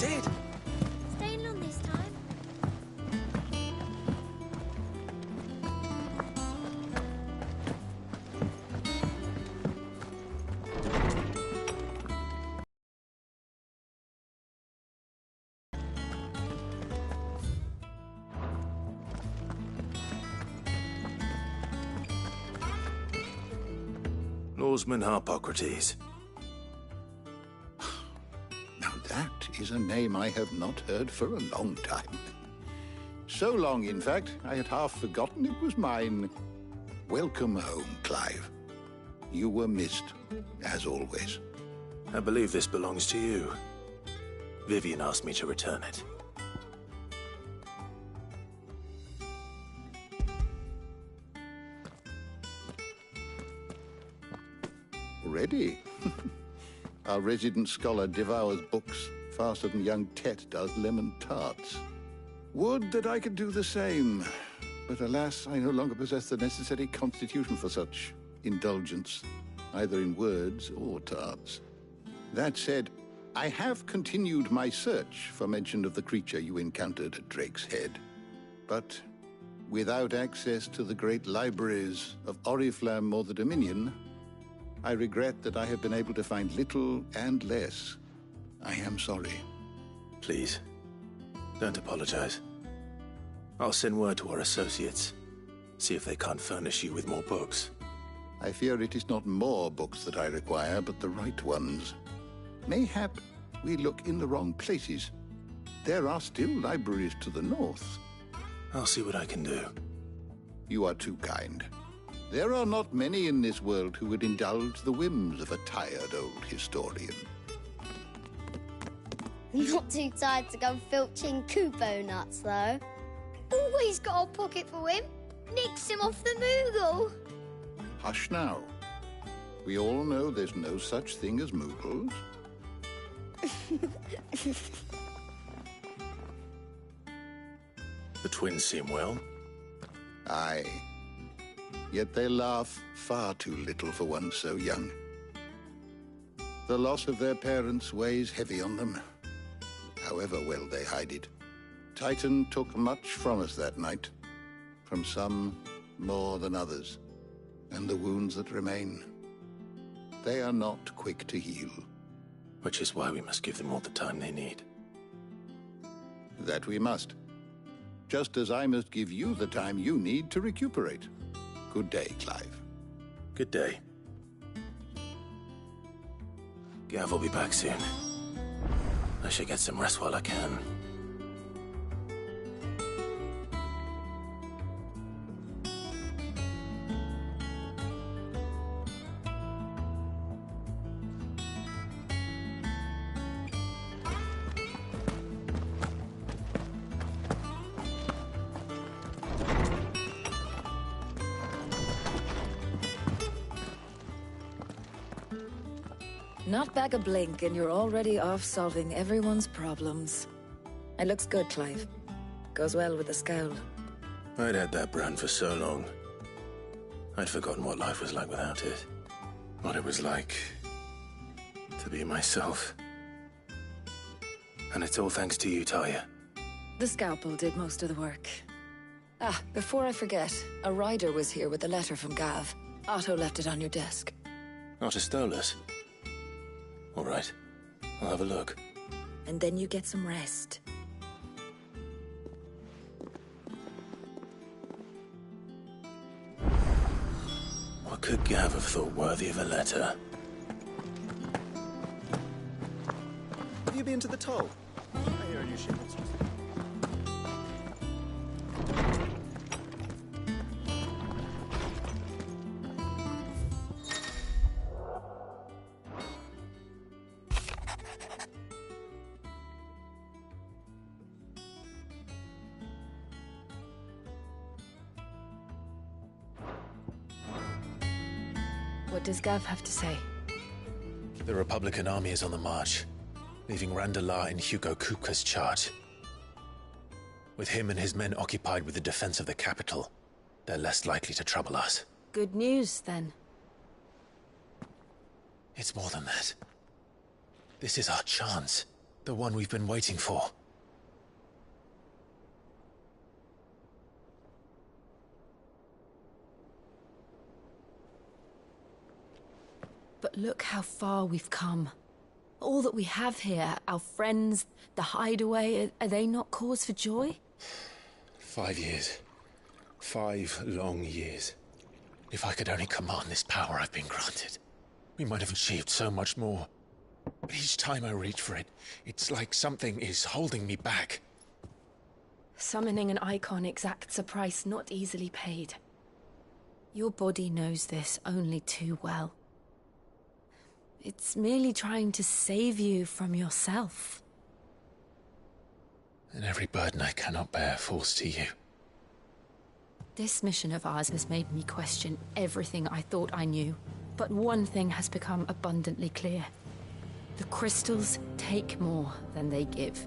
said. Staying long this time. Lawsman Harpocrates. Now that is a name I have not heard for a long time. So long, in fact, I had half forgotten it was mine. Welcome home, Clive. You were missed, as always. I believe this belongs to you. Vivian asked me to return it. Already? Our resident scholar devours books faster than young Tet does lemon tarts. Would that I could do the same. But alas, I no longer possess the necessary constitution for such indulgence, either in words or tarts. That said, I have continued my search for mention of the creature you encountered at Drake's Head. But without access to the great libraries of Oriflamme or the Dominion, I regret that I have been able to find little and less. I am sorry. Please, don't apologize. I'll send word to our associates. See if they can't furnish you with more books. I fear it is not more books that I require, but the right ones. Mayhap we look in the wrong places. There are still libraries to the north. I'll see what I can do. You are too kind. There are not many in this world who would indulge the whims of a tired old historian. Not too tired to go filching Kupo nuts, though. Always got a pocket for him. Nicks him off the Moogle. Hush now. We all know there's no such thing as Moogles. The twins seem well. Aye. Yet they laugh far too little for one so young. The loss of their parents weighs heavy on them, however well they hide it. Titan took much from us that night, from some more than others, and the wounds that remain, they are not quick to heal. Which is why we must give them all the time they need. That we must. Just as I must give you the time you need to recuperate. Good day, Clive. Good day. Gav will be back soon. I should get some rest while I can. Not back a blink and you're already off solving everyone's problems. It looks good, Clive. Goes well with the scowl. I'd had that brand for so long. I'd forgotten what life was like without it. What it was like to be myself. And it's all thanks to you, Talia. The scalpel did most of the work. Ah, before I forget, a rider was here with a letter from Gav. Otto left it on your desk. Not a Stolas. All right, I'll have a look. And then you get some rest. What could Gav have thought worthy of a letter? Have you been to the toll? I hear a new shipment's just... What does Gav have to say? The Republican army is on the march, leaving Randalar in Hugo Kupka's charge. With him and his men occupied with the defense of the capital, they're less likely to trouble us. Good news, then. It's more than that. This is our chance. The one we've been waiting for. But look how far we've come. All that we have here, our friends, the hideaway, are they not cause for joy? 5 years. 5 long years. If I could only command this power I've been granted, we might have achieved so much more. But each time I reach for it, it's like something is holding me back. Summoning an icon exacts a price not easily paid. Your body knows this only too well. It's merely trying to save you from yourself. And every burden I cannot bear falls to you. This mission of ours has made me question everything I thought I knew. But one thing has become abundantly clear. The crystals take more than they give.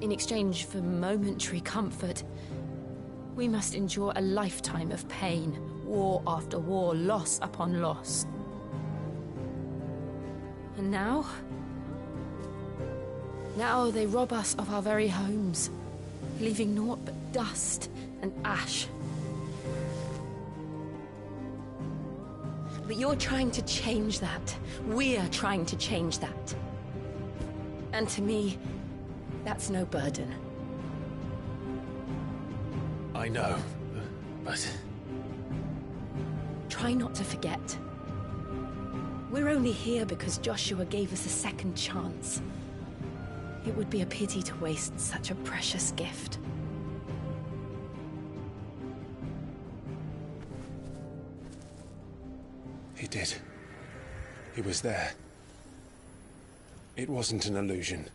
In exchange for momentary comfort, we must endure a lifetime of pain, war after war, loss upon loss. And now? Now they rob us of our very homes, leaving naught but dust and ash. But you're trying to change that. We're trying to change that. And to me, that's no burden. I know, but... Try not to forget. We're only here because Joshua gave us a second chance. It would be a pity to waste such a precious gift. He did. He was there. It wasn't an illusion.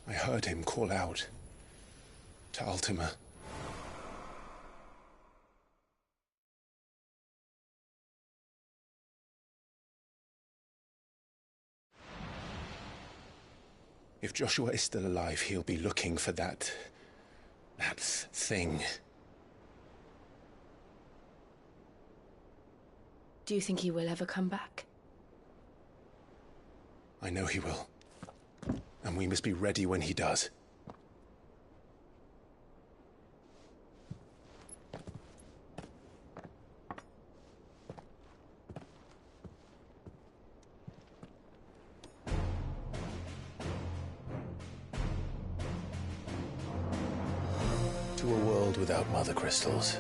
I heard him call out to Ultima. If Joshua is still alive, he'll be looking for that thing. Do you think he will ever come back? I know he will. And we must be ready when he does. To a world without mother crystals.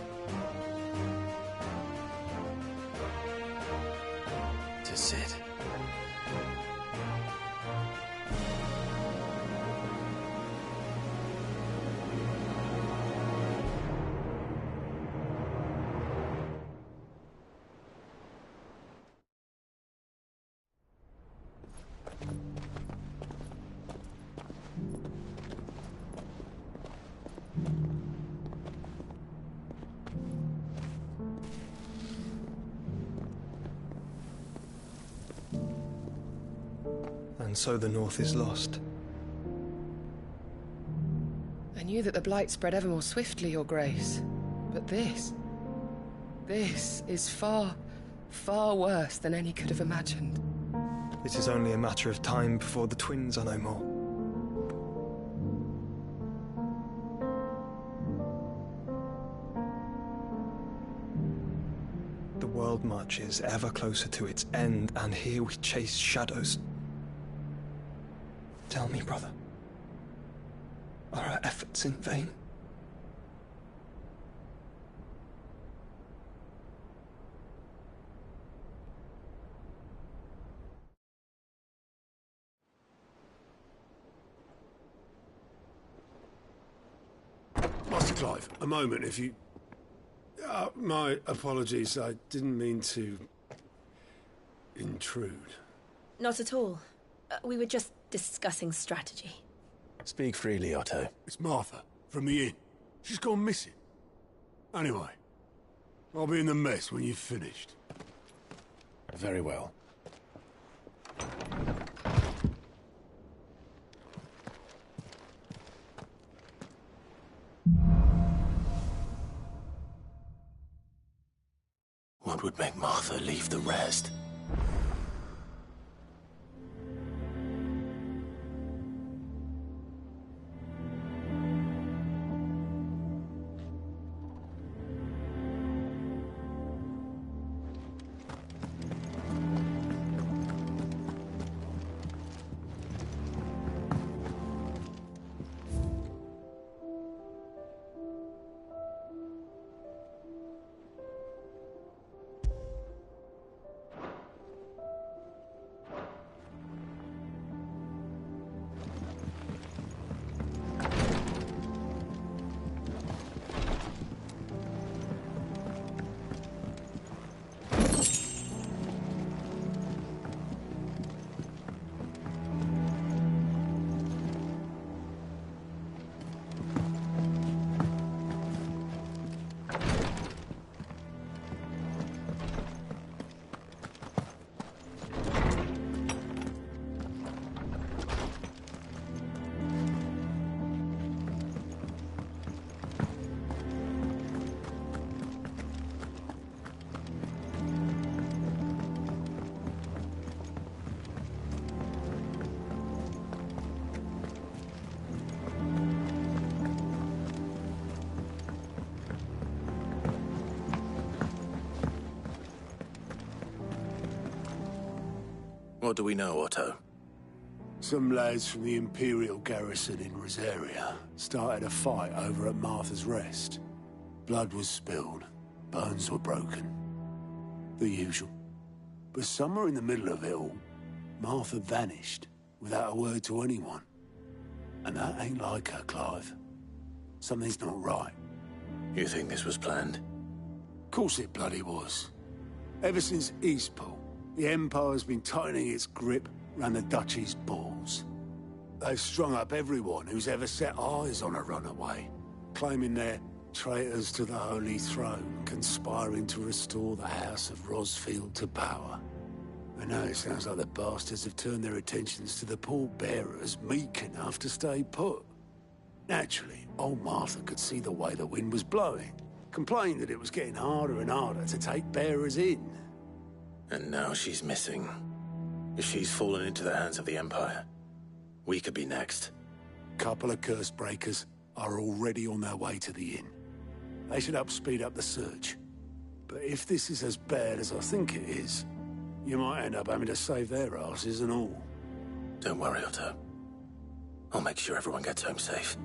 To Sid. And so the North is lost. I knew that the Blight spread ever more swiftly, Your Grace. But this is far, far worse than any could have imagined. It is only a matter of time before the twins are no more. The world marches ever closer to its end, and here we chase shadows. Tell me, brother, are our efforts in vain? Master Clive, a moment, if you... my apologies, I didn't mean to... intrude. Not at all. We were just discussing strategy. Speak freely, Otto. It's Martha, from the inn. She's gone missing. Anyway, I'll be in the mess when you've finished. Very well. What would make Martha leave the rest? What do we know, Otto? Some lads from the Imperial garrison in Rosaria started a fight over at Martha's Rest. Blood was spilled, bones were broken. The usual. But somewhere in the middle of it all, Martha vanished without a word to anyone. And that ain't like her, Clive. Something's not right. You think this was planned? Of course it bloody was. Ever since Eastpool, the Empire's been tightening its grip round the Duchy's balls. They've strung up everyone who's ever set eyes on a runaway, claiming they're traitors to the Holy Throne, conspiring to restore the House of Rosfield to power. And now it sounds like the bastards have turned their attentions to the pallbearers meek enough to stay put. Naturally, old Martha could see the way the wind was blowing, complained that it was getting harder and harder to take bearers in. And now she's missing. If she's fallen into the hands of the Empire, we could be next. Couple of curse breakers are already on their way to the inn. They should help speed up the search. But if this is as bad as I think it is, you might end up having to save their asses and all. Don't worry, Otto. I'll make sure everyone gets home safe.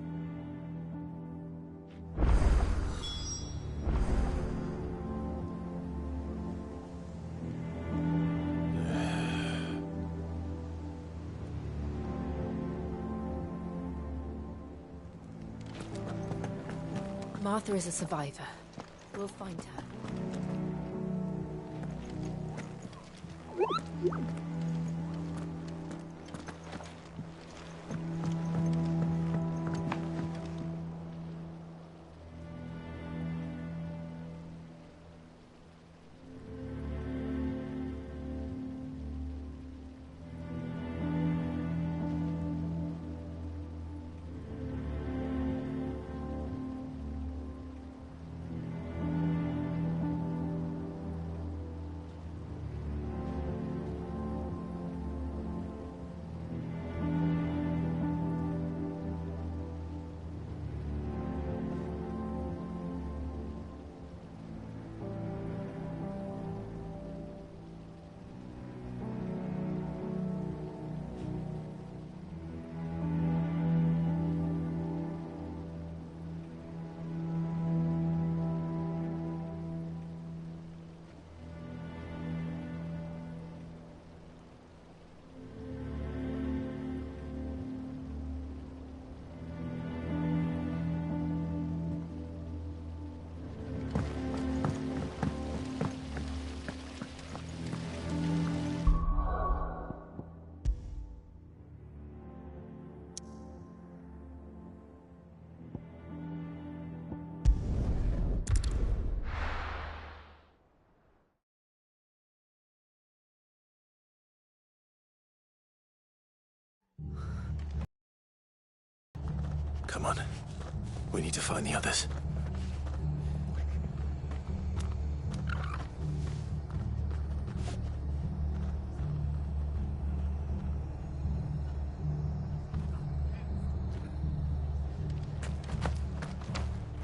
Martha is a survivor. We'll find her. Come on. We need to find the others.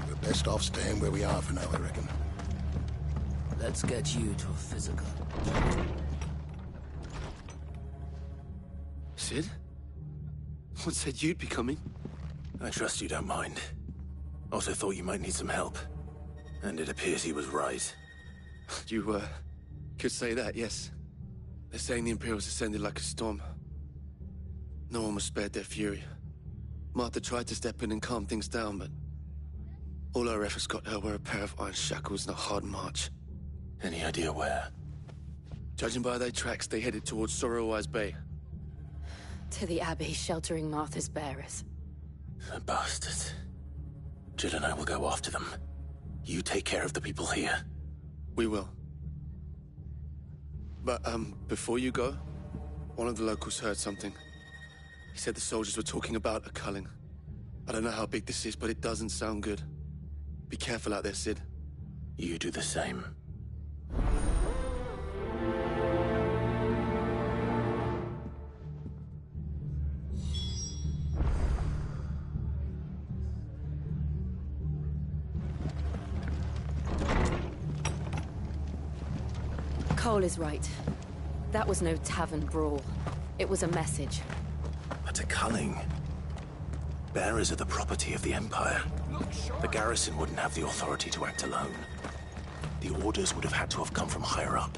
We're best off staying where we are for now, I reckon. Let's get you to a physical. Sid? What said you'd be coming? I trust you don't mind. Also thought you might need some help. And it appears he was right. You, could say that, yes. They're saying the Imperials ascended like a storm. No one was spared their fury. Martha tried to step in and calm things down, but all our efforts got her were a pair of iron shackles and a hard march. Any idea where? Judging by their tracks, they headed towards Sorrowwise Bay. To the Abbey sheltering Martha's bearers. The bastards. Jill and I will go after them. You take care of the people here. We will. But, before you go, one of the locals heard something. He said the soldiers were talking about a culling. I don't know how big this is, but it doesn't sound good. Be careful out there, Sid. You do the same. Cole is right. That was no tavern brawl. It was a message. But a culling. Bearers are the property of the Empire. The garrison wouldn't have the authority to act alone. The orders would have had to have come from higher up.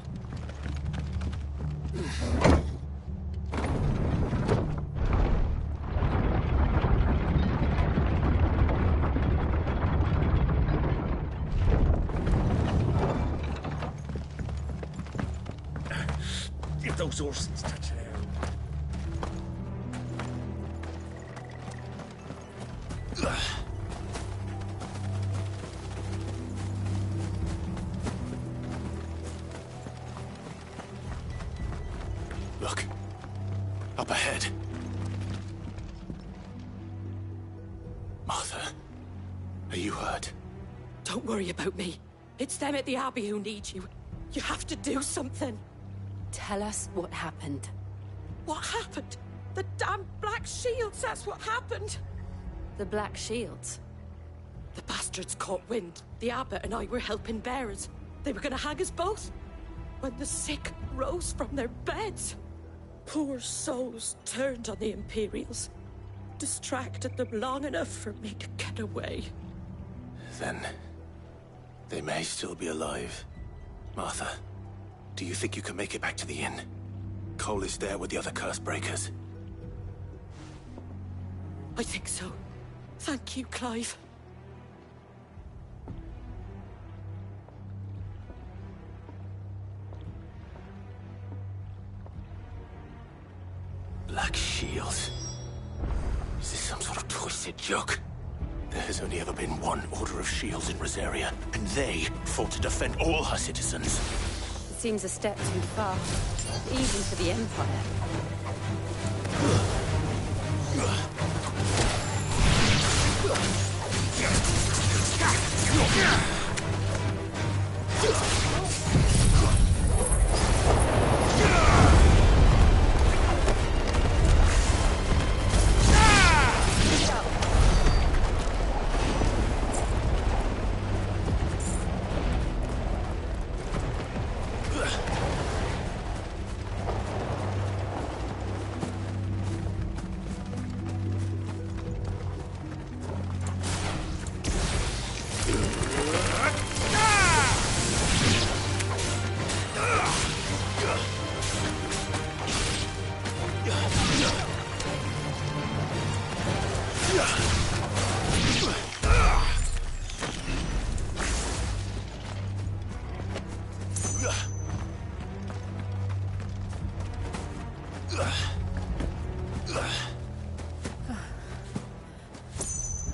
If those horses touch air. Look. Up ahead. Martha, are you hurt? Don't worry about me. It's them at the Abbey who need you. You have to do something. Tell us what happened. What happened? The damn Black Shields, that's what happened. The Black Shields? The bastards caught wind. The Abbot and I were helping bearers. They were gonna hang us both. When the sick rose from their beds, poor souls turned on the Imperials. Distracted them long enough for me to get away. Then... they may still be alive. Martha, do you think you can make it back to the inn? Cole is there with the other curse breakers. I think so. Thank you, Clive. Black Shields? Is this some sort of twisted joke? There has only ever been one Order of Shields in Rosaria, and they fought to defend all her citizens. It seems a step too far, even for the Empire.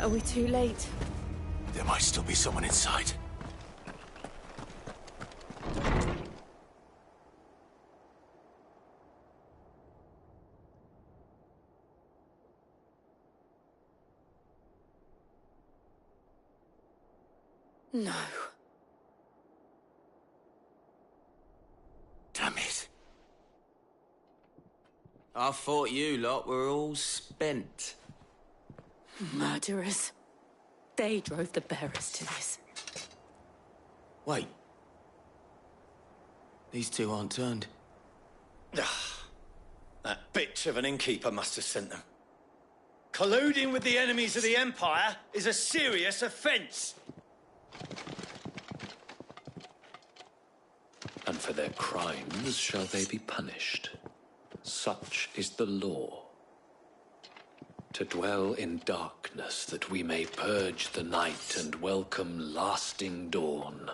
Are we too late? There might still be someone inside. No. Damn it. I thought you lot were all spent. Murderers. They drove the bearers to this. Wait. These two aren't turned. That bitch of an innkeeper must have sent them. Colluding with the enemies of the Empire is a serious offence. And for their crimes shall they be punished. Such is the law. To dwell in darkness that we may purge the night and welcome lasting dawn.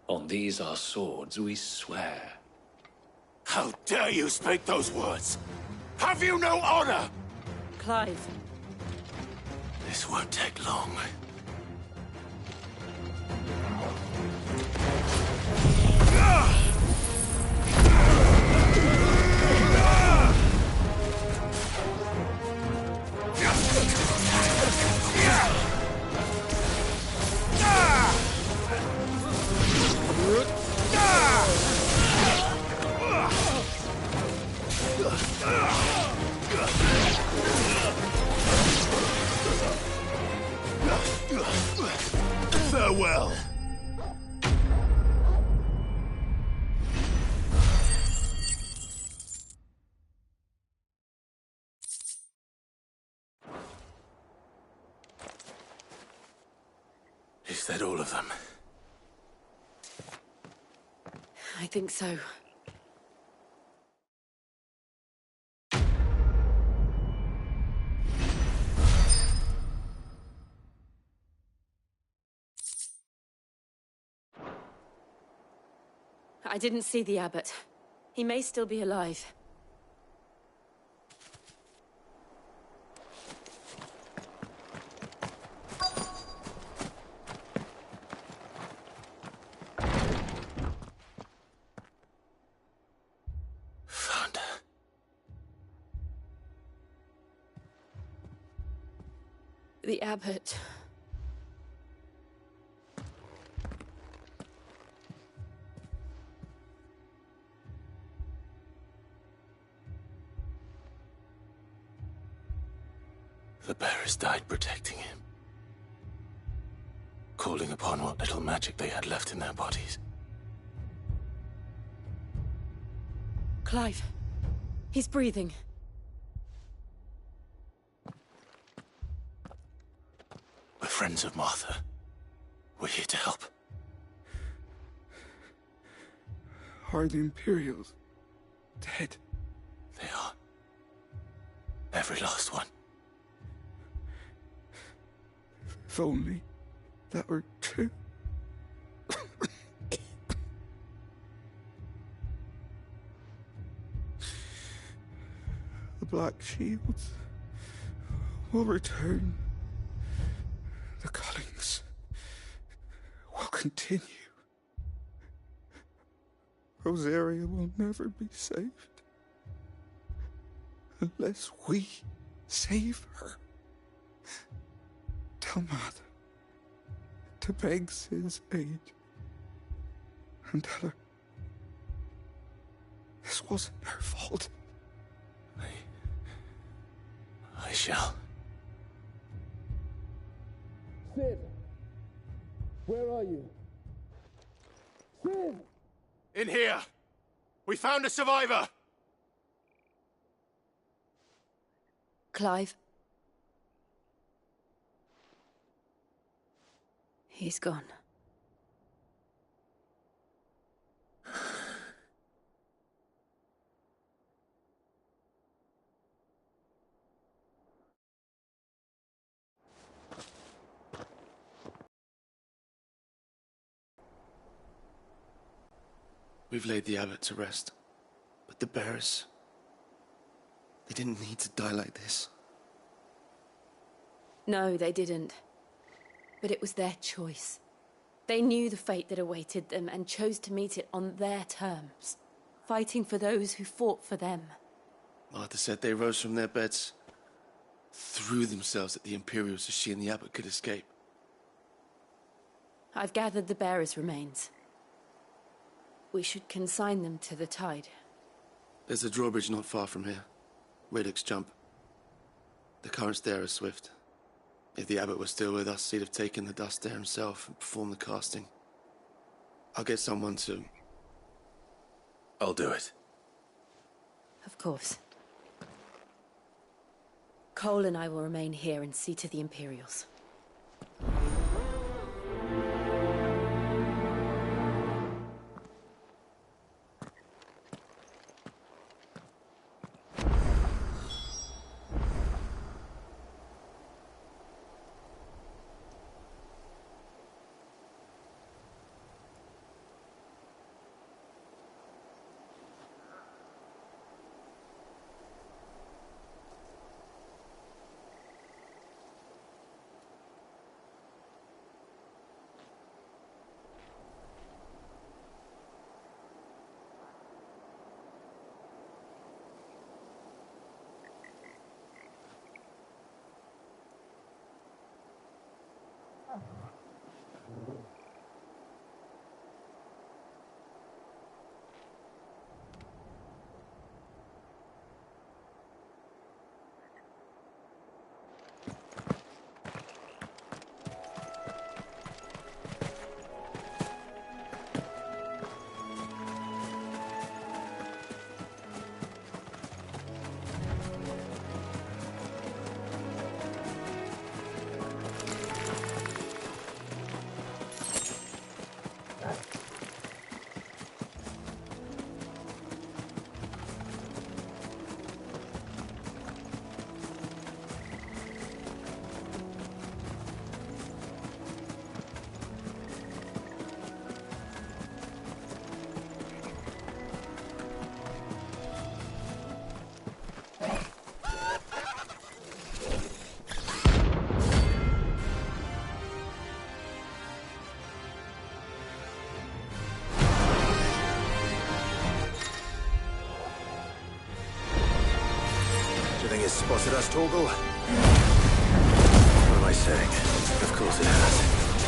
On these our swords we swear. How dare you speak those words? Have you no honor? Clive. This won't take long. Farewell. Is that all of them? I think so. I didn't see the abbot. He may still be alive. Found her. The abbot. The bearers died protecting him. Calling upon what little magic they had left in their bodies. Clive. He's breathing. We're friends of Martha. We're here to help. Are the Imperials dead? They are. Every last one. If only that were true. The Black Shields will return. The Cullings will continue. Rosaria will never be saved unless we save her. Tell Mother to beg Sid's aid and tell her this wasn't her fault. I shall. Sid! Where are you? Sid! In here! We found a survivor! Clive. He's gone. We've laid the abbot to rest, but the bearers, they didn't need to die like this. No, they didn't. But it was their choice. They knew the fate that awaited them and chose to meet it on their terms, fighting for those who fought for them. Martha said they rose from their beds, threw themselves at the Imperials so she and the abbot could escape. I've gathered the bearers' remains. We should consign them to the tide. There's a drawbridge not far from here. Radix Jump. The currents there are swift. If the abbot was still with us, he'd have taken the dust there himself and performed the casting. I'll get someone to... I'll do it. Of course. Cole and I will remain here and see to the Imperials. has spotted us, Torgal? What am I saying? Of course it has.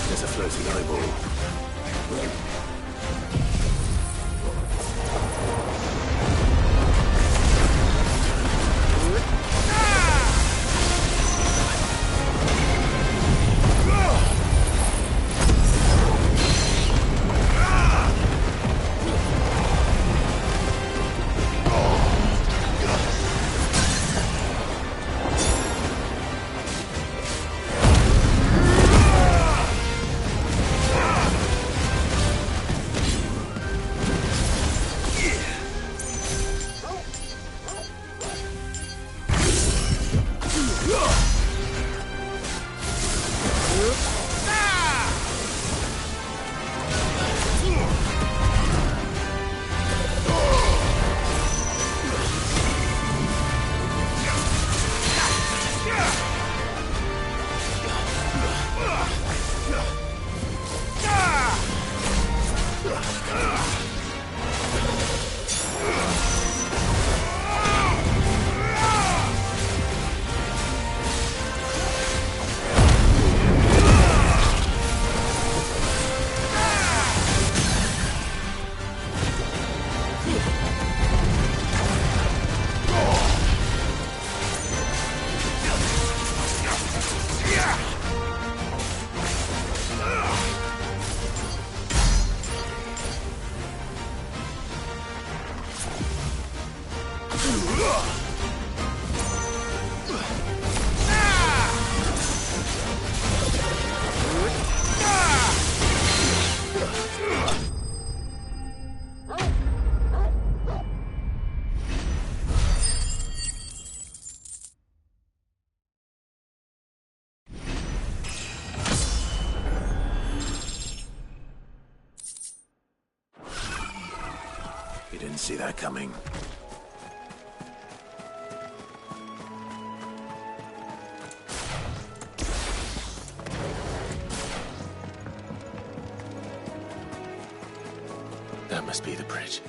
There's a floating eyeball. You didn't see that coming. That must be the bridge.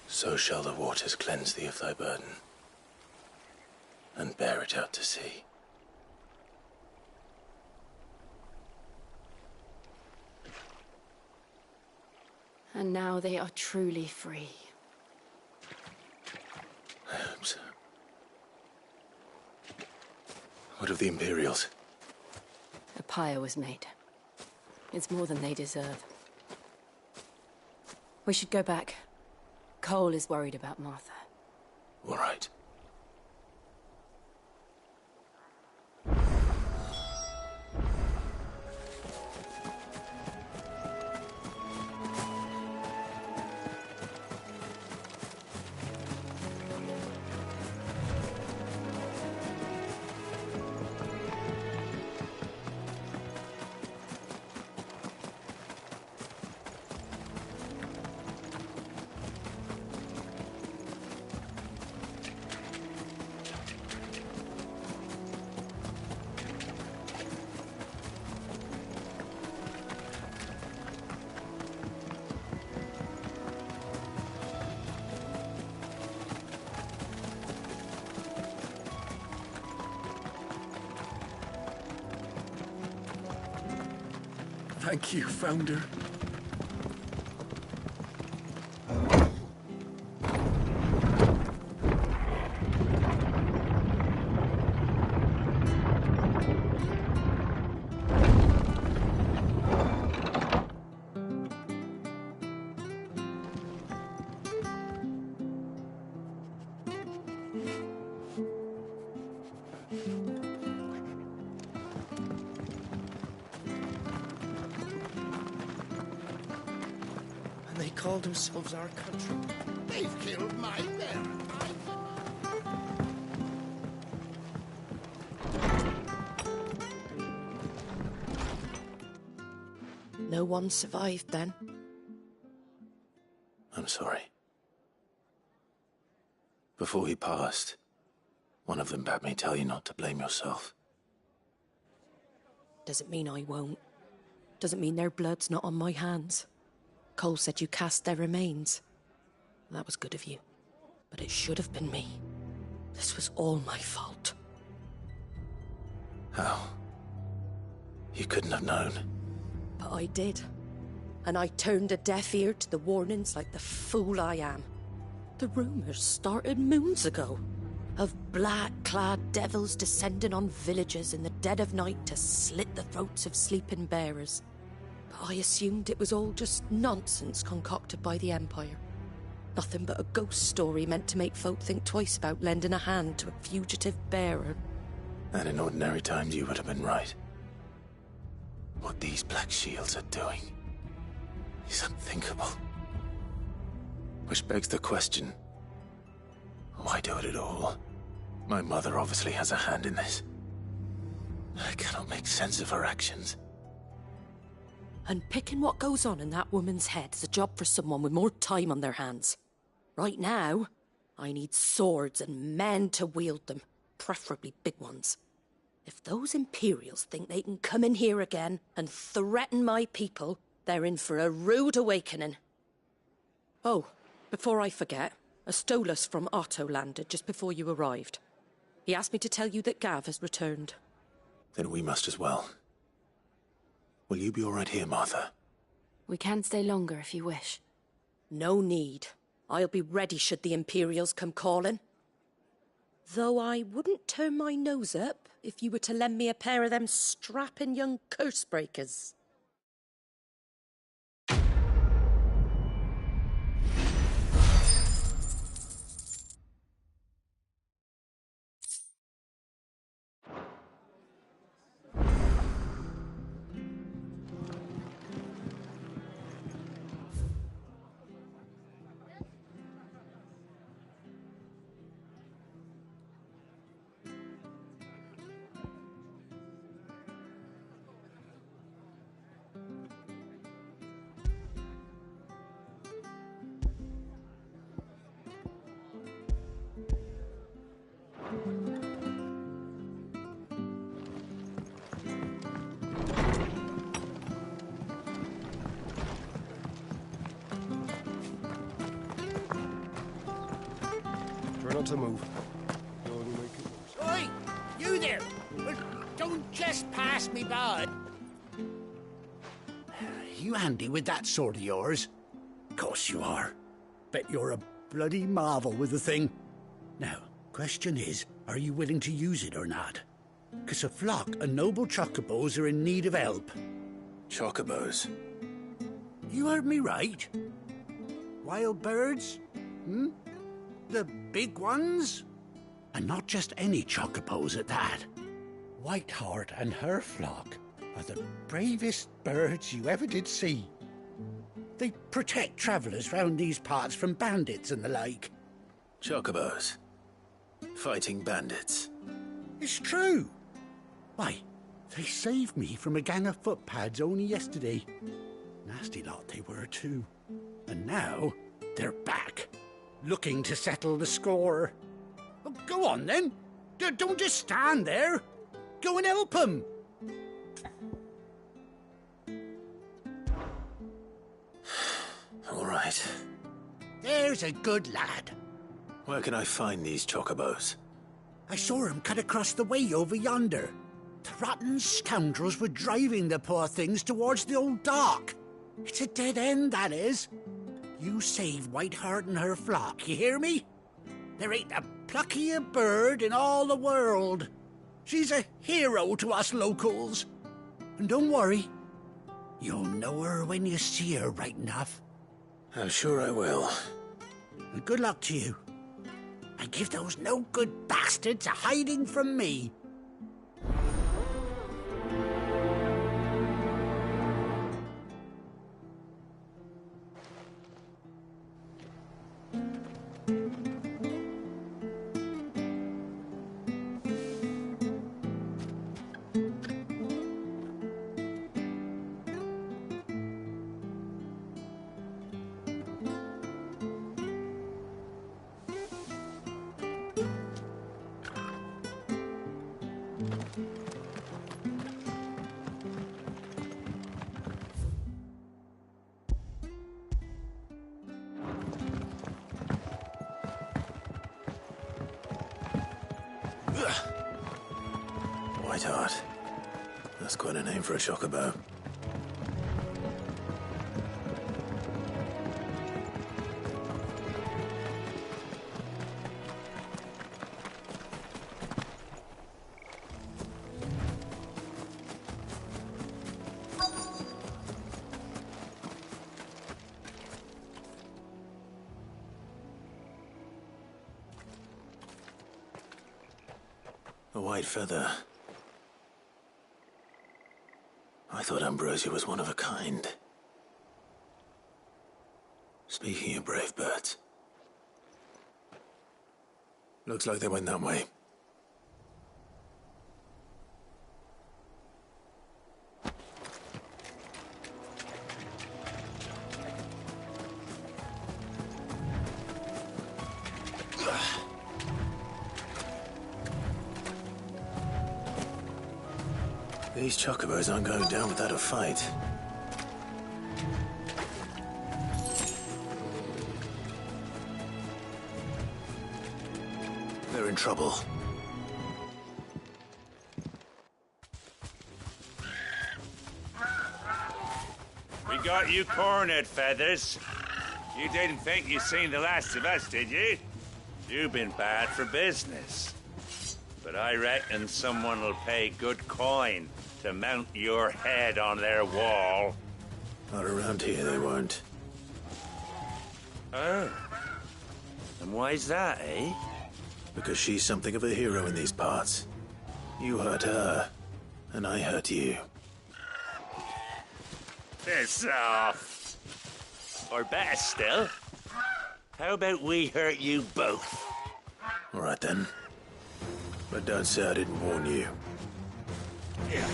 So shall the waters cleanse thee of thy burden, and bear it out to sea. And now they are truly free. I hope so. What of the Imperials? A pyre was made. It's more than they deserve. We should go back. Cole is worried about Martha. All right. Thank you, Founder. They called themselves our country. They've killed my parents. No one survived then. I'm sorry. Before he passed, one of them bade me tell you not to blame yourself. Doesn't mean I won't. Doesn't mean their blood's not on my hands. Cole said you cast their remains. That was good of you. But it should have been me. This was all my fault. How? You couldn't have known. But I did. And I turned a deaf ear to the warnings like the fool I am. The rumours started moons ago. Of black-clad devils descending on villages in the dead of night to slit the throats of sleeping bearers. But I assumed it was all just nonsense concocted by the Empire. Nothing but a ghost story meant to make folk think twice about lending a hand to a fugitive bearer. And in ordinary times you would have been right. What these Black Shields are doing is unthinkable. Which begs the question, why do it at all? My mother obviously has a hand in this. I cannot make sense of her actions. And picking what goes on in that woman's head is a job for someone with more time on their hands. Right now, I need swords and men to wield them, preferably big ones. If those Imperials think they can come in here again and threaten my people, they're in for a rude awakening. Oh, before I forget, a Stolas from Otto landed just before you arrived. He asked me to tell you that Gav has returned. Then we must as well. Will you be all right here, Martha? We can stay longer if you wish. No need. I'll be ready should the Imperials come calling. Though I wouldn't turn my nose up if you were to lend me a pair of them strapping young curse breakers. Try not to move. Oi! You there! Don't just pass me by. You handy with that sword of yours? Course you are. Bet you're a bloody marvel with the thing. Now, question is, are you willing to use it or not? 'Cause a flock of noble chocobos are in need of help. Chocobos? You heard me right. Wild birds? Hmm? The big ones? And not just any chocobos at that. Whiteheart and her flock are the bravest birds you ever did see. They protect travellers round these parts from bandits and the like. Chocobos? Fighting bandits? It's true. Why, they saved me from a gang of footpads only yesterday. Nasty lot they were too. And now they're back, looking to settle the score. Well, go on then. Don't just stand there. Go and help them. All right. There's a good lad. Where can I find these chocobos? I saw him cut across the way over yonder. The rotten scoundrels were driving the poor things towards the old dock. It's a dead end, that is. You save Whiteheart and her flock, you hear me? There ain't a pluckier bird in all the world. She's a hero to us locals. And don't worry, you'll know her when you see her right enough. I'm sure I will. And good luck to you. And give those no-good bastards a hiding from me. Whiteheart. That's quite a name for a chocobo. A white feather. I thought Ambrosia was one of a kind. Speaking of brave birds. Looks like they went that way. These chocobos aren't going down without a fight. They're in trouble. We got you cornered, Feathers. You didn't think you'd seen the last of us, did you? You've been bad for business. But I reckon someone will pay good coin to mount your head on their wall. Not around here, they won't. Oh. And why's that, eh? Because she's something of a hero in these parts. You hurt her, and I hurt you. Piss off. Or better still, how about we hurt you both? All right, then. But don't say I didn't warn you. Yeah.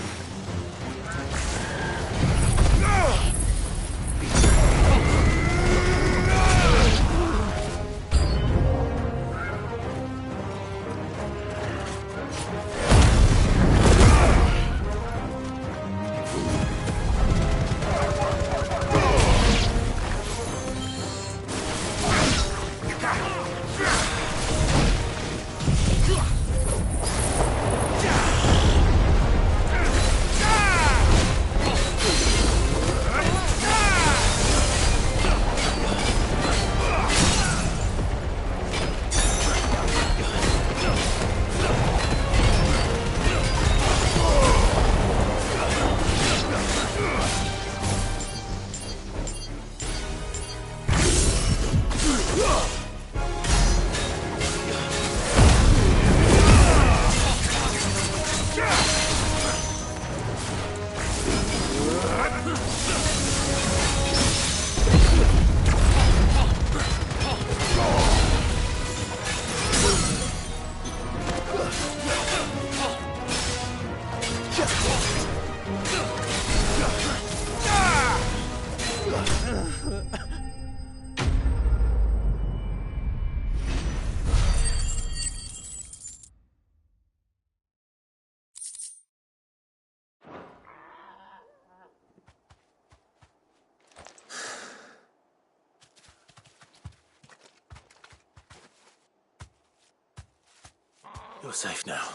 You're safe now.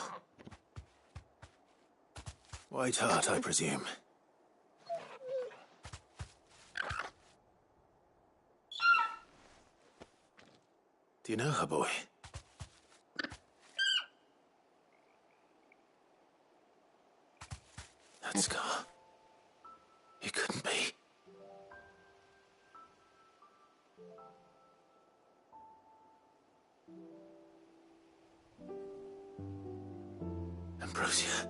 Whiteheart, I presume. Do you know her, boy? That scar. It couldn't be. Ambrosia.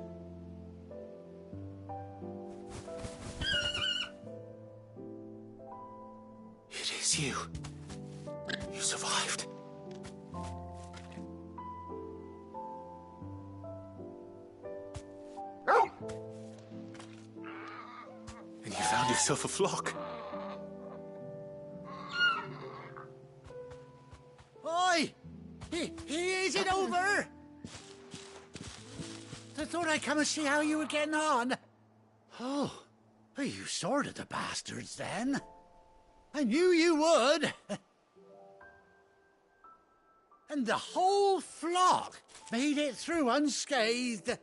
It is you. You survived. And you found yourself a flock. Oi! Is it over? I thought I'd come and see how you were getting on. Oh, you sorted the bastards then. I knew you would. And the whole flock made it through unscathed.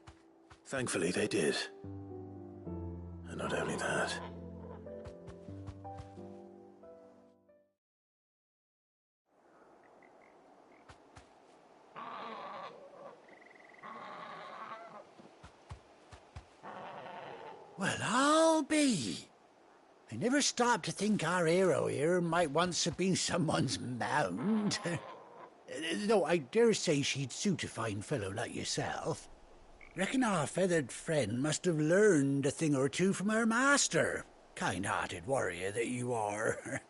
Thankfully, they did. And not only that. Well, I'll be. I never stopped to think our hero here might once have been someone's mount. Though I dare say she'd suit a fine fellow like yourself. Reckon our feathered friend must have learned a thing or two from her master. Kind-hearted warrior that you are.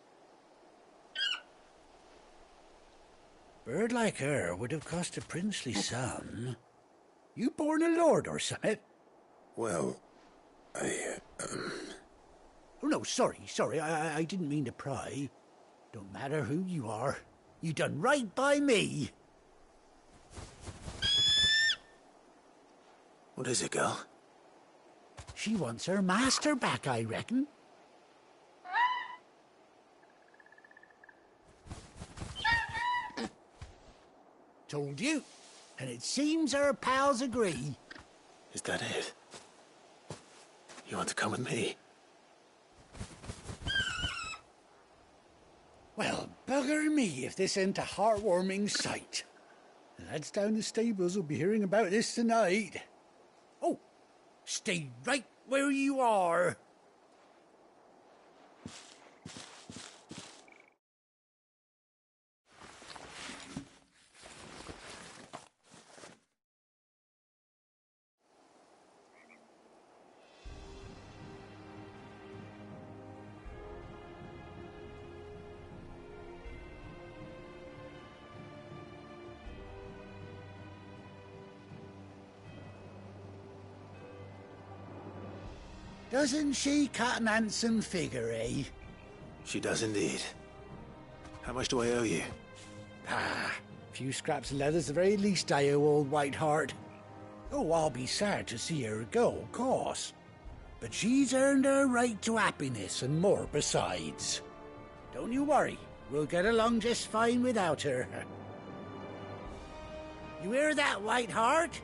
Bird like her would have cost a princely sum. You born a lord or something? Well, Oh, no, sorry. I didn't mean to pry. Don't matter who you are. You done right by me. What is it, girl? She wants her master back, I reckon. Told you. And it seems her pals agree. Is that it? You want to come with me? Well, bugger me if this ain't a heartwarming sight. The lads down the stables will be hearing about this tonight. Oh, stay right where you are. Doesn't she cut an handsome figure, eh? She does indeed. How much do I owe you? A few scraps of leather's the very least I owe old Whiteheart. Oh, I'll be sad to see her go, of course. But she's earned her right to happiness and more besides. Don't you worry, we'll get along just fine without her. You hear that, Whiteheart?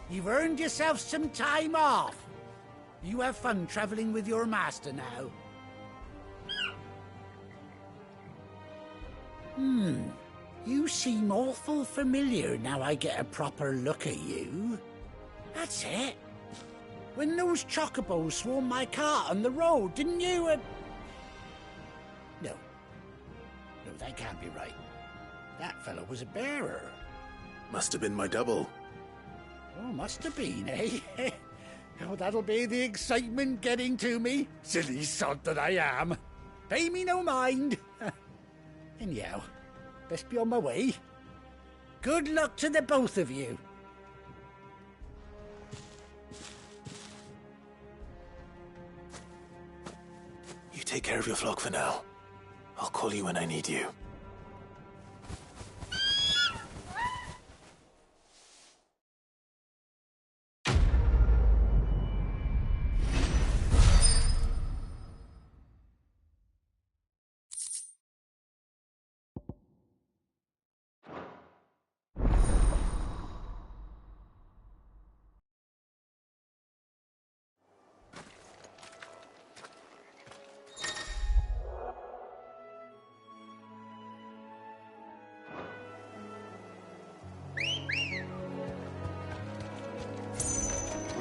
You've earned yourself some time off. You have fun traveling with your master now. You seem awful familiar now I get a proper look at you. That's it. When those chocobos swarmed my cart on the road, didn't you? No, that can't be right. That fellow was a bearer. Must have been my double. Oh, must have been, eh? Oh, that'll be the excitement getting to me. Silly sod that I am. Pay me no mind. Anyhow, best be on my way. Good luck to the both of you. You take care of your flock for now. I'll call you when I need you.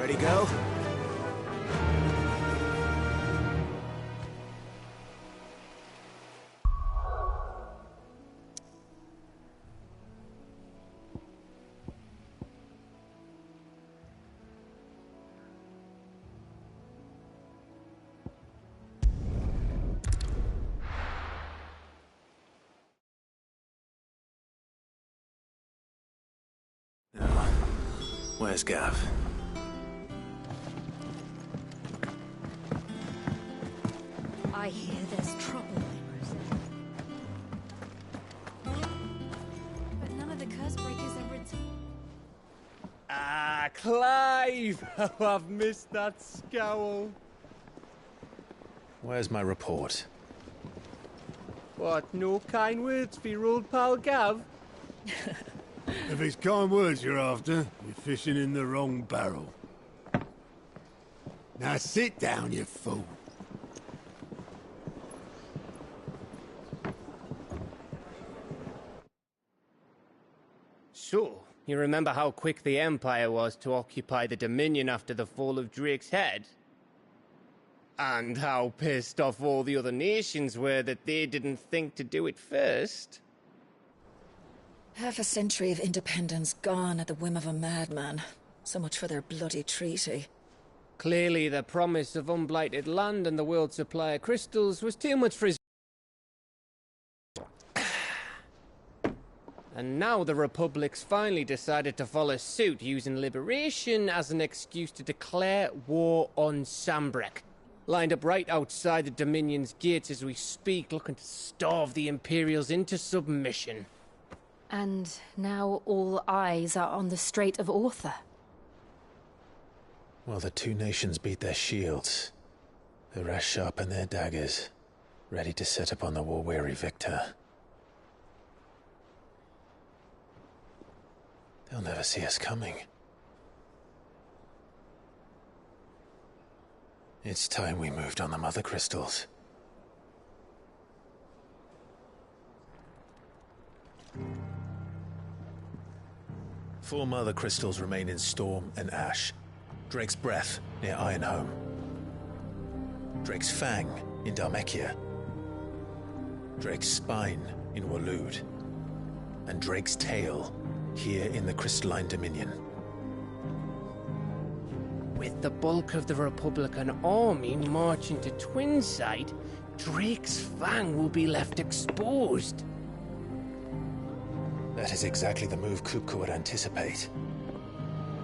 Ready, go? Now, where's Gav? I hear there's trouble, but none of the curse breakers are Ah, Clive! Oh, I've missed that scowl. Where's my report? What, no kind words for your old pal Gav? If it's kind words you're after, you're fishing in the wrong barrel. Now sit down, you fool. So, you remember how quick the Empire was to occupy the Dominion after the fall of Drake's head? And how pissed off all the other nations were that they didn't think to do it first? Half a century of independence gone at the whim of a madman. So much for their bloody treaty. Clearly, the promise of unblighted land and the world's supply of crystals was too much for his... And now the Republic's finally decided to follow suit, using liberation as an excuse to declare war on Sambrek. Lined up right outside the Dominion's gates as we speak, looking to starve the Imperials into submission. And now all eyes are on the Strait of Author. While the two nations beat their shields, the rest sharpen their daggers, ready to set upon the war-weary victor. They'll never see us coming. It's time we moved on the Mother Crystals. Four Mother Crystals remain in Storm and Ash. Drake's Breath near Ironhome. Drake's Fang in Dhalmekia. Drake's Spine in Waloed. And Drake's Tail here in the Crystalline Dominion. With the bulk of the Republican army marching to Twinside, Drake's Fang will be left exposed. That is exactly the move Kupka would anticipate.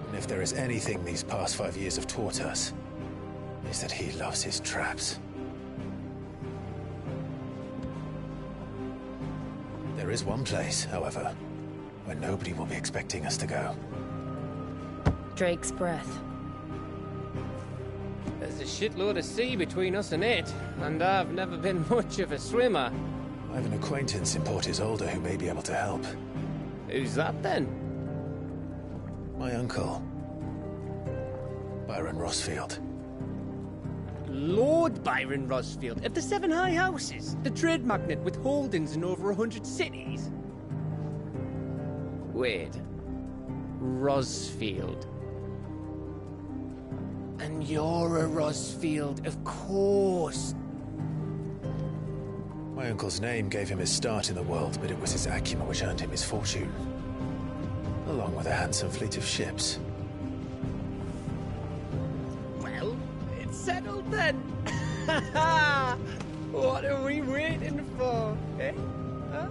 And if there is anything these past 5 years have taught us, is that he loves his traps. There is one place, however, where nobody will be expecting us to go. Drake's Breath. There's a shitload of sea between us and it, and I've never been much of a swimmer. I have an acquaintance in Port Isolde who may be able to help. Who's that then? My uncle, Byron Rosfield. Lord Byron Rosfield of the Seven High Houses, the trade magnate with holdings in over 100 cities. Wait, Rosfield. And you're a Rosfield, of course. My uncle's name gave him his start in the world, but it was his acumen which earned him his fortune. Along with a handsome fleet of ships. Well, it's settled then. What are we waiting for, eh? Huh?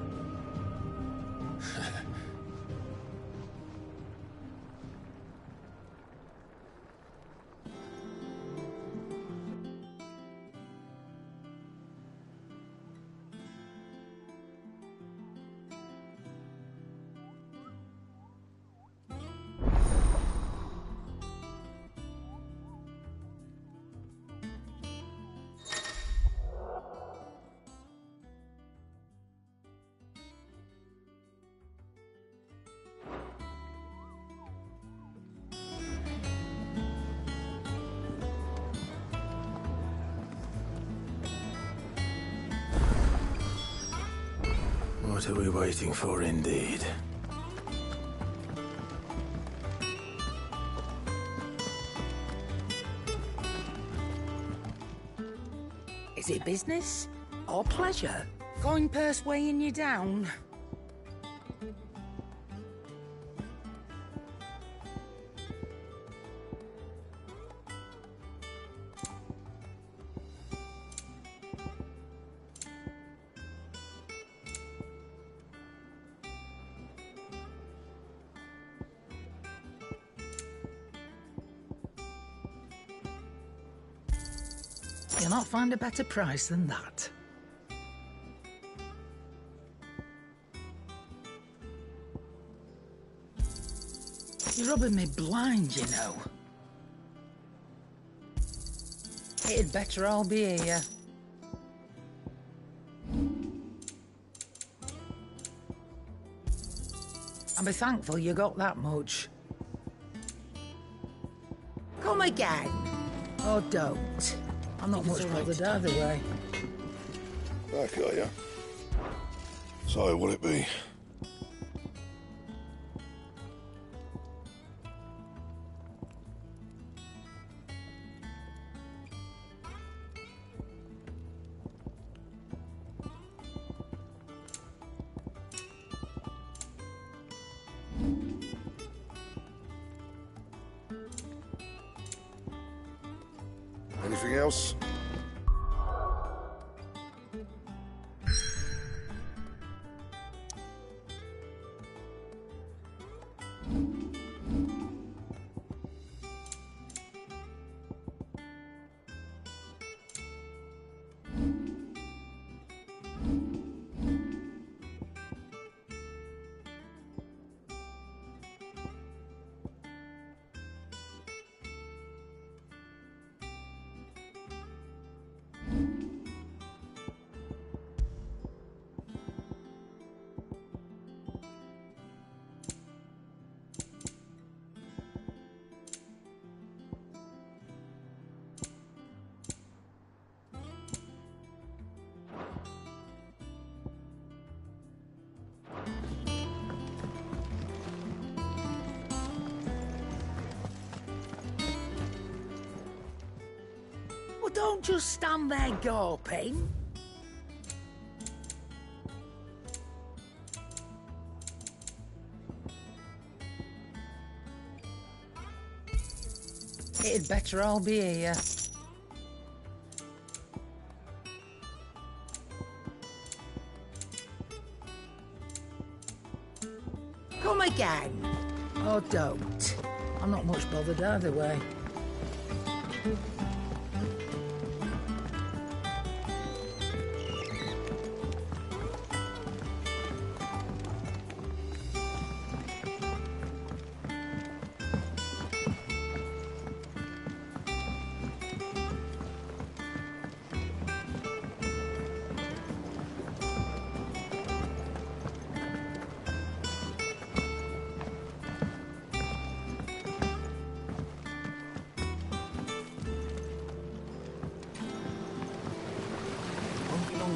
What are we waiting for, indeed? Is it business or pleasure? Coin purse weighing you down? You'll not find a better price than that. You're rubbing me blind, you know. It'd better all be here. I'll be thankful you got that much. Come again. Or don't. I'm not much bothered either way. Back, are ya? So, will it be? Anything else? Well, don't just stand there gawping. It'd better all be here. Come again. Or don't. I'm not much bothered either way.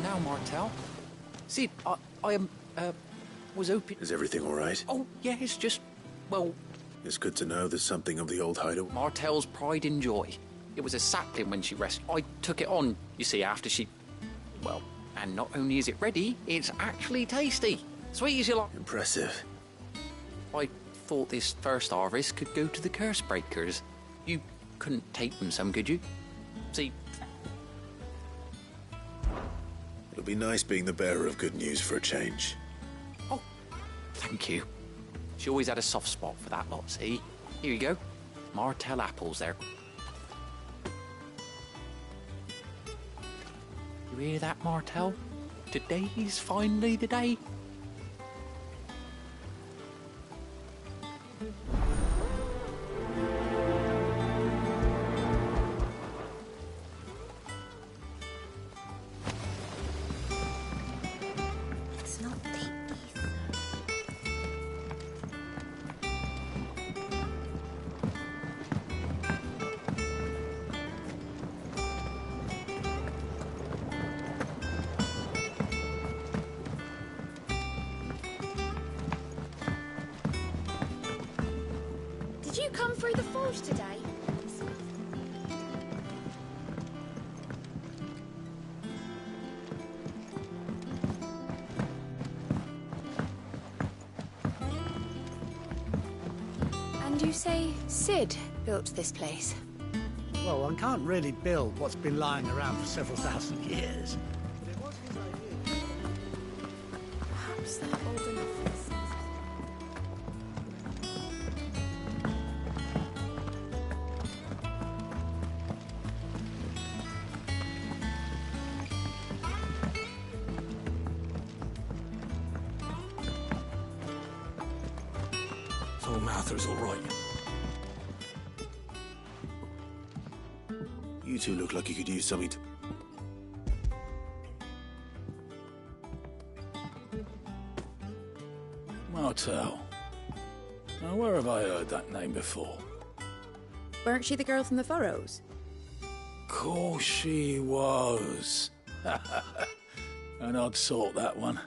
Now, Martel. Sid, I was hoping... Is everything all right? Oh, yeah, it's just, well... It's good to know there's something of the old hideout. Martel's pride and joy. It was a sapling when she rested. I took it on, you see, after she... Well, and not only is it ready, it's actually tasty. Sweet as you like. Impressive. I thought this first harvest could go to the curse breakers. You couldn't take them some, could you? See... It'll be nice being the bearer of good news for a change. Oh, thank you. She always had a soft spot for that lot, see? Here you go. Martel apples there. You hear that, Martel? Today's finally the day. Did you come through the forge today? And you say Sid built this place? Well, one can't really build what's been lying around for several thousand years. Perhaps they're old enough for this. So Mather's all right. You two look like you could use something to... Martel, Now, where have I heard that name before? Weren't she the girl from the Furrows? Course she was. An odd sort, that one.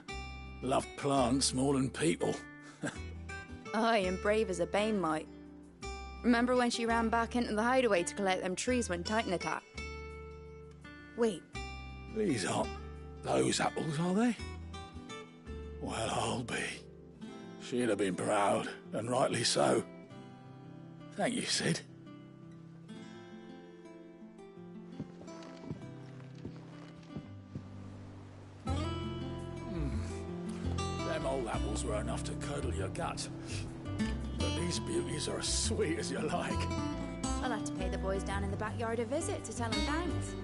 Loved plants more than people. Aye, and brave as a bane might. Remember when she ran back into the hideaway to collect them trees when Titan attacked? Wait. These aren't those apples, are they? Well, I'll be. She'd have been proud, and rightly so. Thank you, Sid. Them old apples were enough to curdle your gut. But these beauties are as sweet as you like. I'll have to pay the boys down in the backyard a visit to tell them thanks.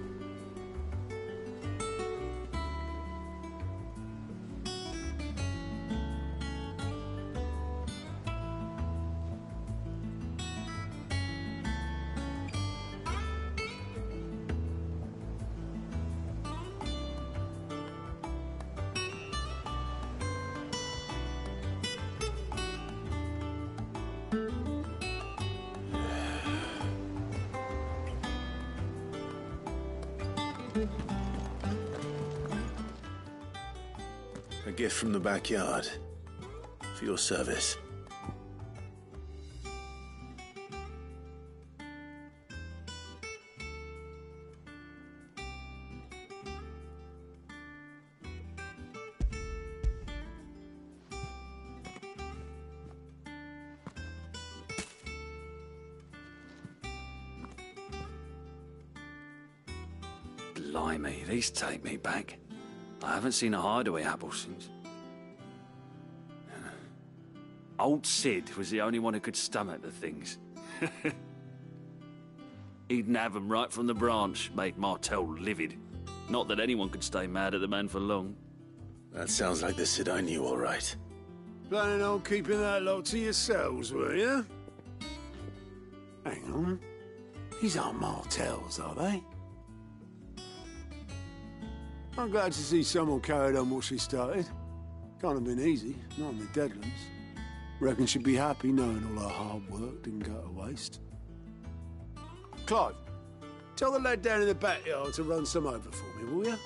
A gift from the backyard. For your service. Blimey, these take me back. I haven't seen a hideaway apple since. Old Sid was the only one who could stomach the things. He'd nab 'em right from the branch, made Martell livid. Not that anyone could stay mad at the man for long. That sounds like the Sid I knew, all right. Planning on keeping that lot to yourselves, were you? Hang on. These aren't Martells, are they? I'm glad to see someone carried on what she started. Can't have been easy, not in the Deadlands. Reckon she'd be happy knowing all her hard work didn't go to waste. Clive, tell the lad down in the backyard to run some over for me, will you?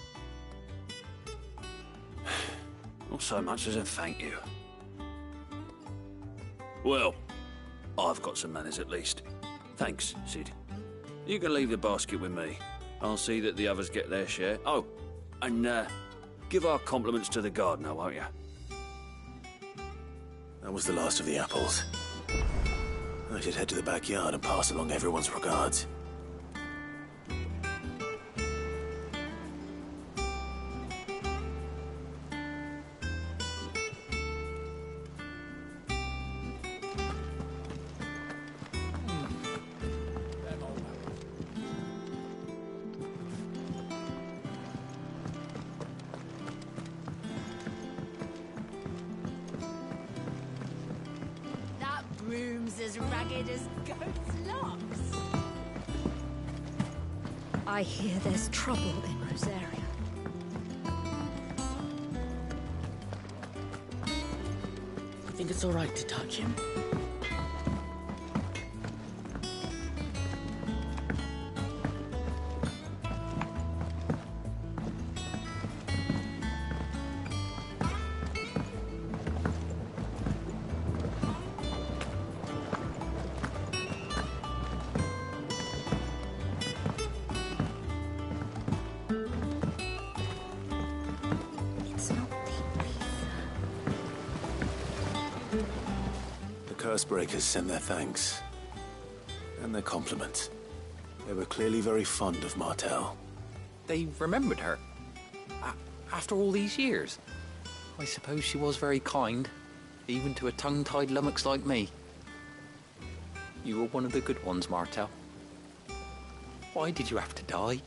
Not so much as a thank you. Well, I've got some manners at least. Thanks, Sid. You can leave the basket with me. I'll see that the others get their share. Oh, and give our compliments to the gardener, won't you? That was the last of the apples. I should head to the backyard and pass along everyone's regards. As ragged as goat's locks. I hear there's trouble in Rosaria. You think it's all right to touch him? Cursebreakers send their thanks. And their compliments. They were clearly very fond of Martell. They remembered her. After all these years. I suppose she was very kind, even to a tongue-tied lummox like me. You were one of the good ones, Martell. Why did you have to die?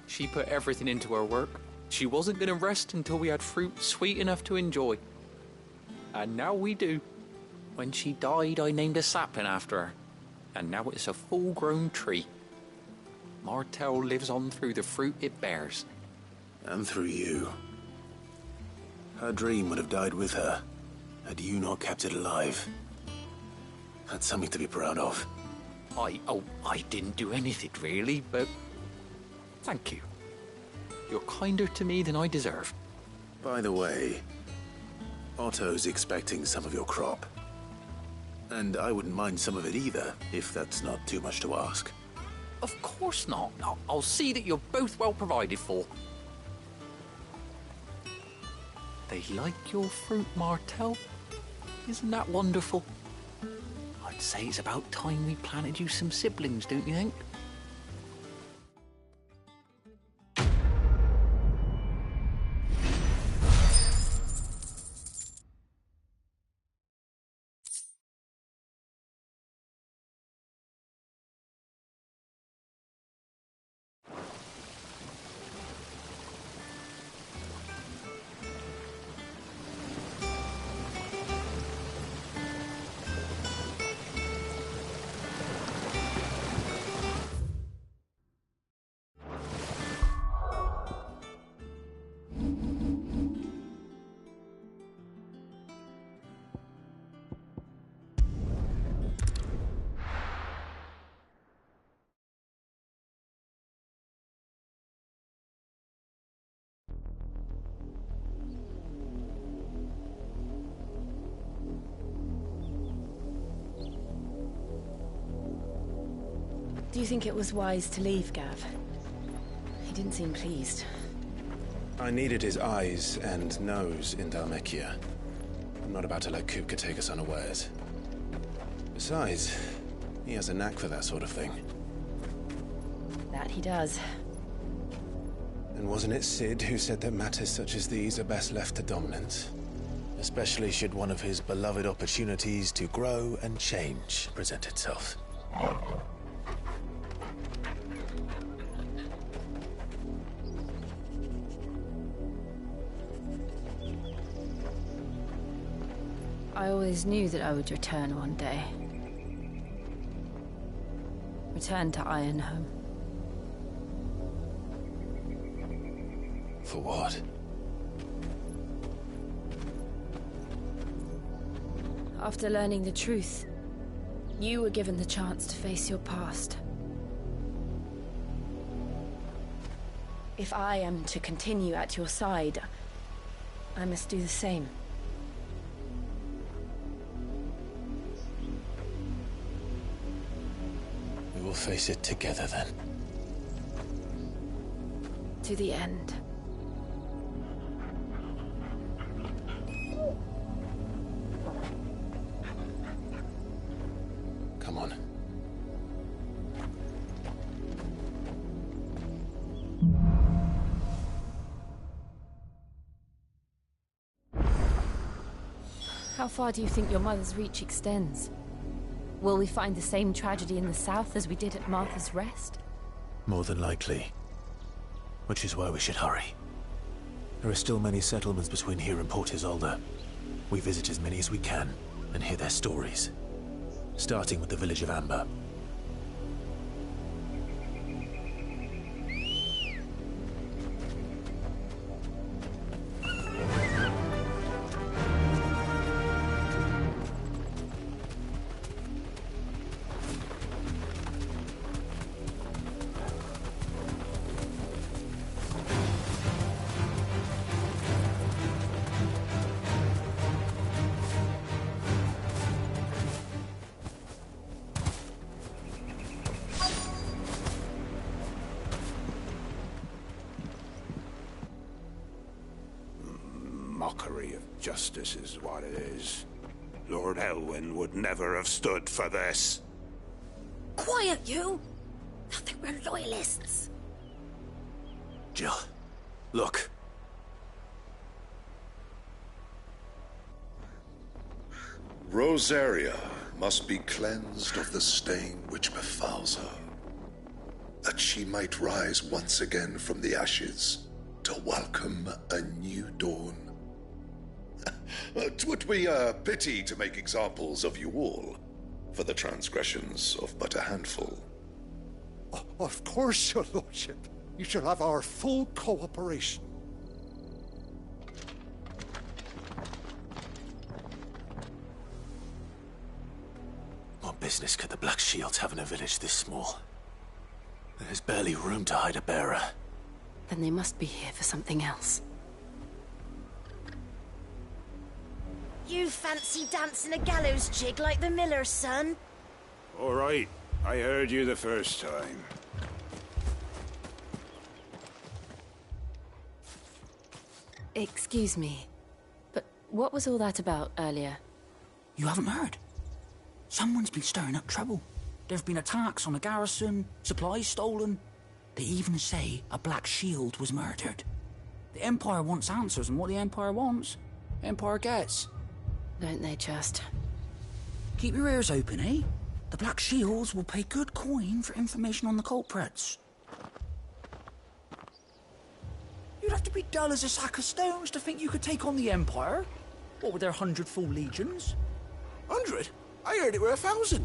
She put everything into her work. She wasn't going to rest until we had fruit sweet enough to enjoy. And now we do. When she died, I named a sapling after her. And now it's a full-grown tree. Martell lives on through the fruit it bears. And through you. Her dream would have died with her, Had you not kept it alive, that's something to be proud of. I didn't do anything really, but thank you. You're kinder to me than I deserve. By the way, Otto's expecting some of your crop. And I wouldn't mind some of it either, if that's not too much to ask. Of course not. I'll see that you're both well provided for. They like your fruit, Martel. Isn't that wonderful? I'd say it's about time we planted you some siblings, don't you think? Do you think it was wise to leave, Gav? He didn't seem pleased. I needed his eyes and nose in Dhalmekia. I'm not about to let Kupka take us unawares. Besides, he has a knack for that sort of thing. That he does. And wasn't it Sid who said that matters such as these are best left to dominance? Especially should one of his beloved opportunities to grow and change present itself. I always knew that I would return one day. Return to Ironhome. For what? After learning the truth, you were given the chance to face your past. If I am to continue at your side, I must do the same. We'll face it together then. To the end. Come on. How far do you think your mother's reach extends? Will we find the same tragedy in the south as we did at Martha's Rest? More than likely. Which is why we should hurry. There are still many settlements between here and Port Isolde. We visit as many as we can and hear their stories. Starting with the village of Amber. Mockery of justice is what it is. Lord Elwyn would never have stood for this. Quiet, you! Nothing, we're loyalists. Jill, look. Rosaria must be cleansed of the stain which befouls her, that she might rise once again from the ashes to welcome a new dawn. 'Twould be a pity to make examples of you all, for the transgressions of but a handful. Of course, your lordship. You shall have our full cooperation. business could the Black Shields have in a village this small? There's barely room to hide a bearer. Then they must be here for something else. You fancy dancing a gallows jig like the miller's son? All right, I heard you the first time. Excuse me, but what was all that about earlier? You haven't heard? Someone's been stirring up trouble. There've been attacks on the garrison, supplies stolen. They even say a Black Shield was murdered. The Empire wants answers, and what the Empire wants, Empire gets. Don't they just? Keep your ears open, eh? The Black Shields will pay good coin for information on the culprits. You'd have to be dull as a sack of stones to think you could take on the Empire. What with their 100 full legions? 100? I heard it were 1,000.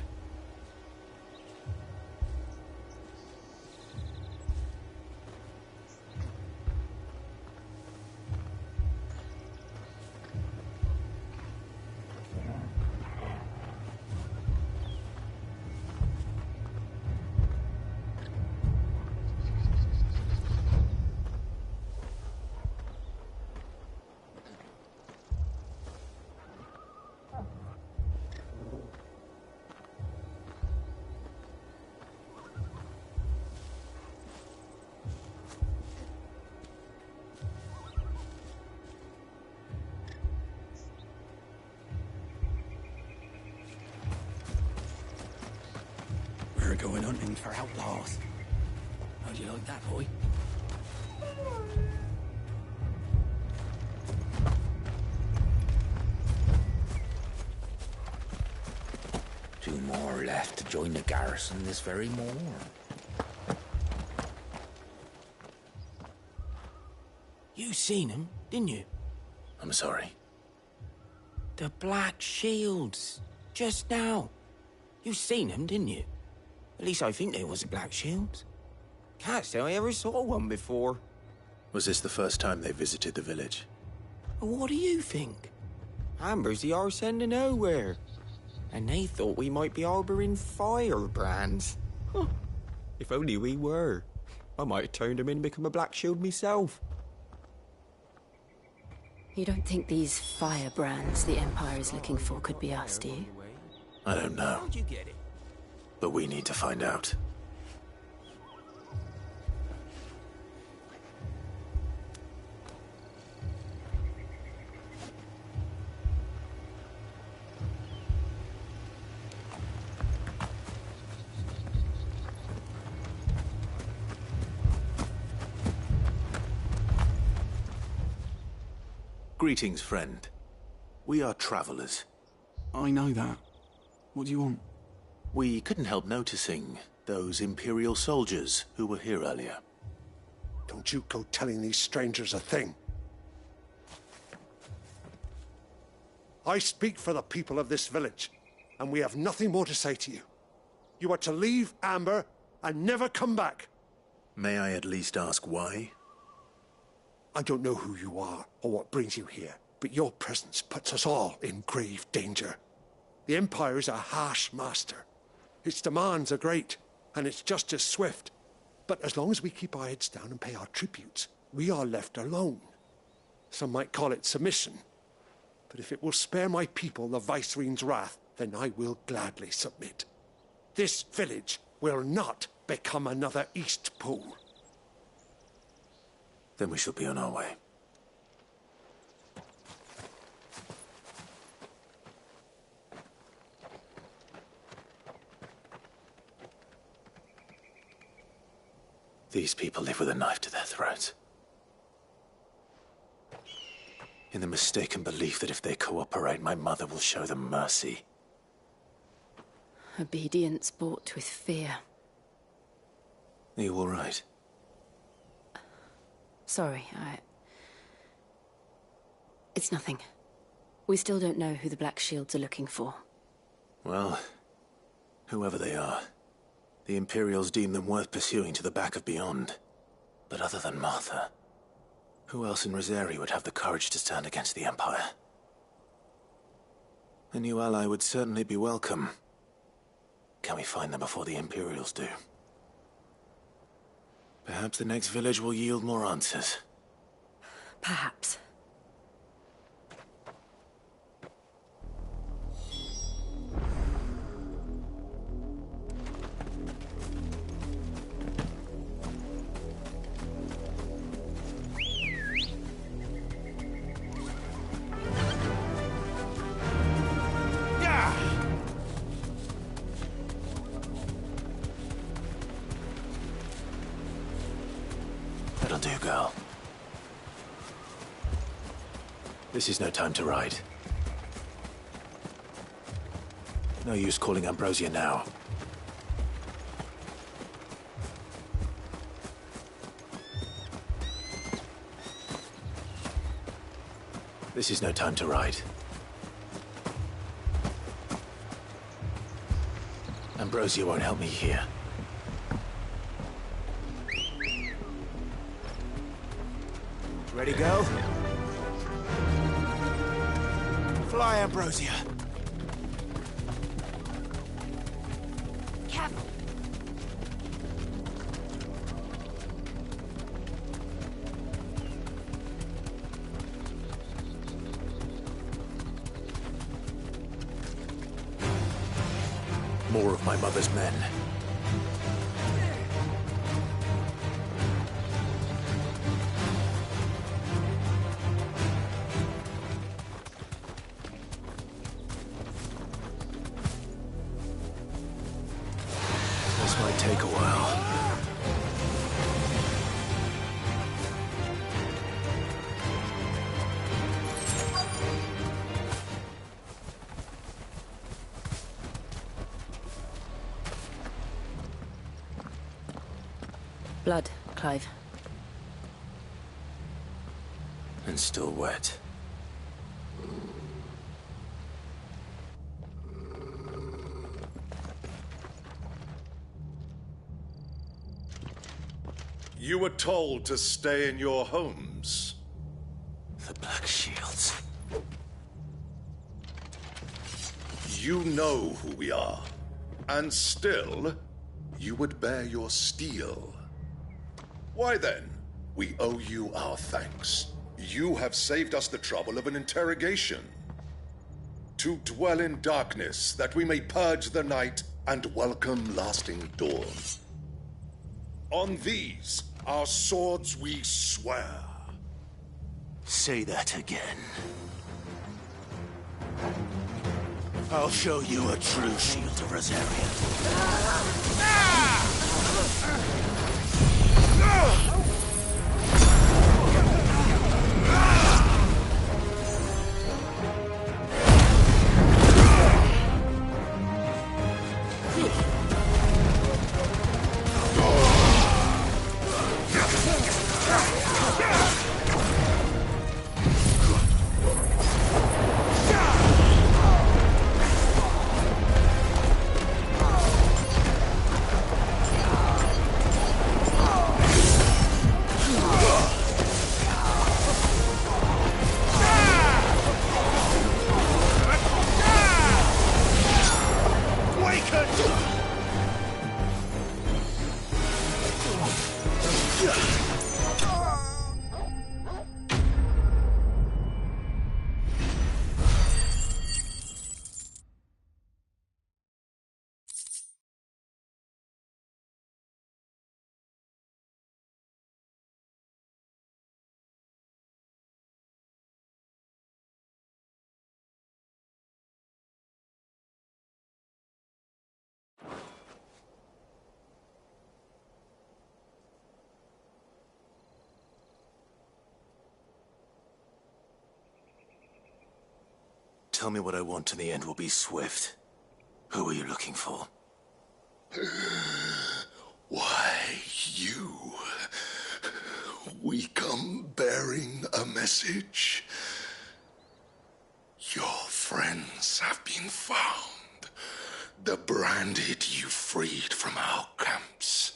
We're going hunting for outlaws. How do you like that, boy? Two more left to join the garrison this very morn. You seen him, didn't you? I'm sorry. The Black Shields. Just now. You seen him, didn't you? At least I think they was the Black Shields. Can't say I ever saw one before. Was this the first time they visited the village? What do you think? Amber's the arse end of nowhere. And they thought we might be harbouring firebrands. Huh. If only we were. I might have turned them in and become a Black Shield myself. You don't think these firebrands the Empire is looking for could be us, do you? I don't know. How'd you get it? But we need to find out. Greetings, friend. We are travelers. I know that. What do you want? We couldn't help noticing those Imperial soldiers who were here earlier. Don't you go telling these strangers a thing. I speak for the people of this village, and we have nothing more to say to you. You are to leave Amber and never come back. May I at least ask why? I don't know who you are or what brings you here, but your presence puts us all in grave danger. The Empire is a harsh master. Its demands are great, and its justice swift. But as long as we keep our heads down and pay our tributes, we are left alone. Some might call it submission. But if it will spare my people the Viceroy's wrath, then I will gladly submit. This village will not become another Eastpool. Then we shall be on our way. These people live with a knife to their throats. In the mistaken belief that if they cooperate, my mother will show them mercy. Obedience bought with fear. Are you all right? Sorry, It's nothing. We still don't know who the Black Shields are looking for. Well, whoever they are, the Imperials deem them worth pursuing to the back of beyond. But other than Martha, who else in Rosari would have the courage to stand against the Empire? A new ally would certainly be welcome. Can we find them before the Imperials do? Perhaps the next village will yield more answers. Perhaps. That'll do, girl. This is no time to ride. No use calling Ambrosia now. This is no time to ride. Ambrosia won't help me here. Ready, go? Fly, Ambrosia. Careful. More of my mother's men. This might take a while. Blood, Clive. And still wet. You were told to stay in your homes. The Black Shields. You know who we are. And still, you would bear your steel. Why then, we owe you our thanks. You have saved us the trouble of an interrogation. To dwell in darkness, that we may purge the night and welcome lasting dawn. On these, our swords we swear. Say that again. I'll show you a true shield of Rosarian. Tell me what I want and the end will be swift. Who are you looking for? Why, you. We come bearing a message. Your friends have been found. The branded you freed from our camps.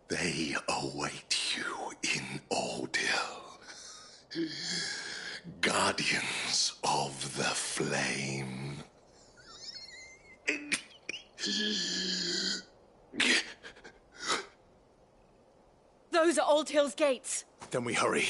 They await you in Oldhill. Guardians of the Flame. Those are Old Hill's gates. Then we hurry.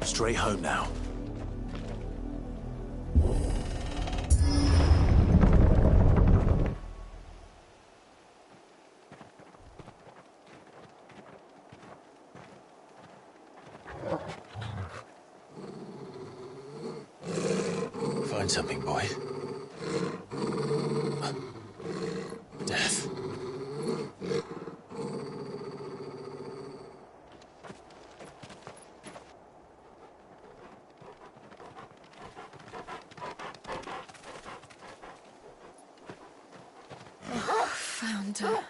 Straight home now. Find something, boy. Death. Found her.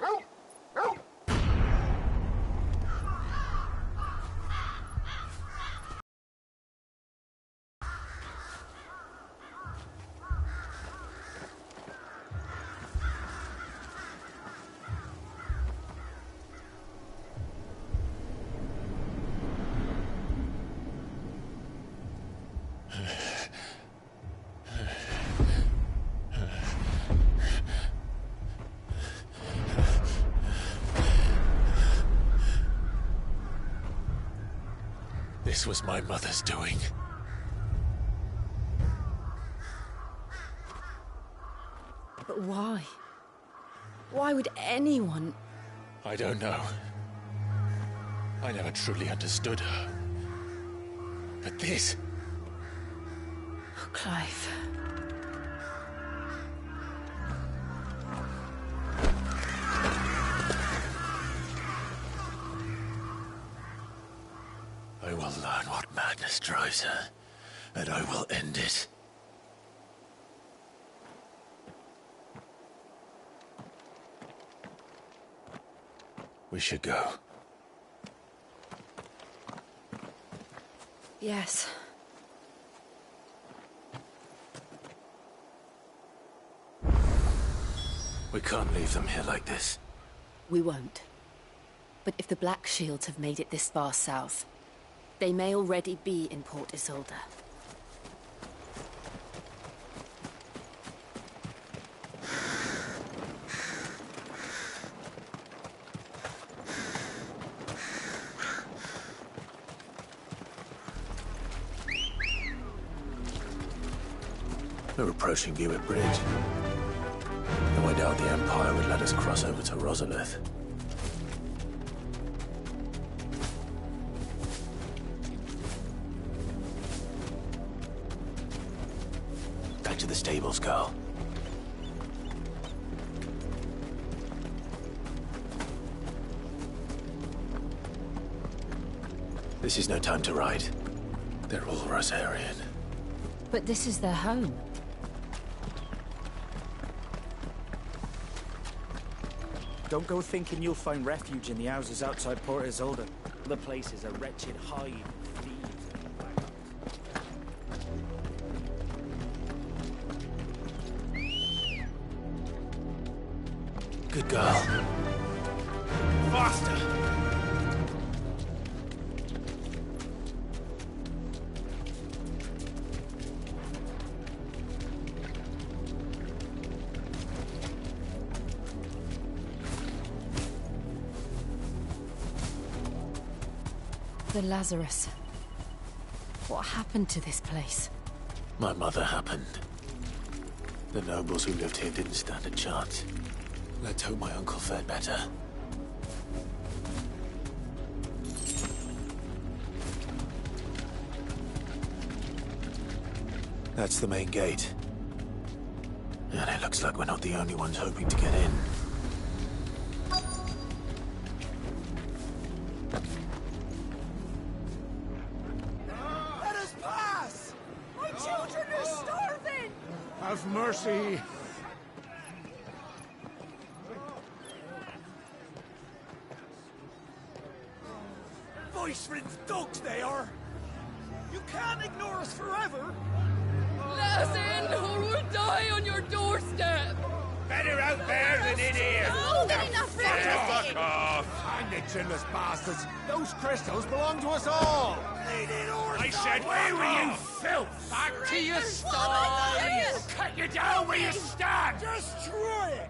This was my mother's doing. But why? Why would anyone... I don't know. I never truly understood her. But this... Oh, Clive. I will learn what madness drives her, and I will end it. We should go. Yes. We can't leave them here like this. We won't. But if the Black Shields have made it this far south, they may already be in Port Isolde. We're approaching Gewett Bridge. Though I doubt the Empire would let us cross over to Rosalith. Back to the stables, girl. This is no time to ride. They're all Rosarian. But this is their home. Don't go thinking you'll find refuge in the houses outside Port Isolde. The place is a wretched hive of thieves and Good girl. Faster! The Lazarus. What happened to this place? My mother happened. The nobles who lived here didn't stand a chance. Let's hope my uncle fared better. That's the main gate. And it looks like we're not the only ones hoping to get in. Let us pass! mercy. Voice-ridden dogs they are! You can't ignore us forever! Let us in, or we'll die on your doorstep! Better out there than in here! More than enough for Fuck off! Hang the chinless bastards! Those crystals belong to us all! I said, where were you, filth? Back to your sties! Cut you down where you stand! Destroy it!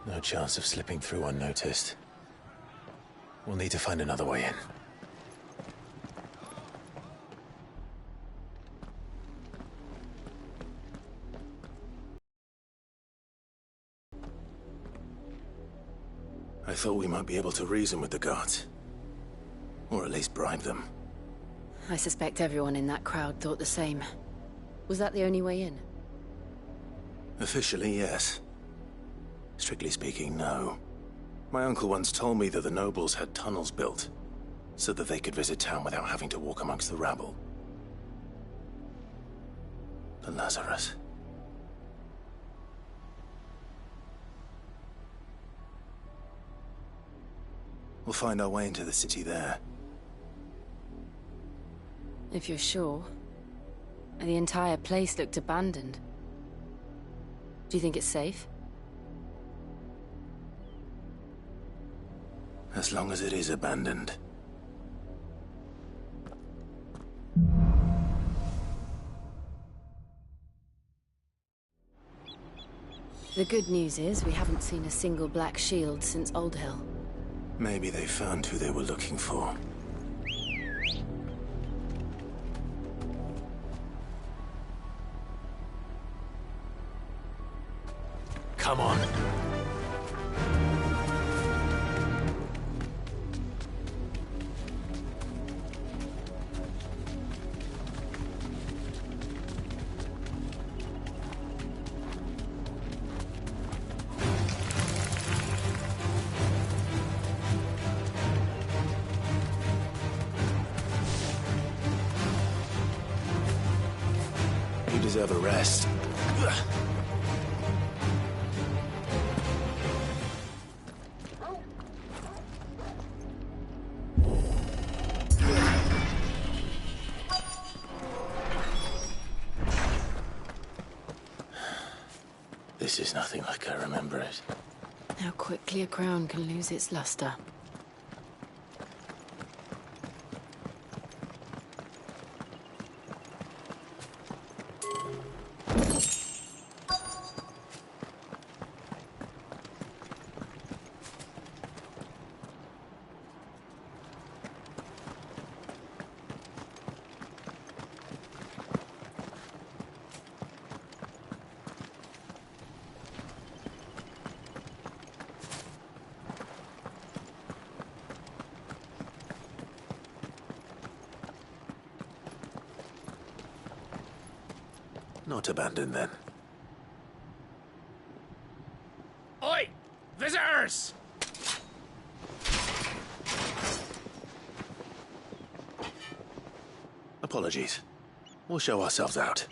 No chance of slipping through unnoticed. We'll need to find another way in. I thought we might be able to reason with the guards. Or at least bribe them. I suspect everyone in that crowd thought the same. Was that the only way in? Officially, yes. Strictly speaking, no. My uncle once told me that the nobles had tunnels built, so that they could visit town without having to walk amongst the rabble. The Lazarus. We'll find our way into the city there. If you're sure. The entire place looked abandoned. Do you think it's safe? As long as it is abandoned. The good news is we haven't seen a single black shield since Old Hill. Maybe they found who they were looking for. Come on. You deserve a rest. This is nothing like I remember it. How quickly a crown can lose its luster. Not abandoned, then. Oi! Visitors! Apologies. We'll show ourselves out.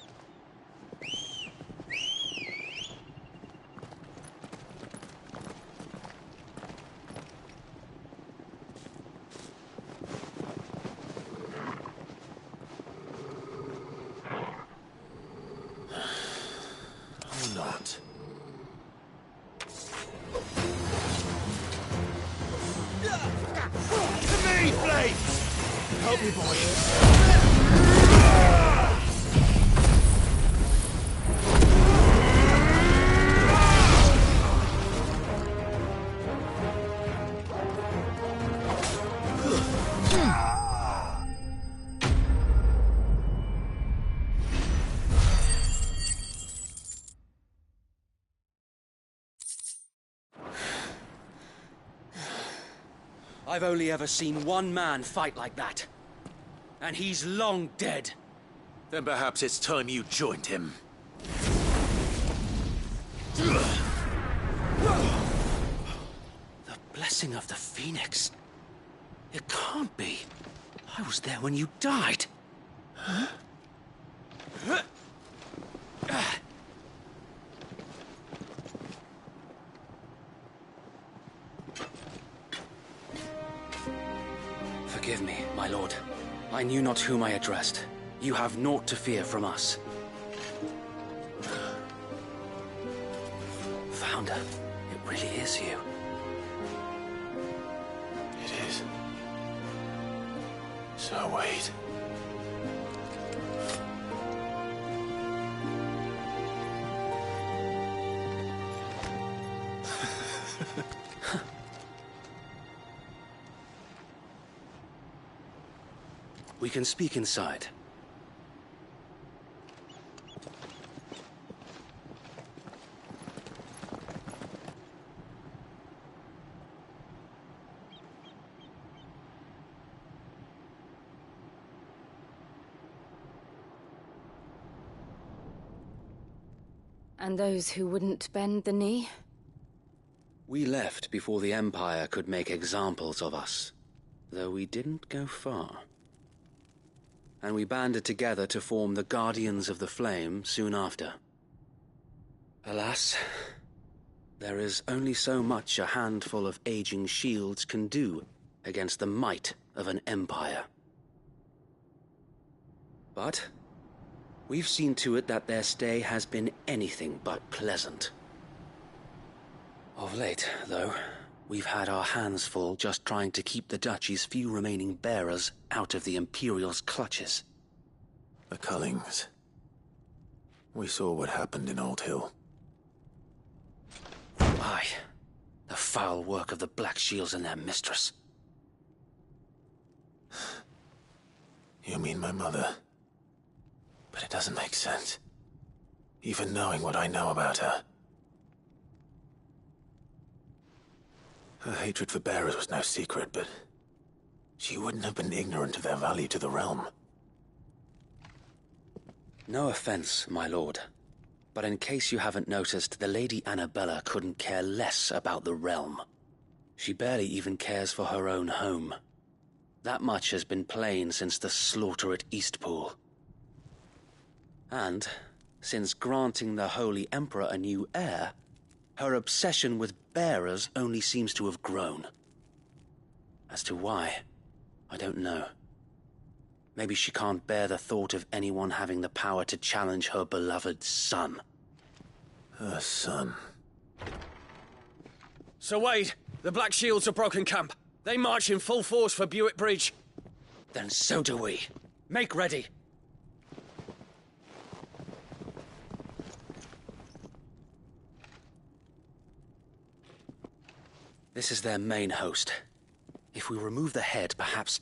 Not. To me, Blades! Help me, boy. I've only ever seen one man fight like that. And he's long dead. Then perhaps it's time you joined him. The blessing of the Phoenix. It can't be. I was there when you died. Forgive me, my lord. I knew not whom I addressed. You have naught to fear from us. Founder, it really is you. It is. So wait. We can speak inside. And those who wouldn't bend the knee? We left before the Empire could make examples of us, though we didn't go far. And we banded together to form the Guardians of the Flame soon after. Alas, there is only so much a handful of aging shields can do against the might of an empire. But we've seen to it that their stay has been anything but pleasant. Of late, though, we've had our hands full just trying to keep the Duchy's few remaining bearers out of the Imperial's clutches. The Cullings. We saw what happened in Old Hill. Aye. The foul work of the Black Shields and their mistress. You mean my mother? But it doesn't make sense. Even knowing what I know about her. Her hatred for bearers was no secret, but she wouldn't have been ignorant of their value to the realm. No offense, my lord, but in case you haven't noticed, the Lady Annabella couldn't care less about the realm. She barely even cares for her own home. That much has been plain since the slaughter at Eastpool. And, since granting the Holy Emperor a new heir, her obsession with bearers only seems to have grown. As to why, I don't know. Maybe she can't bear the thought of anyone having the power to challenge her beloved son. Her son. Sir Wade, the Black Shields have broken camp. They march in full force for Buick Bridge. Then so do we. Make ready. This is their main host. If we remove the head, perhaps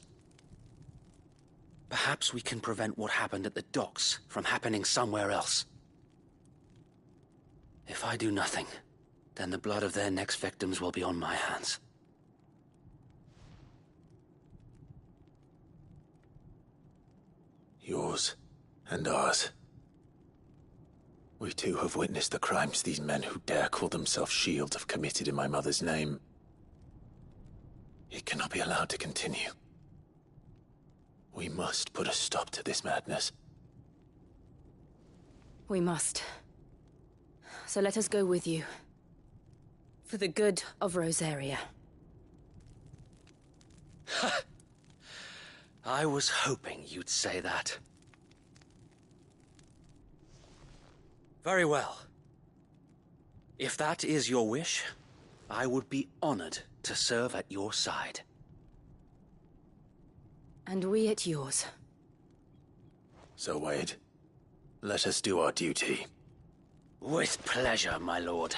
we can prevent what happened at the docks from happening somewhere else. If I do nothing, then the blood of their next victims will be on my hands. Yours and ours. We too have witnessed the crimes these men who dare call themselves shields have committed in my mother's name. It cannot be allowed to continue. We must put a stop to this madness. We must. So let us go with you. For the good of Rosaria. I was hoping you'd say that. Very well. If that is your wish, I would be honored to serve at your side. And we at yours. So, Wade, let us do our duty. With pleasure, my lord.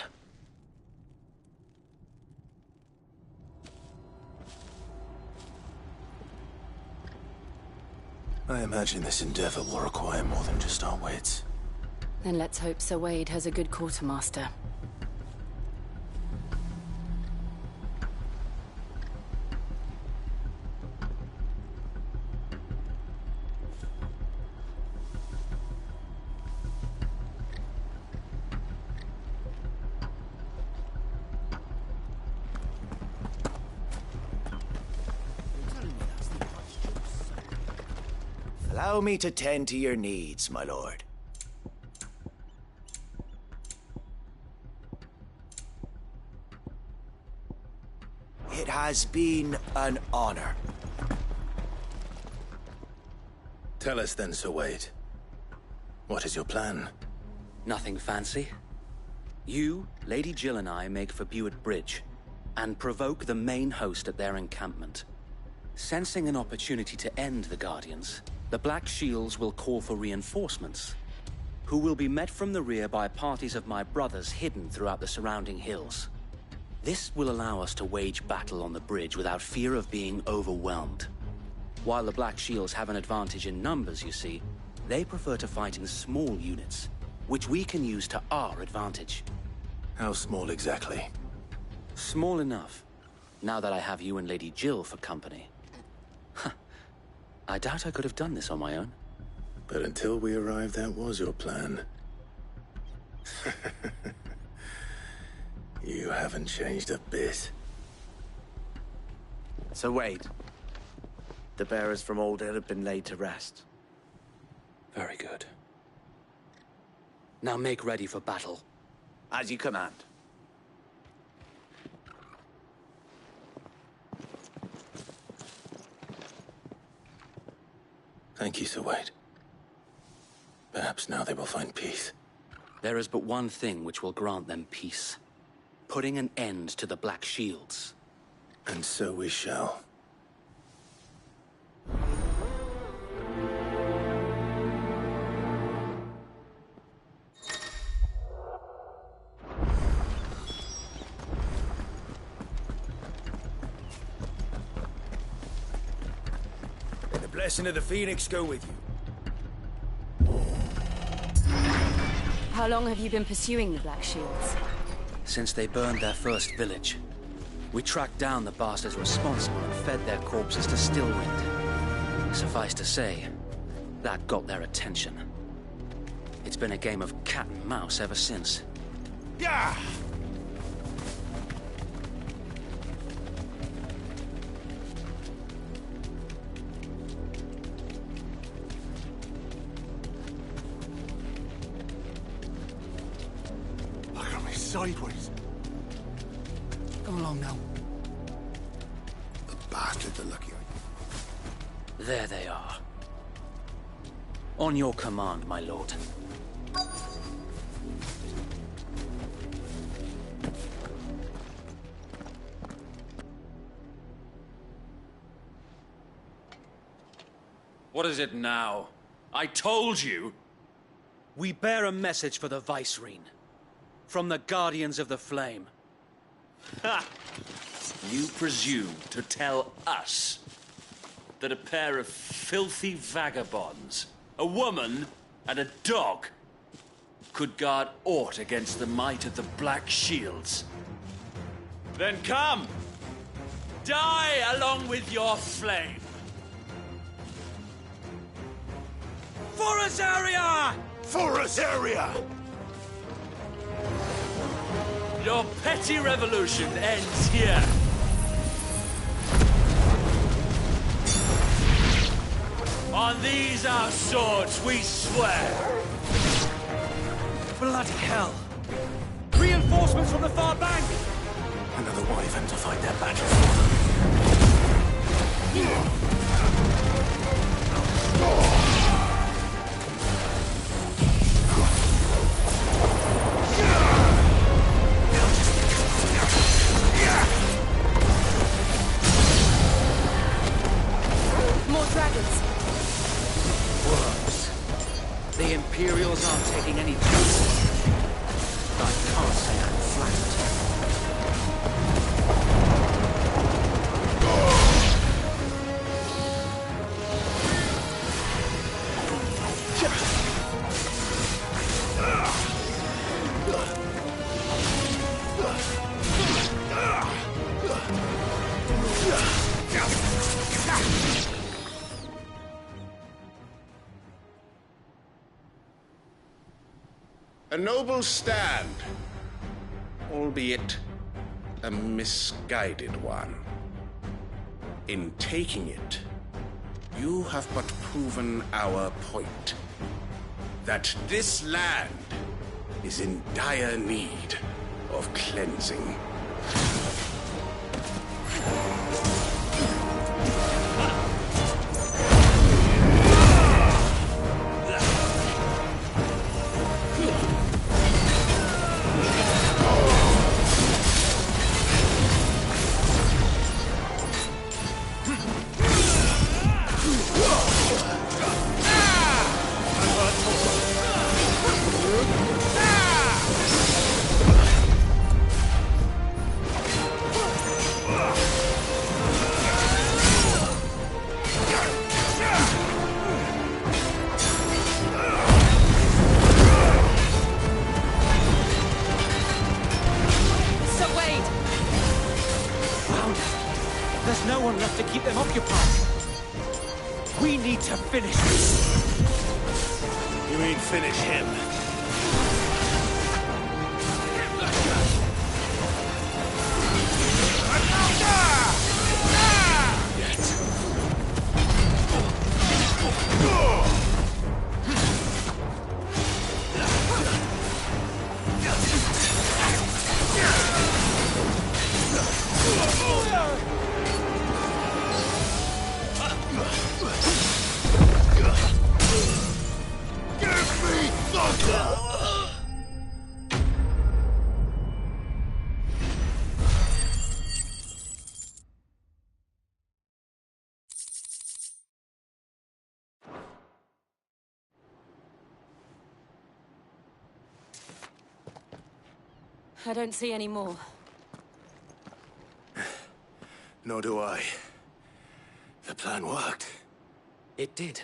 I imagine this endeavor will require more than just our wits. Then let's hope Sir Wade has a good quartermaster. Allow me to tend to your needs, my lord. It has been an honor. Tell us then, Sir Wade. What is your plan? Nothing fancy. You, Lady Jill and I make for Buett Bridge, and provoke the main host at their encampment. Sensing an opportunity to end the Guardians, the Black Shields will call for reinforcements, who will be met from the rear by parties of my brothers hidden throughout the surrounding hills. This will allow us to wage battle on the bridge without fear of being overwhelmed. While the Black Shields have an advantage in numbers, you see, they prefer to fight in small units, which we can use to our advantage. How small exactly? Small enough, now that I have you and Lady Jill for company. I doubt I could have done this on my own. But until we arrived, that was your plan. You haven't changed a bit. So Wade, the bearers from Old Hill have been laid to rest. Very good. Now make ready for battle. As you command. Thank you, Sir Wade. Perhaps now they will find peace. There is but one thing which will grant them peace. Putting an end to the Black Shields. And so we shall. May the blessing of the Phoenix go with you. How long have you been pursuing the Black Shields? Since they burned their first village. We tracked down the bastards responsible and fed their corpses to Stillwind. Suffice to say, that got their attention. It's been a game of cat and mouse ever since. Yeah! Look at me sideways. Come along now. The bastards are lucky. There they are. On your command, my lord. What is it now? I told you! We bear a message for the Vicereine. From the Guardians of the Flame. Ha! You presume to tell us that a pair of filthy vagabonds, a woman and a dog, could guard aught against the might of the Black Shields? Then come! Die along with your flame! For Azaria! For Azaria! Your petty revolution ends here. On these our swords we swear. Bloody hell! Reinforcements from the far bank! Another wyvern to fight their battle for More dragons. Worms. The Imperials aren't taking any chances. But I can't say I'm flattered. A noble stand, albeit a misguided one. In taking it, you have but proven our point. That this land is in dire need of cleansing. there's no one left to keep them occupied. We need to finish this. You mean finish him? I don't see any more. Nor do I. The plan worked. It did.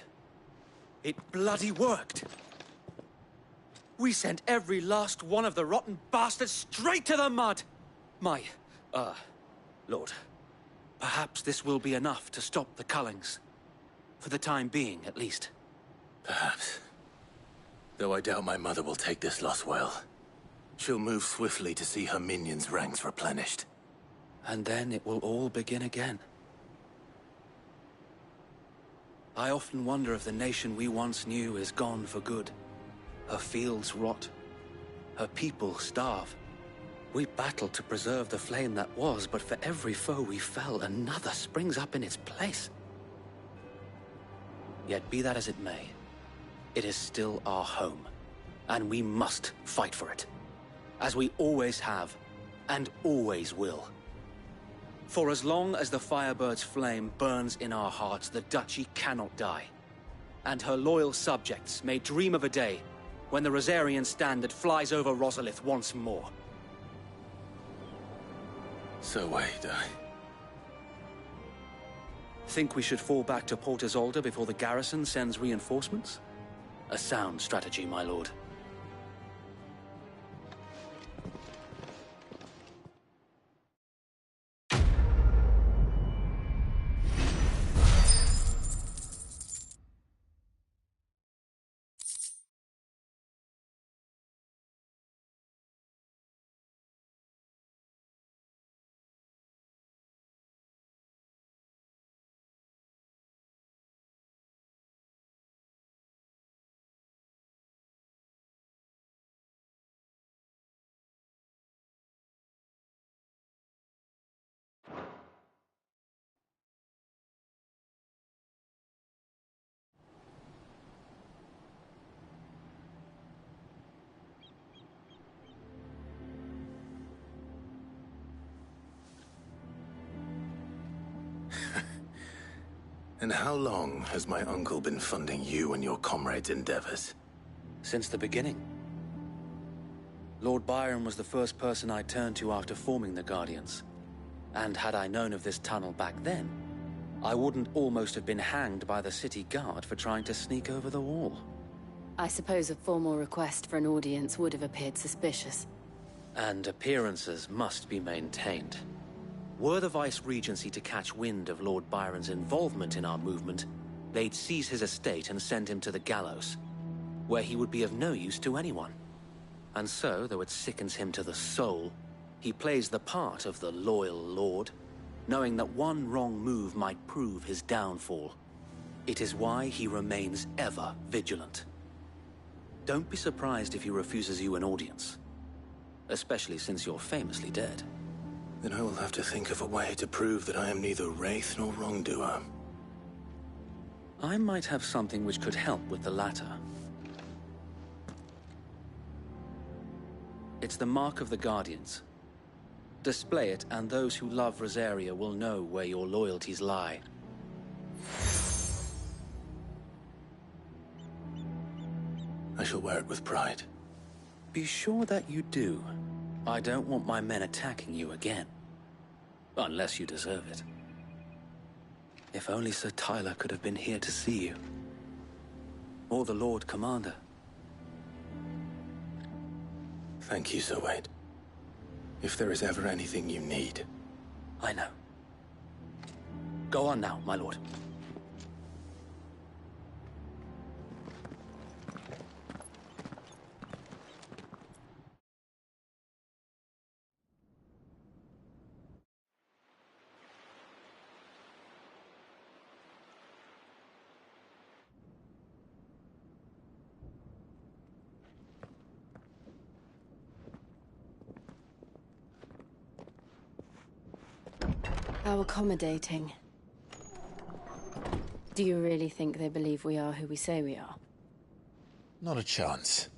It bloody worked. We sent every last one of the rotten bastards straight to the mud! Lord, perhaps this will be enough to stop the Cullings. For the time being, at least. Perhaps. Though I doubt my mother will take this loss well. She'll move swiftly to see her minions' ranks replenished. And then it will all begin again. I often wonder if the nation we once knew is gone for good. Her fields rot. Her people starve. We battled to preserve the flame that was, but for every foe we fell, another springs up in its place. Yet be that as it may, it is still our home, and we must fight for it. As we always have, and always will. For as long as the Firebird's flame burns in our hearts, the Duchy cannot die. And her loyal subjects may dream of a day when the Rosarian standard flies over Rosalith once more. So wait, Think we should fall back to Port Isolde before the garrison sends reinforcements? A sound strategy, my lord. And how long has my uncle been funding you and your comrades' endeavors? Since the beginning. Lord Byron was the first person I turned to after forming the Guardians. And had I known of this tunnel back then, I wouldn't almost have been hanged by the city guard for trying to sneak over the wall. I suppose a formal request for an audience would have appeared suspicious. And appearances must be maintained. Were the Vice-Regency to catch wind of Lord Byron's involvement in our movement, they'd seize his estate and send him to the gallows, where he would be of no use to anyone. And so, though it sickens him to the soul, he plays the part of the loyal lord, knowing that one wrong move might prove his downfall. It is why he remains ever vigilant. Don't be surprised if he refuses you an audience, especially since you're famously dead. Then I will have to think of a way to prove that I am neither wraith nor wrongdoer. I might have something which could help with the latter. It's the mark of the Guardians. Display it, and those who love Rosaria will know where your loyalties lie. I shall wear it with pride. Be sure that you do. I don't want my men attacking you again. Unless you deserve it. If only Sir Tyler could have been here to see you. Or the Lord Commander. Thank you, Sir Wade. If there is ever anything you need... I know. Go on now, my lord. How accommodating. Do you really think they believe we are who we say we are? Not a chance.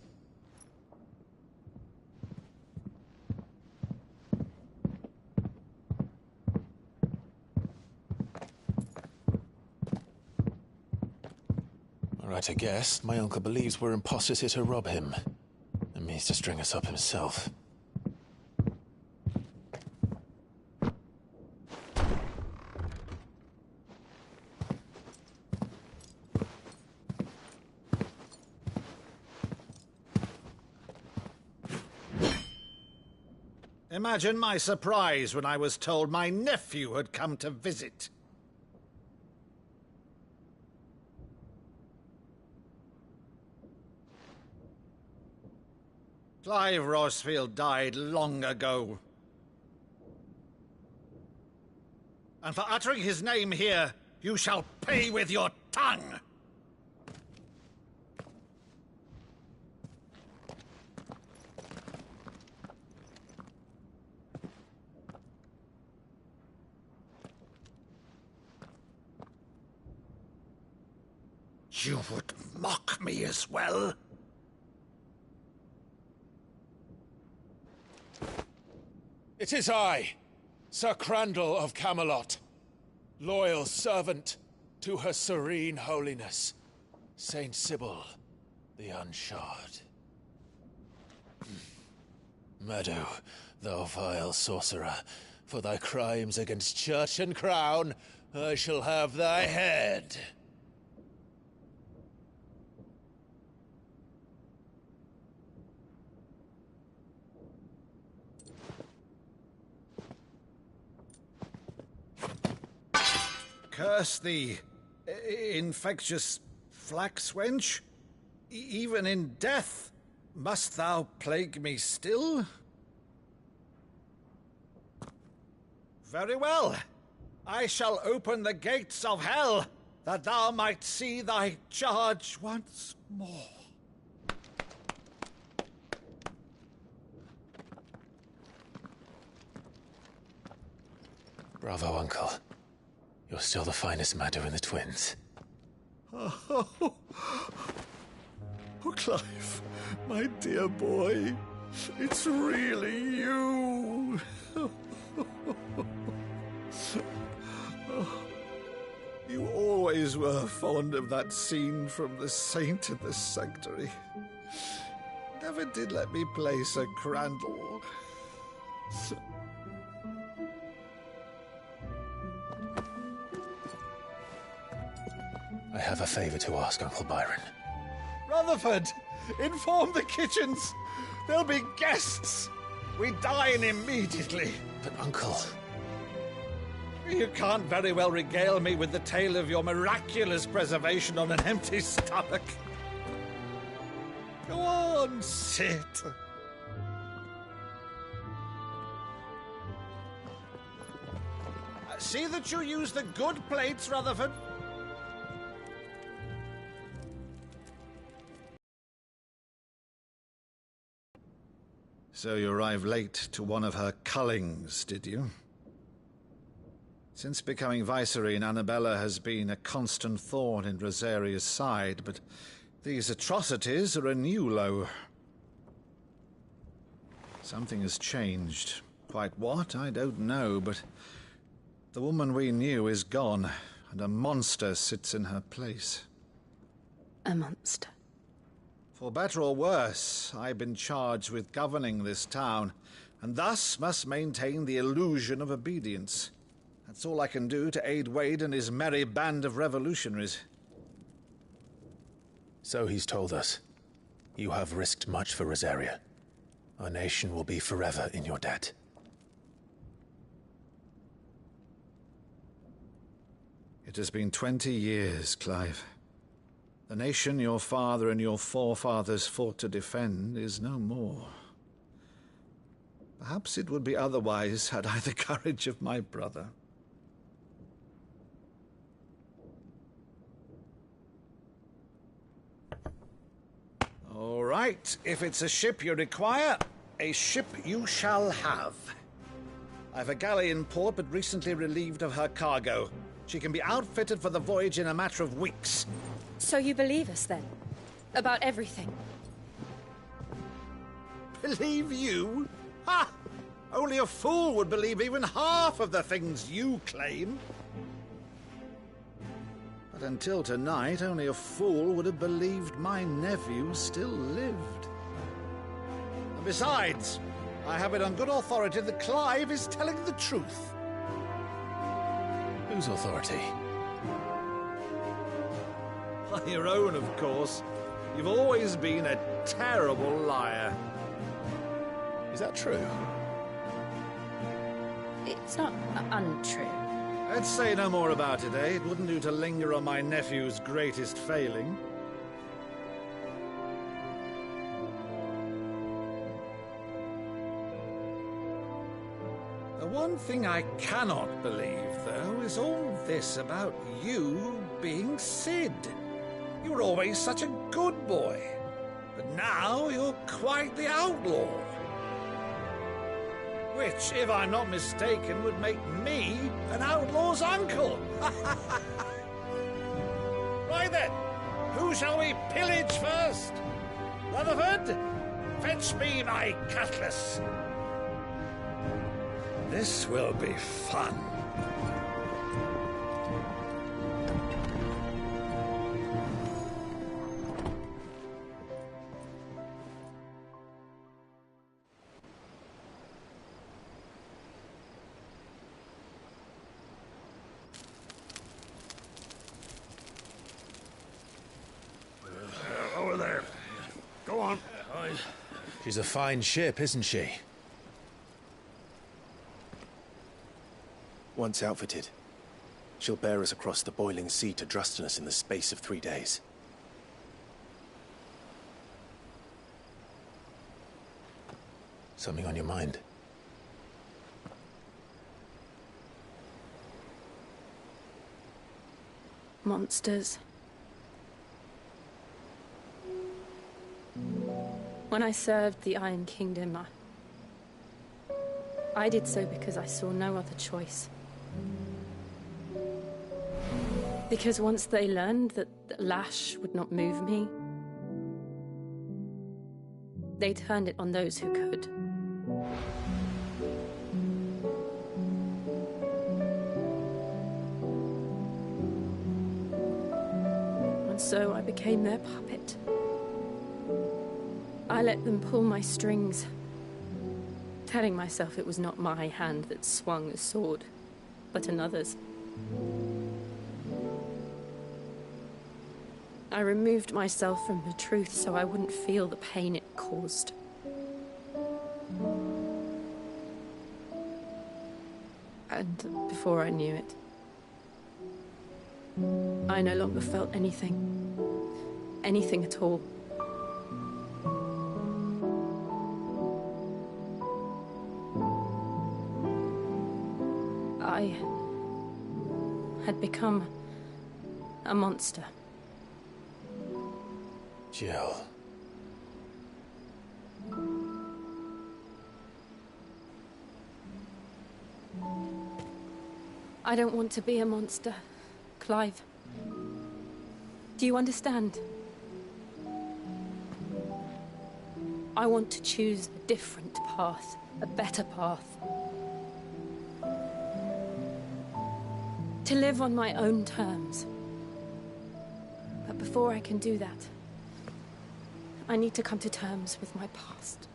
Right, I guess. My uncle believes we're imposters here to rob him. And means to string us up himself. Imagine my surprise when I was told my nephew had come to visit. Clive Rosfield died long ago. And for uttering his name here, you shall pay with your tongue! You would mock me as well? It is I, Sir Crandall of Camelot, loyal servant to her serene holiness, Saint Sybil the Unshod. Meadow, thou vile sorcerer, for thy crimes against church and crown, I shall have thy head. Curse thee, infectious flax wench. Even in death, must thou plague me still? Very well. I shall open the gates of hell, that thou might see thy charge once more. Bravo, Uncle. You're still the finest Meadow in the twins. Oh, Clive, my dear boy, it's really you. You always were fond of that scene from The Saint in the Sanctuary. Never did let me play Sir Crandall. I have a favor to ask, Uncle Byron. Rutherford, inform the kitchens. There'll be guests. We dine immediately. But, Uncle... You can't very well regale me with the tale of your miraculous preservation on an empty stomach. Go on, sit. See that you use the good plates, Rutherford. So you arrived late to one of her cullings, did you? Since becoming Vicereine, Annabella has been a constant thorn in Rosaria's side, but these atrocities are a new low. Something has changed. Quite what, I don't know, but the woman we knew is gone, and a monster sits in her place. A monster? For better or worse, I've been charged with governing this town, and thus must maintain the illusion of obedience. That's all I can do to aid Wade and his merry band of revolutionaries. So he's told us. You have risked much for Rosaria. Our nation will be forever in your debt. It has been 20 years, Clive. The nation your father and your forefathers fought to defend is no more. Perhaps it would be otherwise had I the courage of my brother. All right, if it's a ship you require, a ship you shall have. I've a galley in port, but recently relieved of her cargo. She can be outfitted for the voyage in a matter of weeks. So you believe us, then? About everything? Believe you? Ha! Only a fool would believe even half of the things you claim. But until tonight, only a fool would have believed my nephew still lived. And besides, I have it on good authority that Clive is telling the truth. Whose authority? Your own, of course. You've always been a terrible liar. Is that true? It's not untrue. Let's say no more about it, eh? It wouldn't do to linger on my nephew's greatest failing. The one thing I cannot believe, though, is all this about you being Sid. You were always such a good boy, but now you're quite the outlaw. Which, if I'm not mistaken, would make me an outlaw's uncle. Right then, who shall we pillage first? Rutherford, fetch me my cutlass. This will be fun. Over there. Go on. She's a fine ship, isn't she? Once outfitted, she'll bear us across the boiling sea to Drustinus in the space of 3 days. Something on your mind? Monsters. When I served the Iron Kingdom, I did so because I saw no other choice. Because once they learned that the lash would not move me, they turned it on those who could. And so I became their puppet. I let them pull my strings, telling myself it was not my hand that swung the sword, but another's. I removed myself from the truth so I wouldn't feel the pain it caused. And before I knew it, I no longer felt anything. Anything at all. I had become a monster. Jill. I don't want to be a monster, Clive. Do you understand? I want to choose a different path, a better path. To live on my own terms. But before I can do that, I need to come to terms with my past.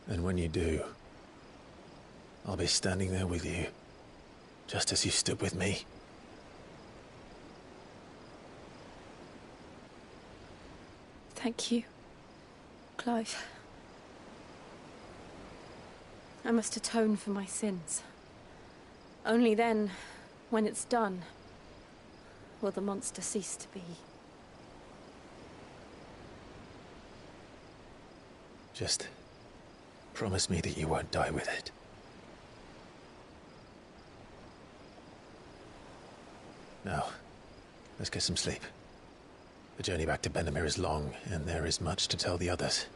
And when you do, I'll be standing there with you, just as you stood with me. Thank you, Clive. I must atone for my sins. Only then, when it's done, will the monster cease to be. Just promise me that you won't die with it. Now, let's get some sleep. The journey back to Benamir is long, and there is much to tell the others.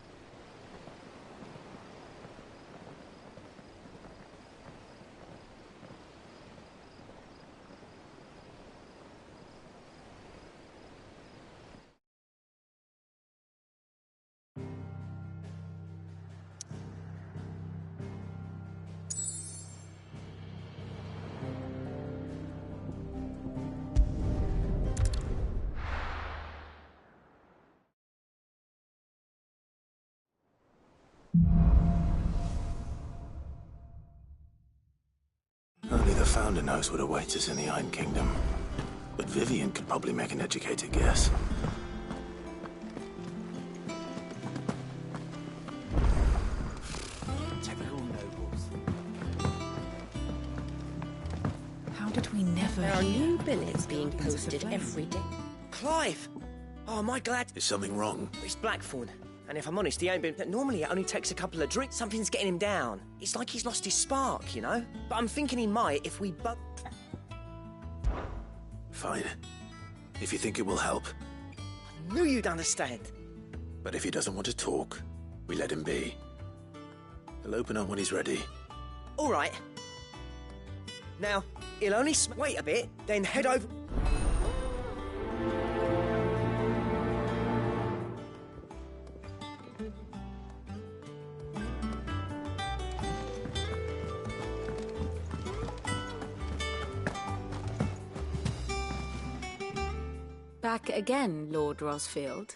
Only the Founder knows what awaits us in the Iron Kingdom. But Vivian could probably make an educated guess. Typical nobles. How did we never There are hear new of billets these being Guardians of the posted Flame? every day. Clive! Oh, am I glad? Is something wrong? It's Blackthorn. And if I'm honest, he ain't been... Normally, it only takes a couple of drinks. Something's getting him down. It's like he's lost his spark, you know? But I'm thinking he might if we Fine. If you think it will help. I knew you'd understand. But if he doesn't want to talk, we let him be. He'll open up when he's ready. All right. Now, he'll only wait a bit, then head over... Back again, Lord Rosfield.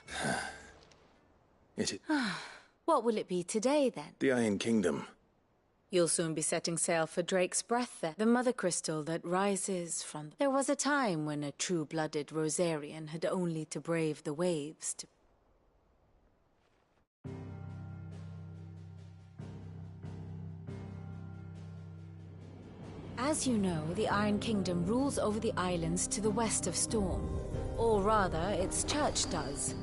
What will it be today, then? The Iron Kingdom. You'll soon be setting sail for Drake's Breath there, the mother crystal that rises from... There was a time when a true-blooded Rosarian had only to brave the waves to... As you know, the Iron Kingdom rules over the islands to the west of Storm. Or rather, its church does.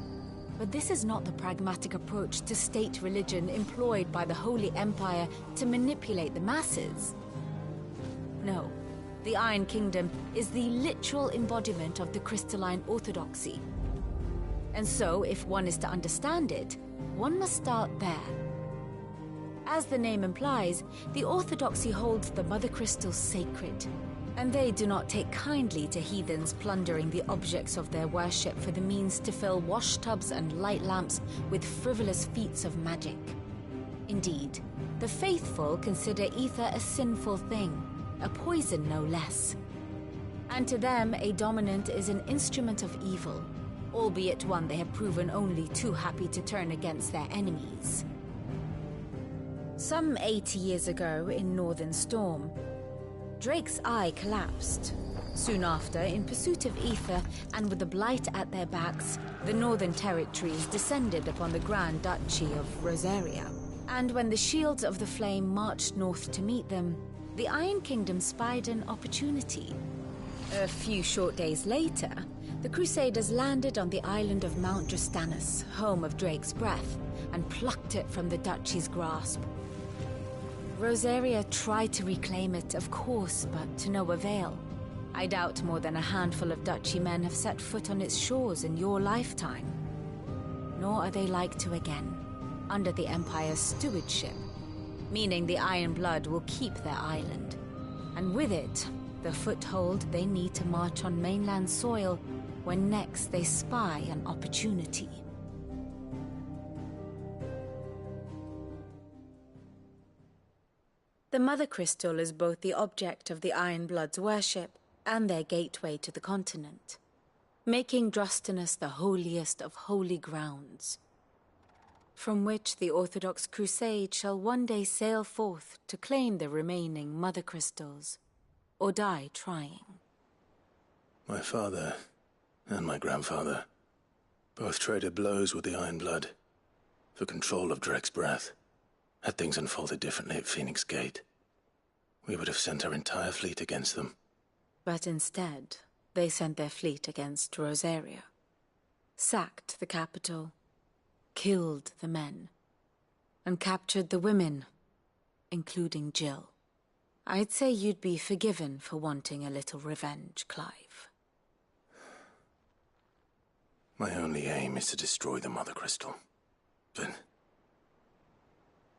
But this is not the pragmatic approach to state religion employed by the Holy Empire to manipulate the masses. No, the Iron Kingdom is the literal embodiment of the crystalline orthodoxy. And so, if one is to understand it, one must start there. As the name implies, the orthodoxy holds the Mother Crystals sacred, and they do not take kindly to heathens plundering the objects of their worship for the means to fill washtubs and light lamps with frivolous feats of magic. Indeed, the faithful consider ether a sinful thing, a poison no less. And to them, a dominant is an instrument of evil, albeit one they have proven only too happy to turn against their enemies. Some 80 years ago in Northern Storm, Drake's eye collapsed. Soon after, in pursuit of ether and with the blight at their backs, the Northern Territories descended upon the Grand Duchy of Rosaria. And when the Shields of the Flame marched north to meet them, the Iron Kingdom spied an opportunity. A few short days later, the Crusaders landed on the island of Mount Drastanus, home of Drake's Breath, and plucked it from the Duchy's grasp. Rosaria tried to reclaim it, of course, but to no avail. I doubt more than a handful of Duchy men have set foot on its shores in your lifetime. Nor are they like to again, under the Empire's stewardship, meaning the Iron Blood will keep their island. And with it, the foothold they need to march on mainland soil when next they spy an opportunity. The Mother Crystal is both the object of the Iron Blood's worship and their gateway to the continent, making Drastanus the holiest of holy grounds, from which the Orthodox Crusade shall one day sail forth to claim the remaining Mother Crystals, or die trying. My father and my grandfather both traded blows with the Iron Blood for control of Drake's Breath. Had things unfolded differently at Phoenix Gate, we would have sent our entire fleet against them. But instead, they sent their fleet against Rosaria, sacked the capital, killed the men, and captured the women, including Jill. I'd say you'd be forgiven for wanting a little revenge, Clive. My only aim is to destroy the Mother Crystal. But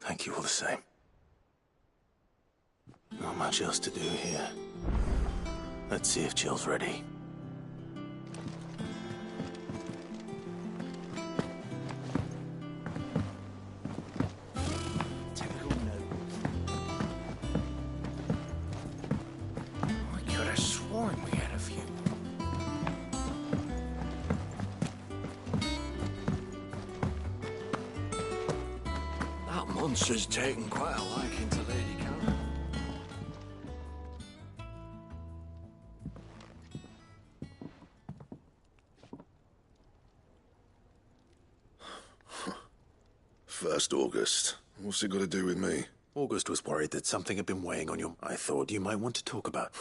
thank you all the same. Not much else to do here. Let's see if Jill's ready. I could have sworn we had a few. That monster's taken quite a liking to Lady Karen. First August. What's it got to do with me? August was worried that something had been weighing on you. I thought you might want to talk about.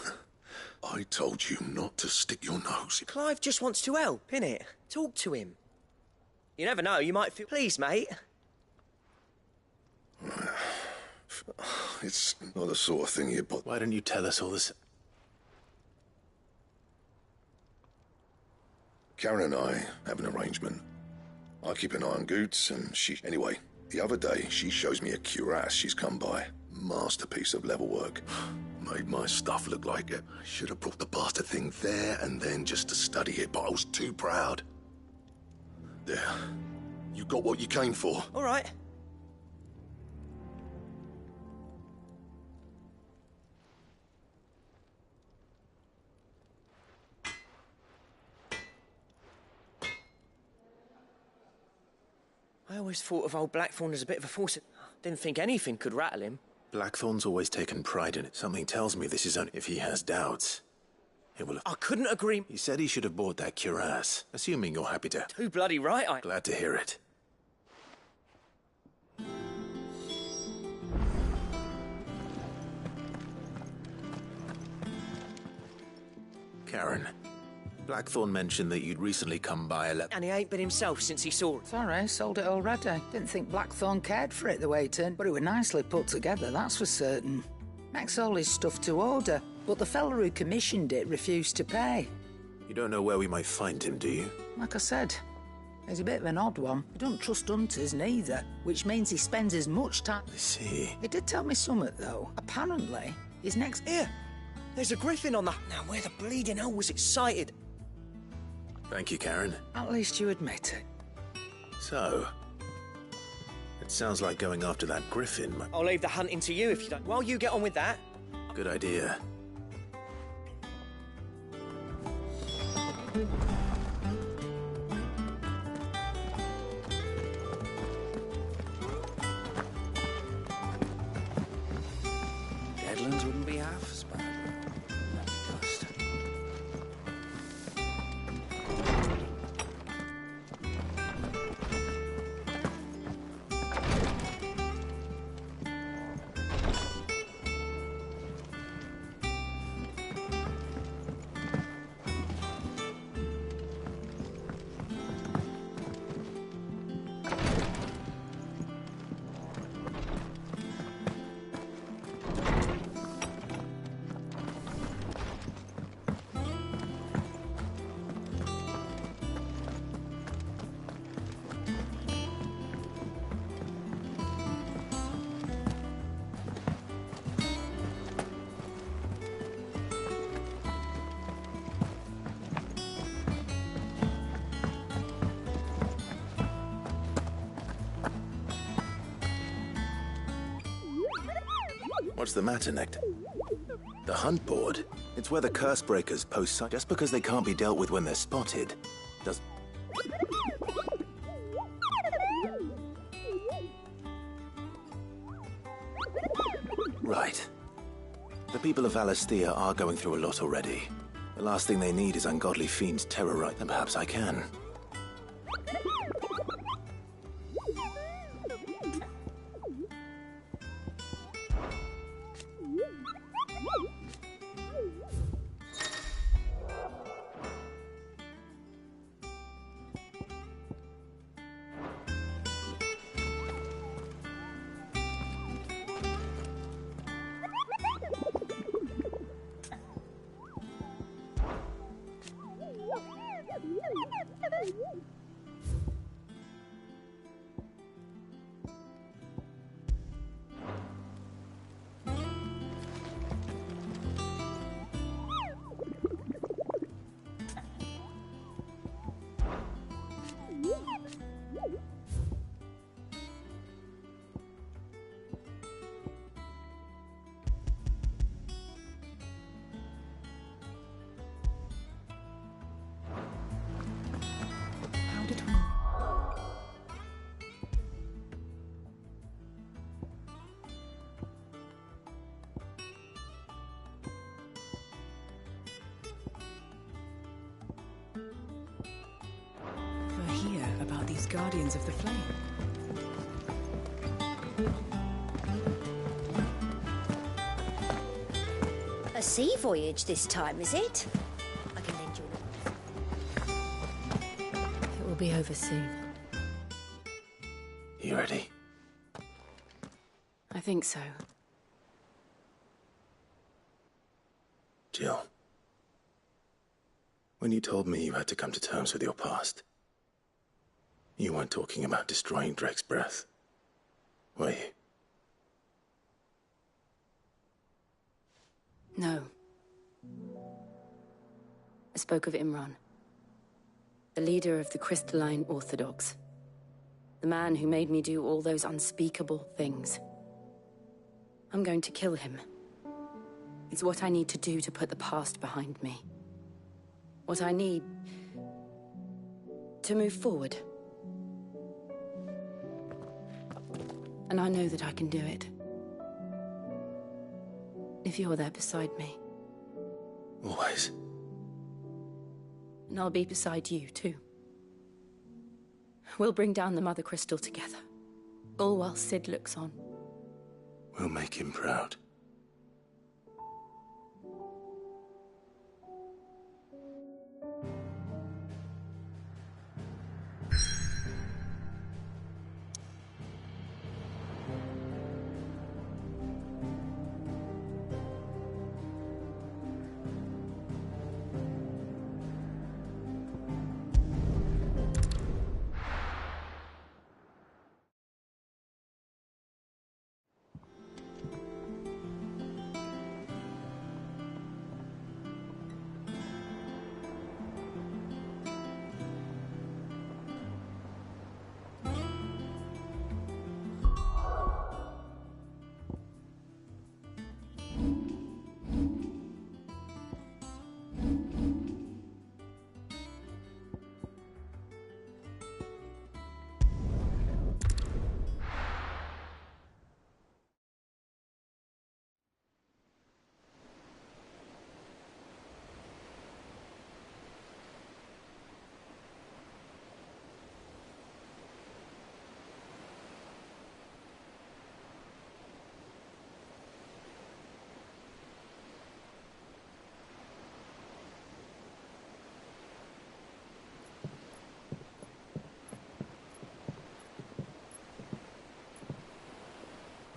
I told you not to stick your nose. Clive just wants to help, innit? Talk to him. You never know, you might feel... Please, mate. It's not the sort of thing you... But why don't you tell us all this? Karen and I have an arrangement. I keep an eye on Goots, and she... Anyway, the other day, she shows me a cuirass she's come by. Masterpiece of level work. Made my stuff look like it. I should have brought the bastard thing there and then just to study it, but I was too proud. There. You got what you came for. All right. I always thought of old Blackthorn as a bit of a force. Didn't think anything could rattle him. Blackthorn's always taken pride in it. Something tells me this is only... If he has doubts, it will have... I couldn't agree... He said he should have bought that cuirass. Assuming you're happy to... Too bloody right, I... Glad to hear it. Karen, Blackthorn mentioned that you'd recently come by a And he ain't been himself since he saw it. Sorry, sold it already. Didn't think Blackthorn cared for it the way it turned, but it was nicely put together, that's for certain. Makes all his stuff to order, but the fella who commissioned it refused to pay. You don't know where we might find him, do you? Like I said, he's a bit of an odd one. He don't trust hunters neither, which means he spends as much time... I see. He did tell me something, though. Apparently, his next... Here, there's a griffin on the... Now, where the bleeding hell was it sighted? Thank you, Karen. At least you admit it. So, it sounds like going after that griffin. I'll leave the hunting to you if you don't. While you get on with that... Good idea. Deadlands wouldn't be half as bad. Dust. What's the matter, Nectar? The hunt board? It's where the curse breakers post signs. Just because they can't be dealt with when they're spotted, does... Right. The people of Valisthea are going through a lot already. The last thing they need is ungodly fiends terrorize them. Perhaps I can. these Guardians of the Flame? A sea voyage this time, is it? I can lend you It will be over soon. You ready? I think so. Jill. When you told me you had to come to terms with your past, you weren't talking about destroying Drake's breath, were you? No. I spoke of Imran, the leader of the Crystalline Orthodox. The man who made me do all those unspeakable things. I'm going to kill him. It's what I need to do to put the past behind me. What I need to move forward. And I know that I can do it. If you're there beside me. Always. And I'll be beside you, too. We'll bring down the Mother Crystal together. All while Sid looks on. We'll make him proud.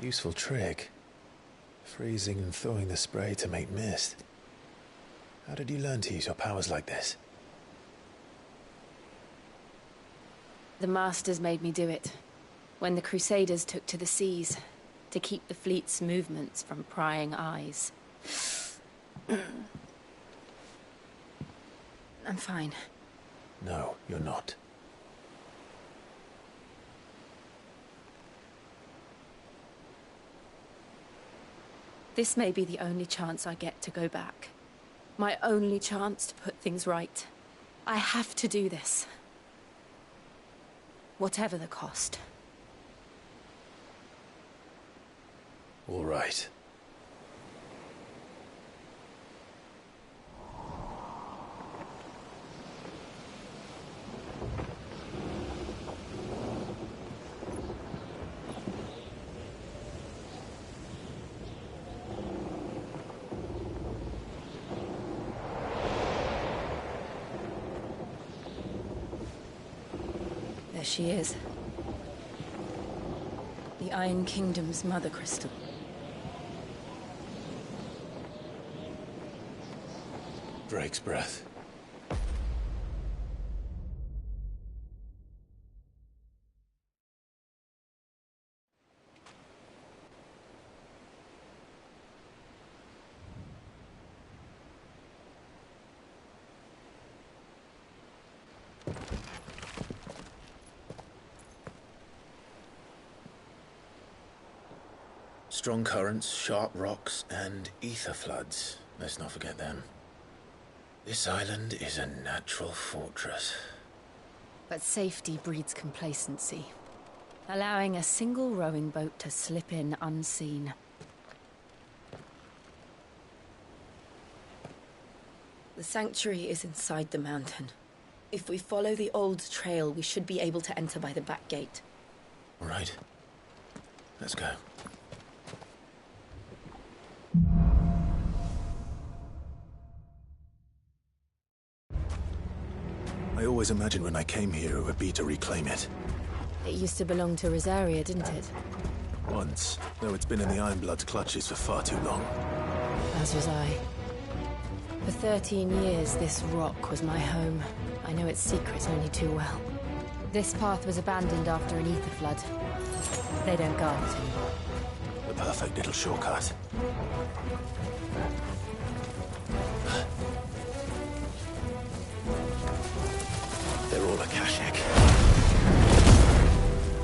Useful trick. Freezing and thawing the spray to make mist. How did you learn to use your powers like this? The Masters made me do it. When the Crusaders took to the seas, to keep the fleet's movements from prying eyes. I'm fine. No, you're not. This may be the only chance I get to go back. My only chance to put things right. I have to do this. Whatever the cost. All right. There she is. The Iron Kingdom's Mother Crystal. Drake's breath. Strong currents, sharp rocks, and ether floods. Let's not forget them. This island is a natural fortress. But safety breeds complacency, allowing a single rowing boat to slip in unseen. The sanctuary is inside the mountain, If we follow the old trail, we should be able to enter by the back gate. All right. Let's go. I always imagined when I came here it would be to reclaim it. It used to belong to Rosaria, didn't it? Once, though it's been in the Ironblood's clutches for far too long. As was I. For 13 years, this rock was my home. I know its secret only too well. This path was abandoned after an ether flood. They don't guard it anymore. The perfect little shortcut. They're all Akashic.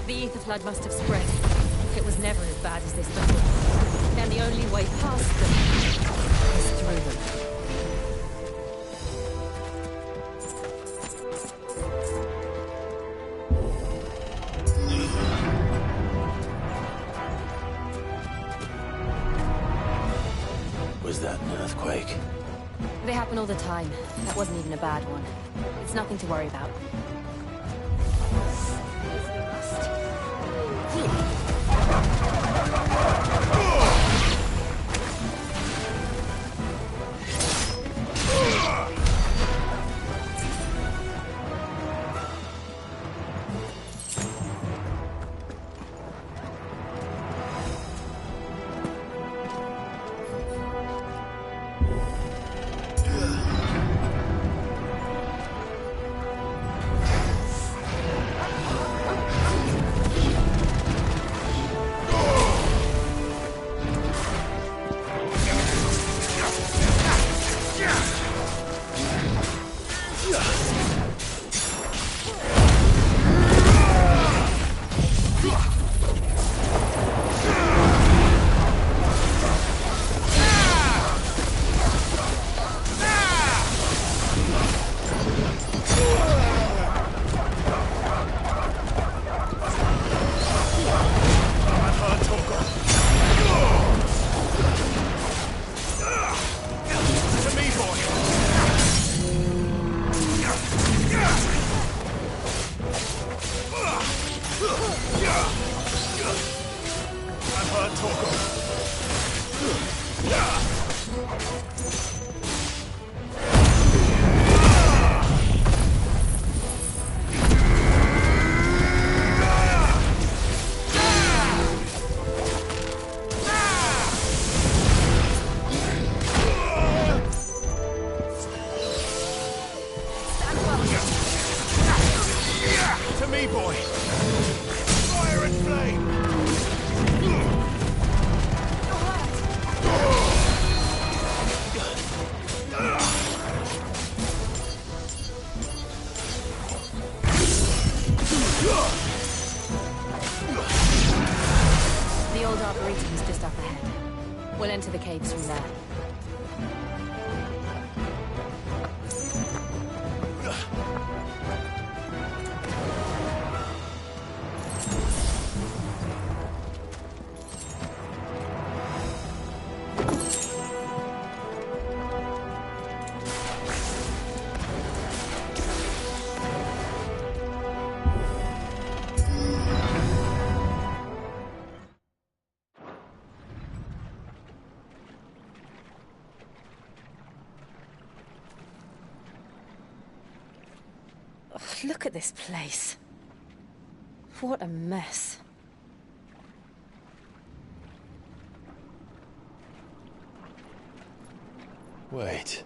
The ether flood must have spread. It was never as bad as this before. Then the only way past them is through them. Was that an earthquake? They happen all the time. That wasn't even a bad one. It's nothing to worry about. The old arboretum is just up ahead. We'll enter the caves from there. Look at this place. What a mess. Wait.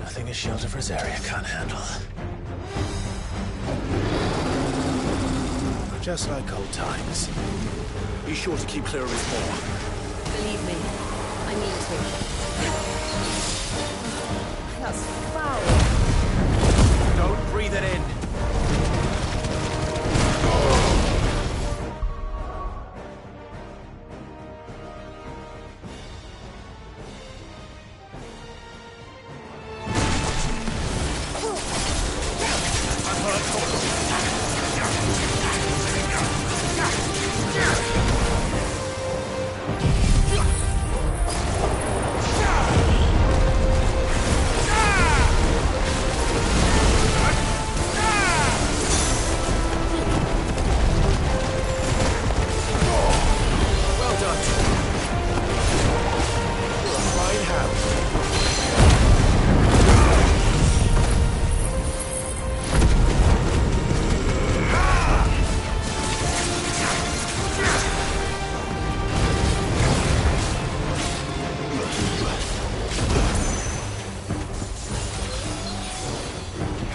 Nothing a shield of Rosaria can't handle. Just like old times. Be sure to keep clear of his paw. Believe me, I need to. That's foul. Don't breathe it in.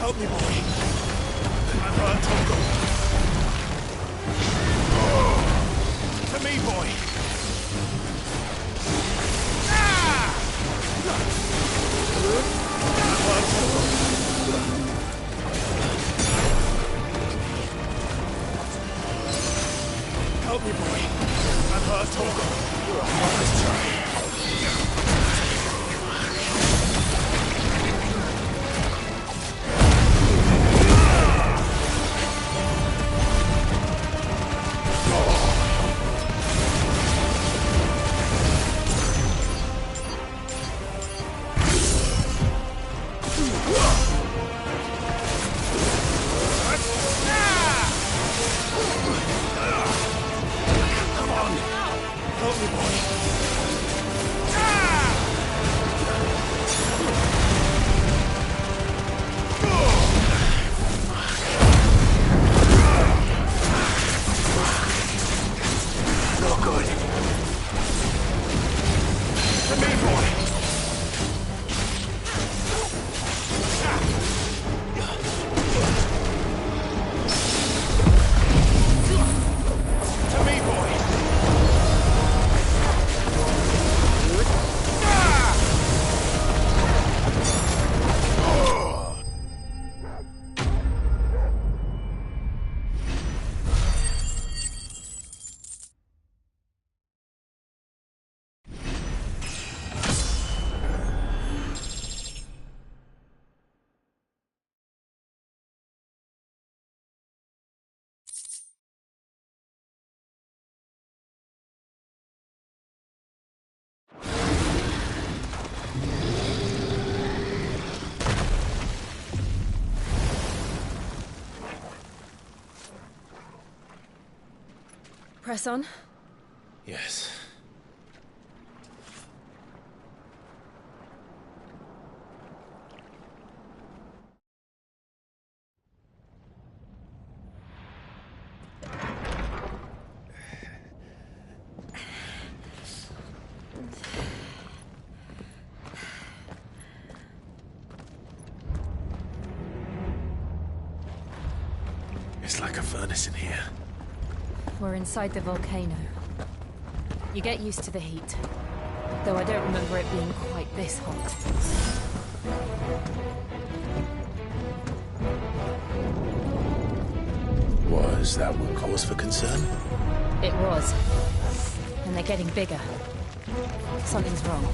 Help me, boy. I'm hurt, Tongo. To me, boy. I'm hurt, Tongo. Help me, boy. I'm hurt, Tongo. Let's try. Press on. Yes. It's like a furnace in here. We're inside the volcano. You get used to the heat. Though I don't remember it being quite this hot. Was that one cause for concern? It was. And they're getting bigger. Something's wrong.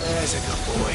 There's a good boy.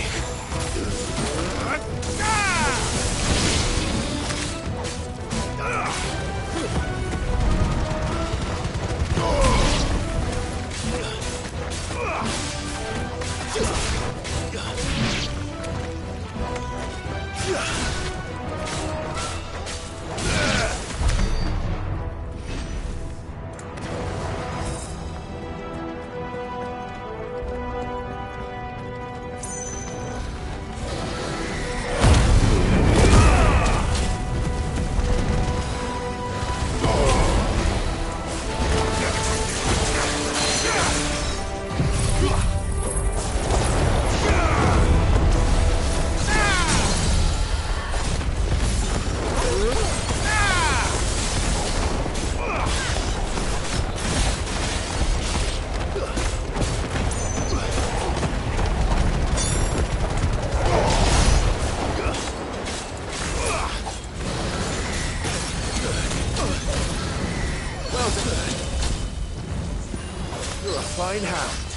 fine hound.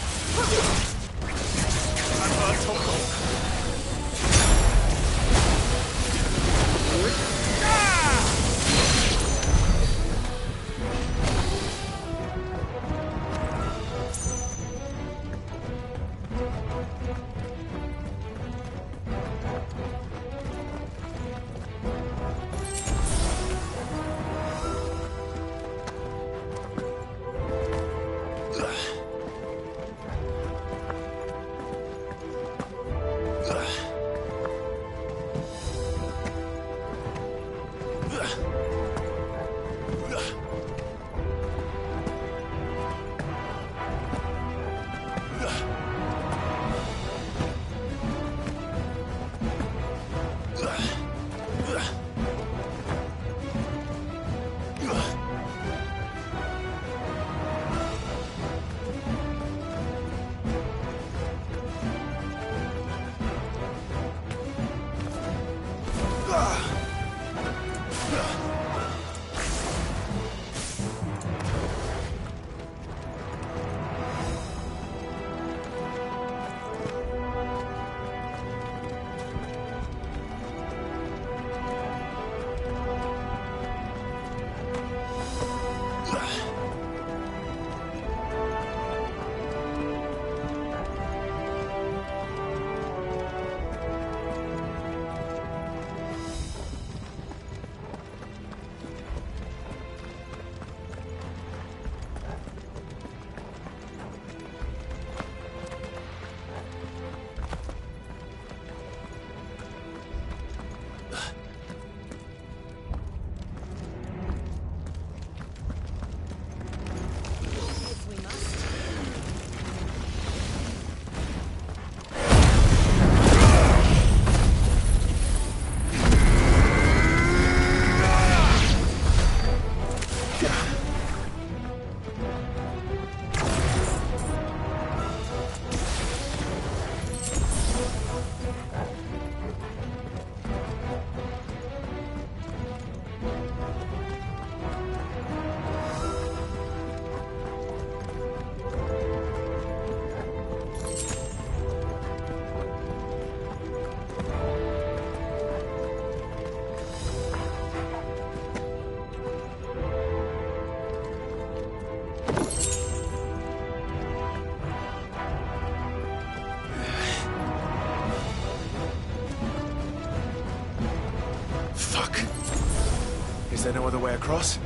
Is there no other way across?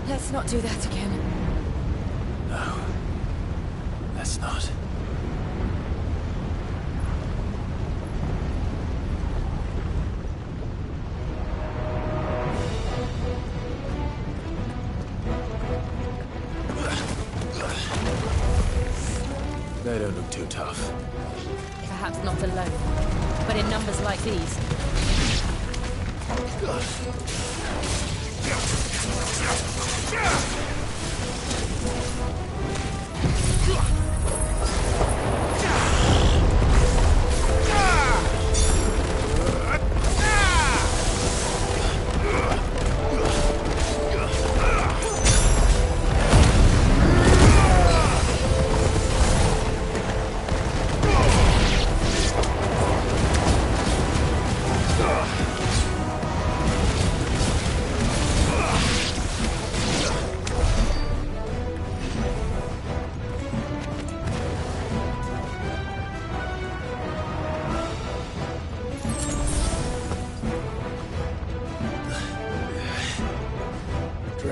Let's not do that again. No. Let's not. They don't look too tough. Perhaps not alone, but in numbers like these.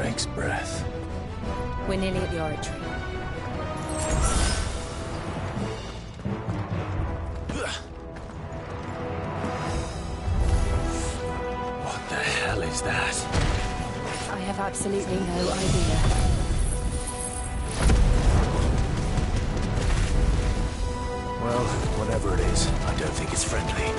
Drake's breath. We're nearly at the oratory. What the hell is that? I have absolutely no idea. Well, whatever it is, I don't think it's friendly.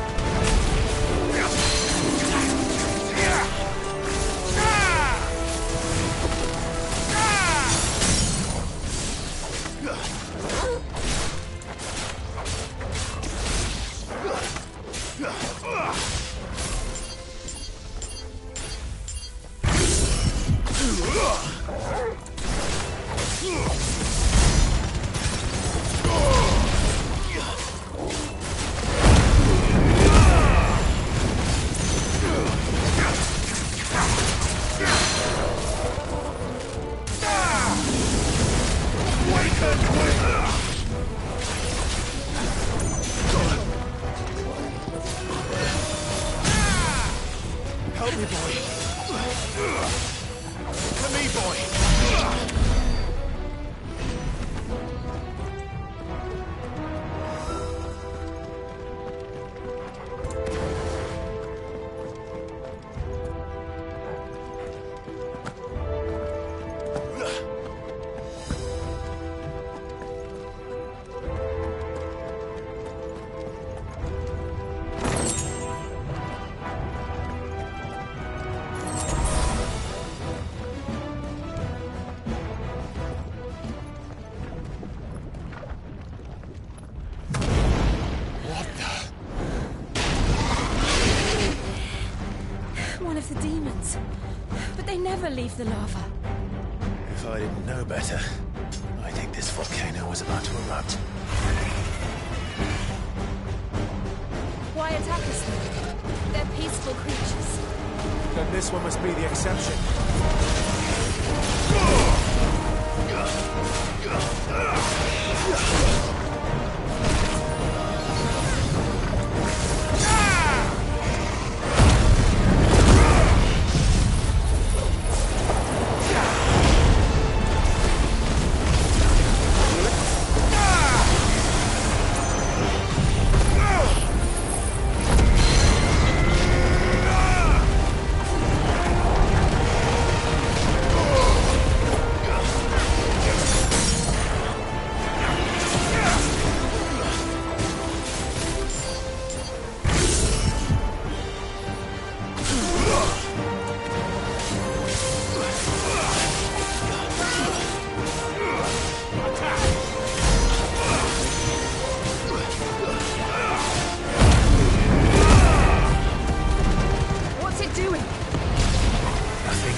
Help me, boy. Come me, boy. One of the demons. But they never leave the lava. If I didn't know better, I think this volcano was about to erupt. Why attack us then? They're peaceful creatures. Then this one must be the exception.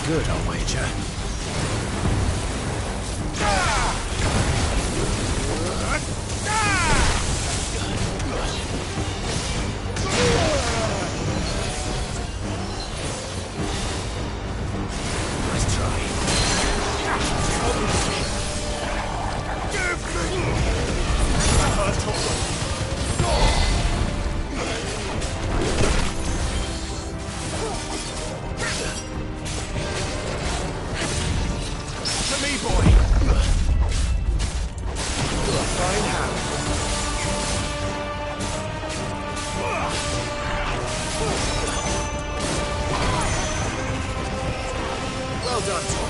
Good, I'll wager. Nice try. Well done, Tom.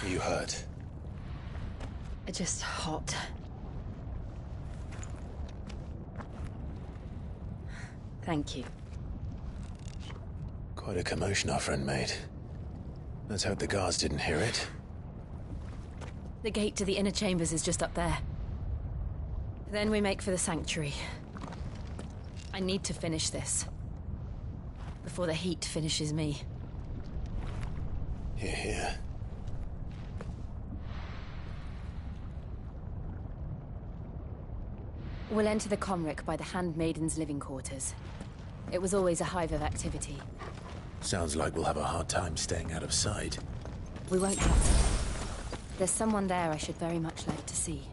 Are you hurt? Just hot. Thank you. Quite a commotion our friend made. Let's hope the guards didn't hear it. The gate to the inner chambers is just up there. Then we make for the sanctuary. I need to finish this. Before the heat finishes me. Hear, hear. We'll enter the Comric by the Handmaiden's living quarters. It was always a hive of activity. Sounds like we'll have a hard time staying out of sight. We won't trust. There's someone there I should very much like to see.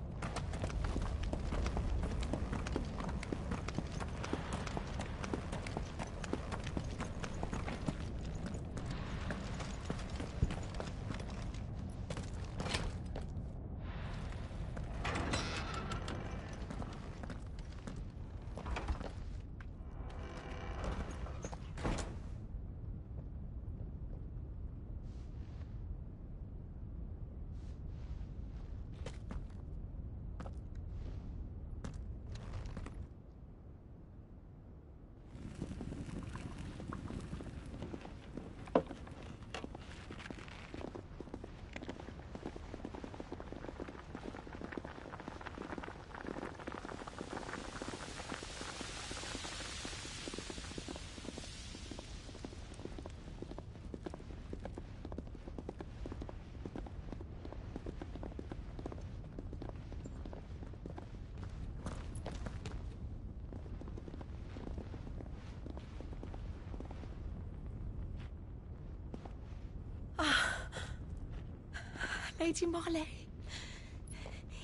Lady Marley.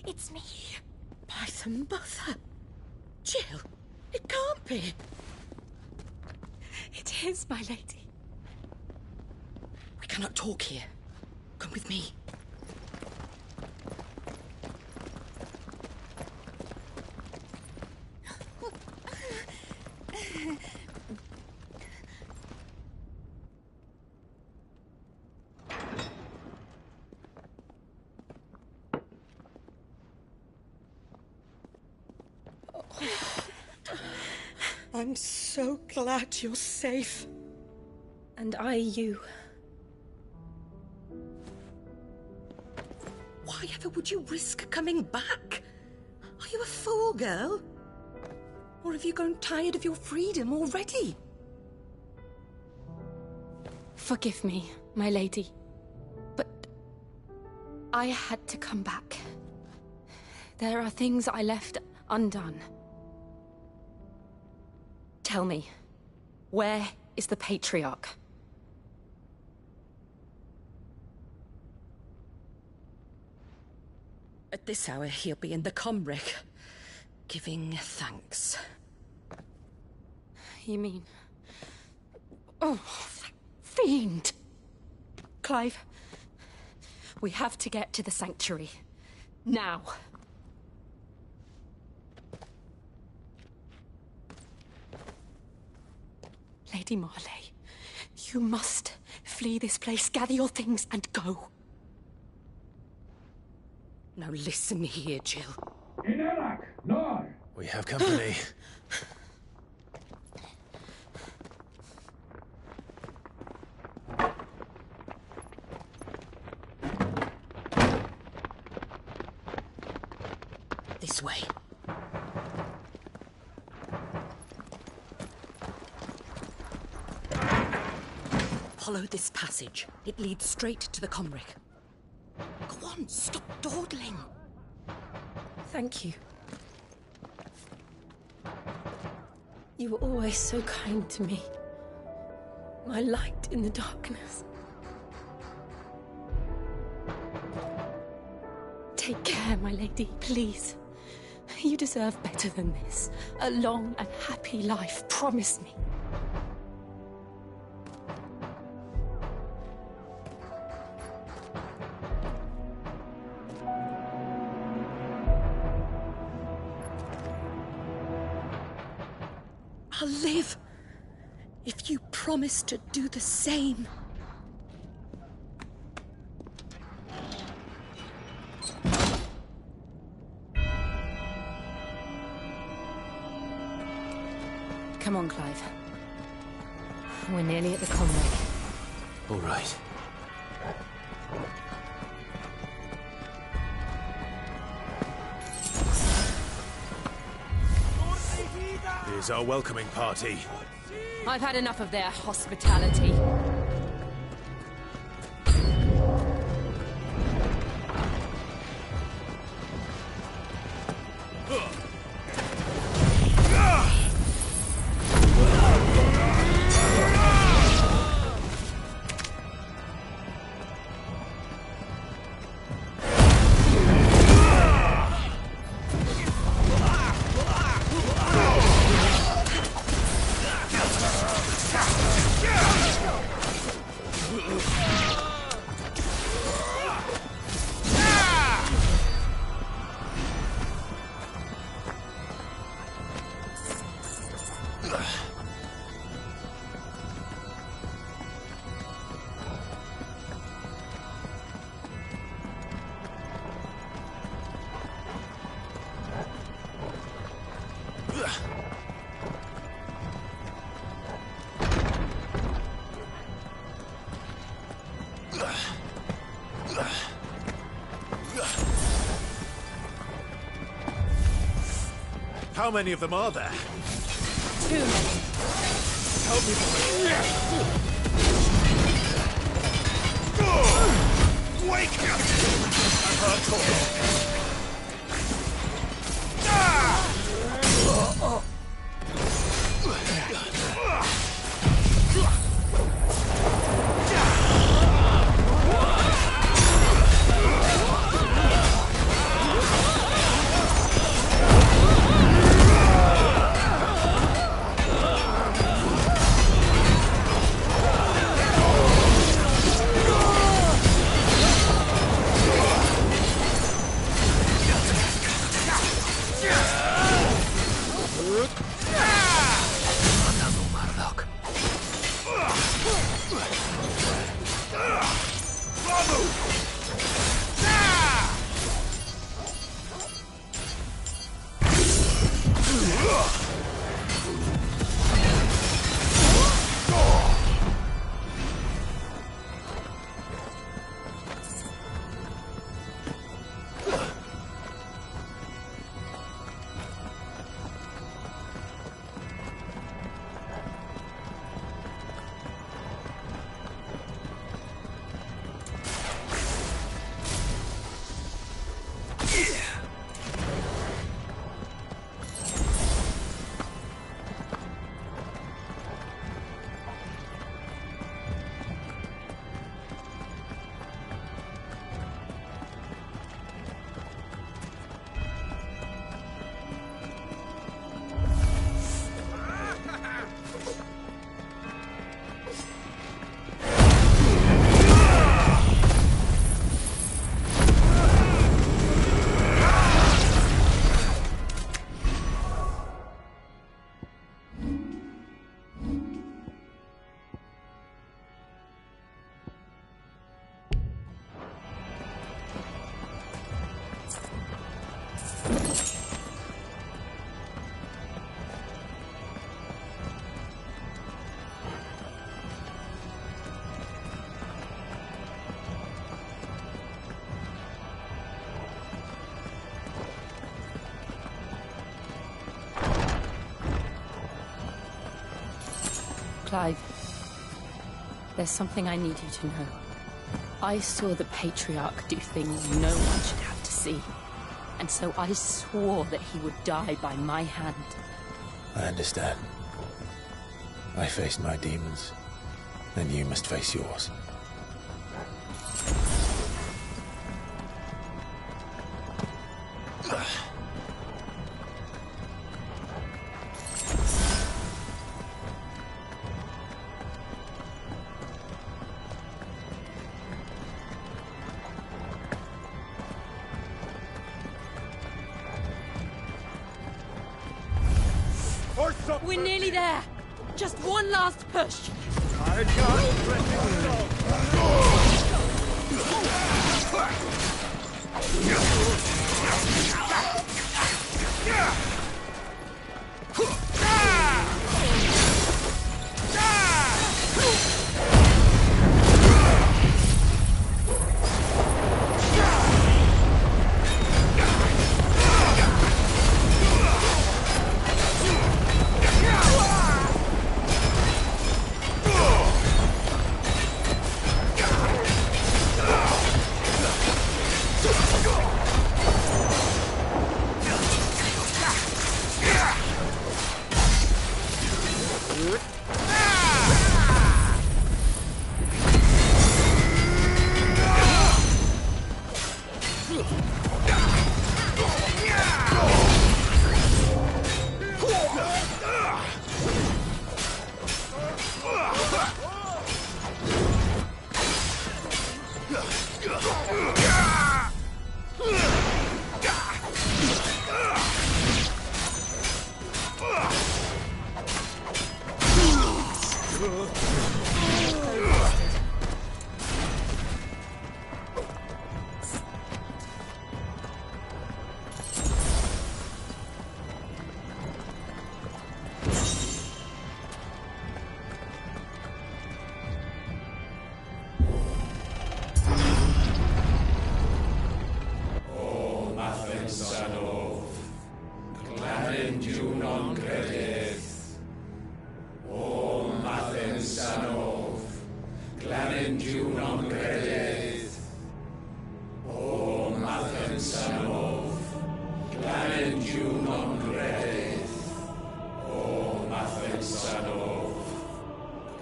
It's me. By some mother. Jill, it can't be. It is, my lady. We cannot talk here. Come with me. I'm so glad you're safe. And you. Why ever would you risk coming back? Are you a fool, girl? Or have you grown tired of your freedom already? Forgive me, my lady. But I had to come back. There are things I left undone. Tell me, where is the Patriarch? At this hour, he'll be in the Comric, giving thanks. You mean... Oh, that fiend! Clive, we have to get to the sanctuary. Now. Lady Marley, you must flee this place, gather your things, and go. Now listen here, Jill. We have company. This way. Follow this passage. It leads straight to the Comric. Go on, stop dawdling. Thank you. You were always so kind to me. My light in the darkness. Take care, my lady, please. You deserve better than this. A long and happy life, promise me. I'll live if you promise to do the same. Clive. We're nearly at the convoy. All right. Here's our welcoming party. I've had enough of their hospitality. How many of them are there? Too many. Help me, wake up! I've heard talk. Clive, there's something I need you to know. I saw the Patriarch do things no one should have to see. And so I swore that he would die by my hand. I understand. I faced my demons, and you must face yours. We're nearly there. Just one last push. Clementiu non credeth. O Mathen Sanov, Clementiu non credeth. O Mathen Sanov, Clementiu non credeth. O Mathen Sanov,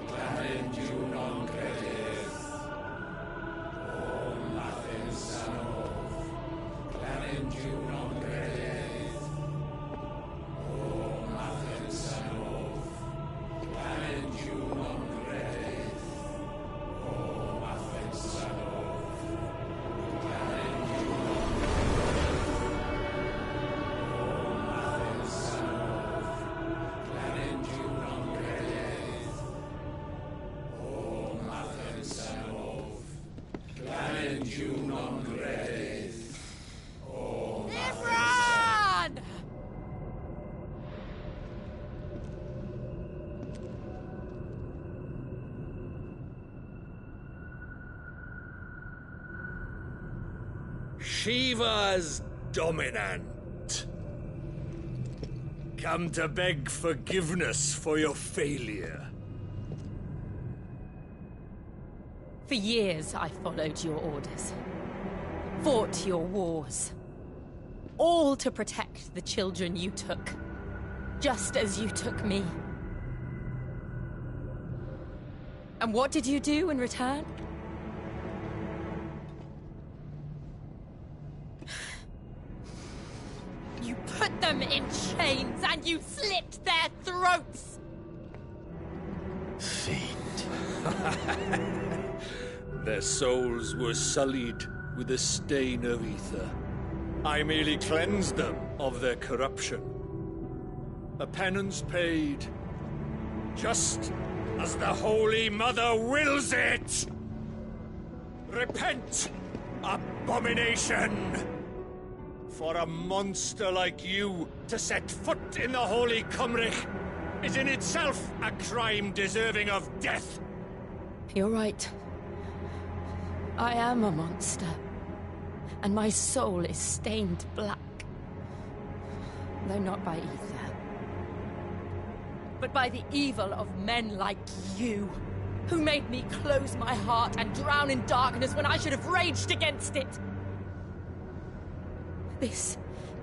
Clementiu non credeth. O Mathen Sanov, Clementiu non credeth. O Mathen Sanov, Clementiu non credeth. O Mathen Sanov, Clementiu non credeth. O Mathen Sanov, Clementiu non credeth. O Imran! Shiva's dominant. Come to beg forgiveness for your failure. For years, I followed your orders. Fought your wars. All to protect the children you took. Just as you took me. And what did you do in return? You put them in chains and you slit their throats! Their souls were sullied with a stain of ether. I merely cleansed them of their corruption. A penance paid, just as the Holy Mother wills it! Repent, abomination! For a monster like you to set foot in the Holy Cymric is in itself a crime deserving of death. You're right. I am a monster. And my soul is stained black. Though not by ether. But by the evil of men like you, who made me close my heart and drown in darkness when I should have raged against it. This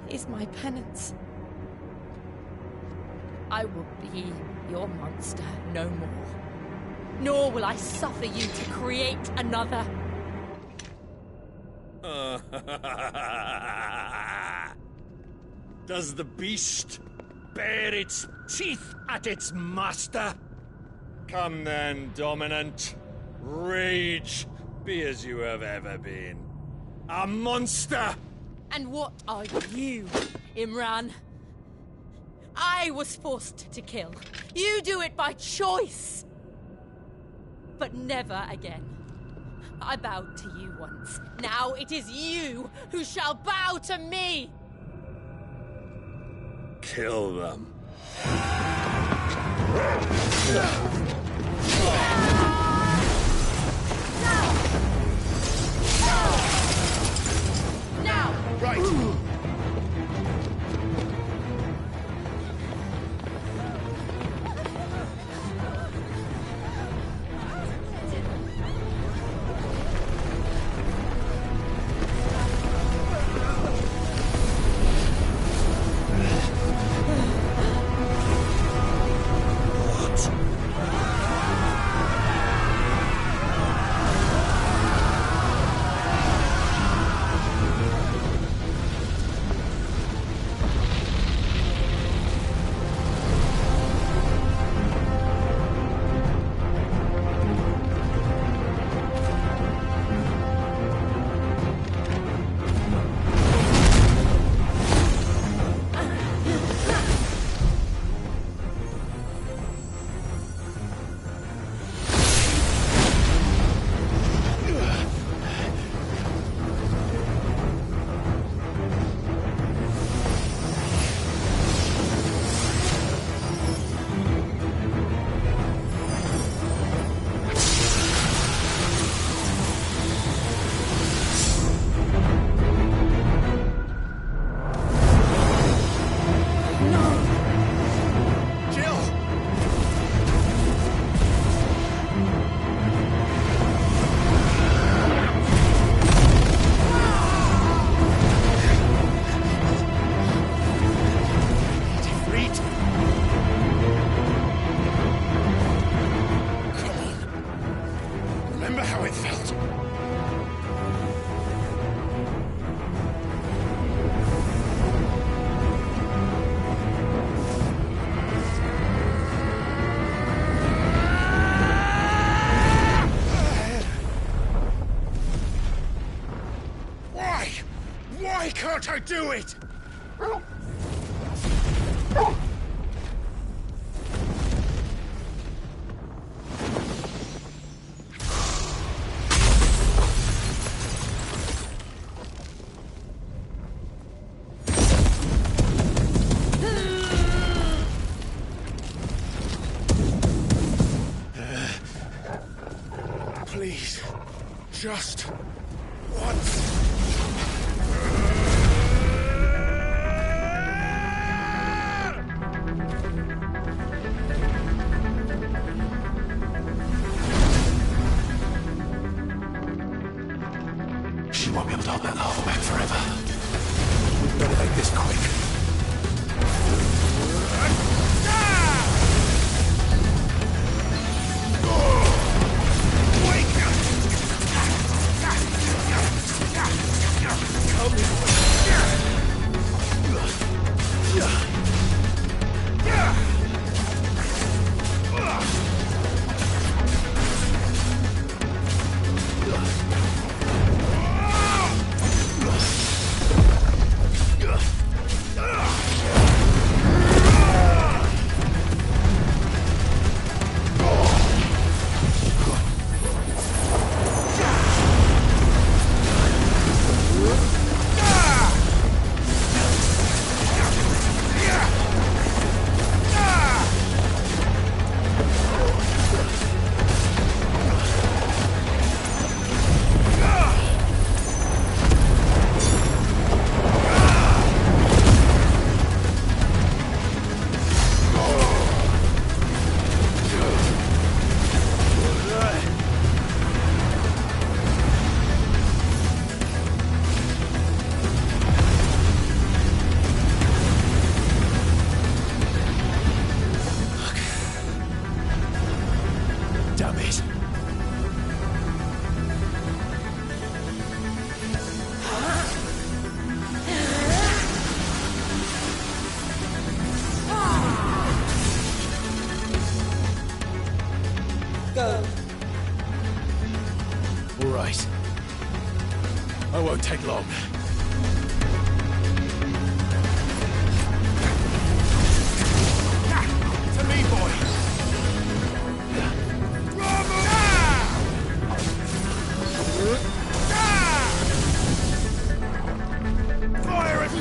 is my penance. I will be your monster no more. Nor will I suffer you to create another. Does the beast bare its teeth at its master? Come then, Dominant. Rage, be as you have ever been. A monster! And what are you, Imran? I was forced to kill. You do it by choice. But never again. I bowed to you once. Now it is you who shall bow to me! Kill them. Now! Right! remember how it felt. Why? Why can't I do it? Please, just once. She won't be able to hold that lava back forever. We'd better make this quick. Damn it. Go. All right. I won't take long. To me, boy. Fire it!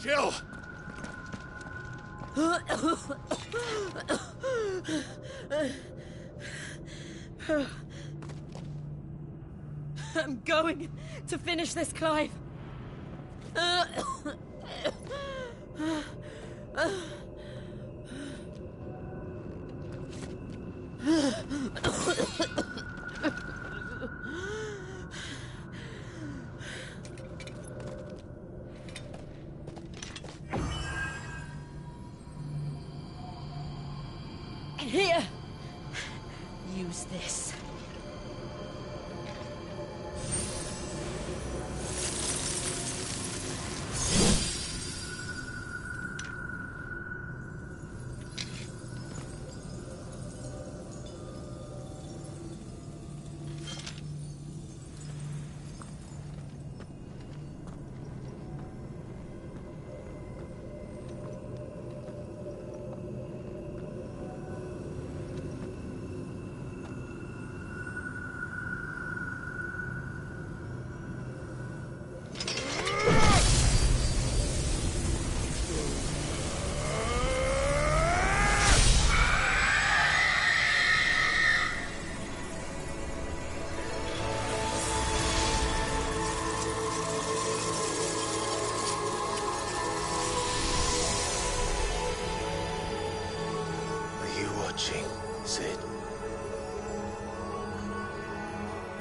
Jill! I'm going to finish this, Clive. Here. Use this. Sid.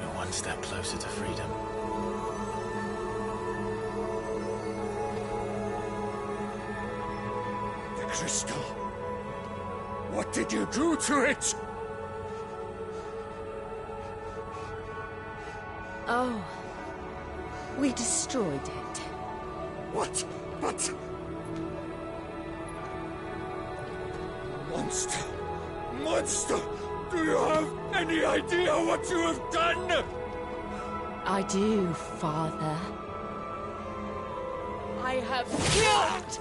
We're one step closer to freedom. The crystal. What did you do to it? Oh. We destroyed it. What? But... Monster! Monster! Do you have any idea what you have done? I do, Father. I have killed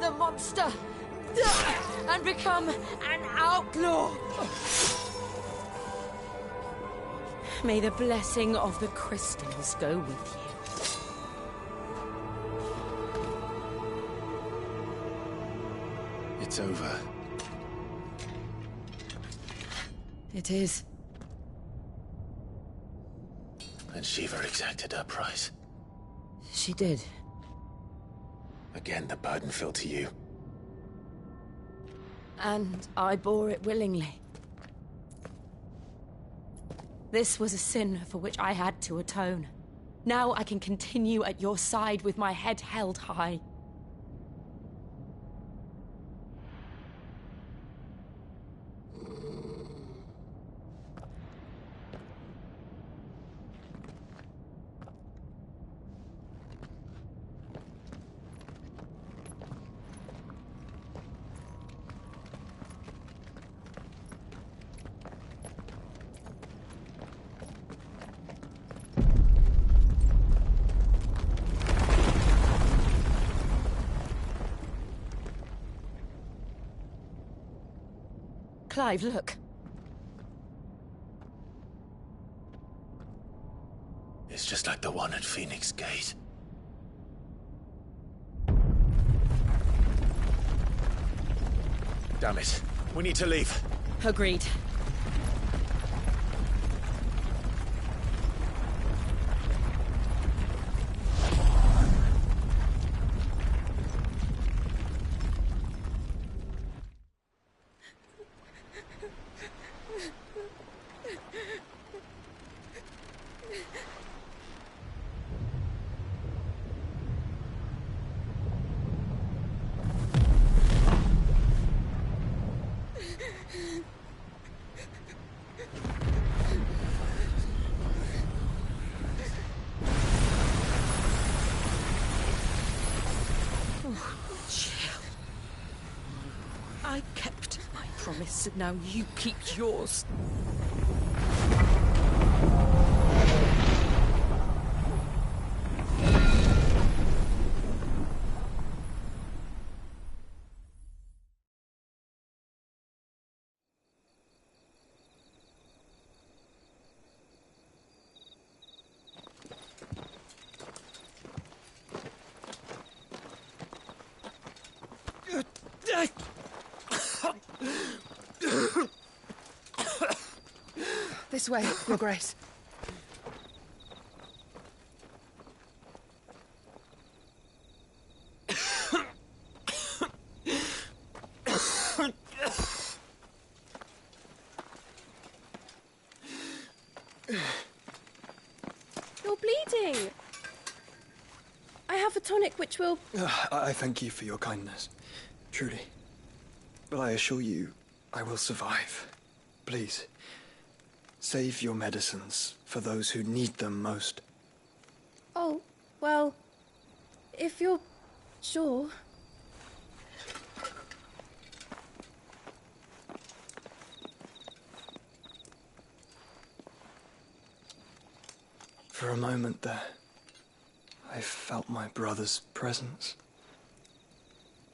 the monster and become an outlaw. May the blessing of the crystals go with you. It's over. It is. And Shiva exacted her price. She did. Again, the burden fell to you. And I bore it willingly. This was a sin for which I had to atone. Now I can continue at your side with my head held high. Clive, look. It's just like the one at Phoenix Gate. Damn it. We need to leave. Agreed. I kept my promise, and now you keep yours. This way, Your Grace. You're bleeding. I have a tonic which will... I thank you for your kindness, truly. But I assure you, I will survive. Please, save your medicines for those who need them most. Oh, well, if you're sure... For a moment there, I felt my brother's presence.